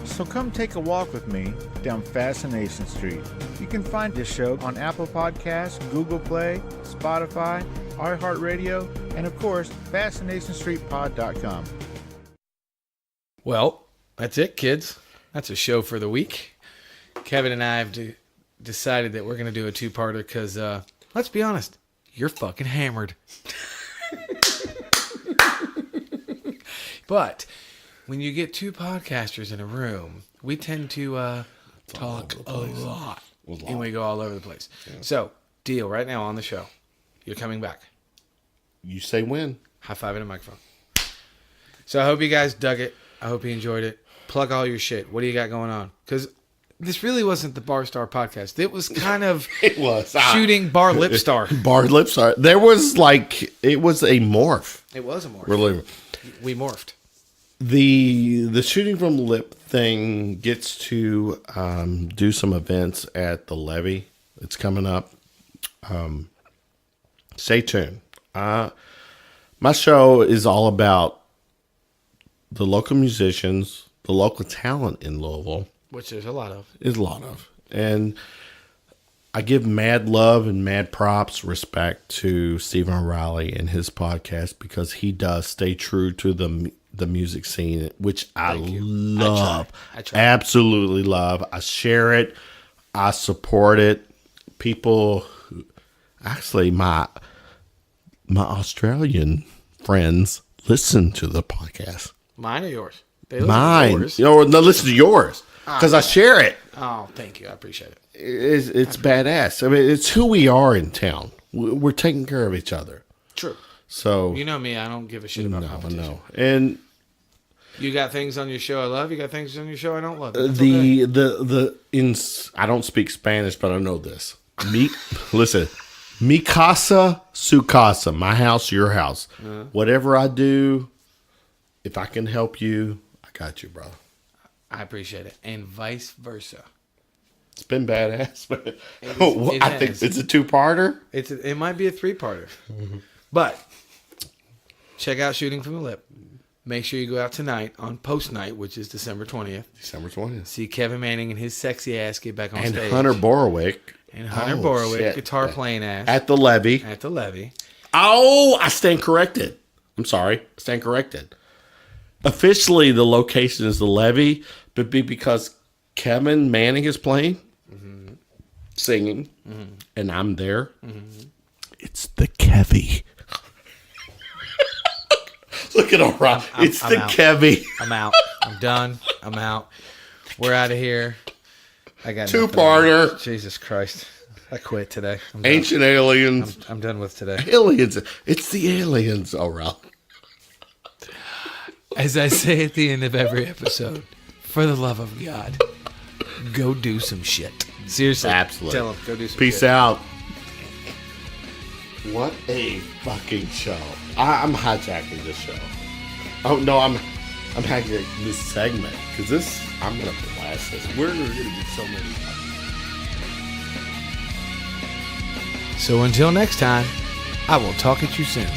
So come take a walk with me down Fascination Street. You can find this show on Apple Podcasts, Google Play, Spotify, iHeartRadio, and of course, FascinationStreetPod.com. Well, that's it, kids. That's a show for the week. Kevin and I have decided that we're going to do a 2-parter because, let's be honest, you're fucking hammered. But when you get 2 podcasters in a room, we tend to talk a lot. And we go all over the place. Yeah. So, deal right now on the show. You're coming back. You say when. High five in a microphone. So I hope you guys dug it. I hope you enjoyed it. Plug all your shit. What do you got going on? Because this really wasn't the Bar Star podcast. It was kind of It was shooting Bar Lip Star. Bar Lip Star. There was it was a morph. It was a morph. Really. We morphed. The shooting from lip thing gets to do some events at the Levee. It's coming up. Stay tuned. My show is all about the local musicians, the local talent in Louisville. Which there's a lot of. Is a lot of. And I give mad love and mad props, respect to Stephen O'Reilly and his podcast because he does stay true to the music scene, which I love. I try. Absolutely love. I share it. I support it. People, actually, my Australian friends listen to the podcast. Mine or yours? Mine. Yours. No, listen to yours because I share it. Oh, thank you. I appreciate it. It's badass. I mean, it's who we are in town. We're taking care of each other. True. So you know me, I don't give a shit about competition. No. And you got things on your show I love. You got things on your show I don't love. I don't speak Spanish, but I know this. Listen, mi casa, su casa. My house, your house. Whatever I do, if I can help you, I got you, bro. I appreciate it, and vice versa. It's been badass, but I think it's a 2-parter. It might be a 3-parter, but check out Shooting from the Lip. Make sure you go out tonight on post night, which is December 20th. December 20th. See Kevin Manning and his sexy ass get back on stage. And Hunter Borowick. Guitar playing ass. At the Levy. Oh, I stand corrected. I'm sorry. I stand corrected. Officially, the location is the Levy, but because Kevin Manning is playing, singing, and I'm there, it's the Kevy. Look at O'Reilly. It's the Kevy. I'm out. I'm done. I'm out. We're out of here. I got 2-parter. Jesus Christ. I quit today. Ancient aliens. I'm done with today. Aliens. It's the aliens, O'Reilly. As I say at the end of every episode, for the love of God, go do some shit. Seriously. Absolutely. Tell them, go do some Peace shit. out. What a fucking show. I'm hijacking this show. Oh, no, I'm hijacking this segment. Because I'm going to blast this. We're going to get so many. So until next time, I will talk at you soon.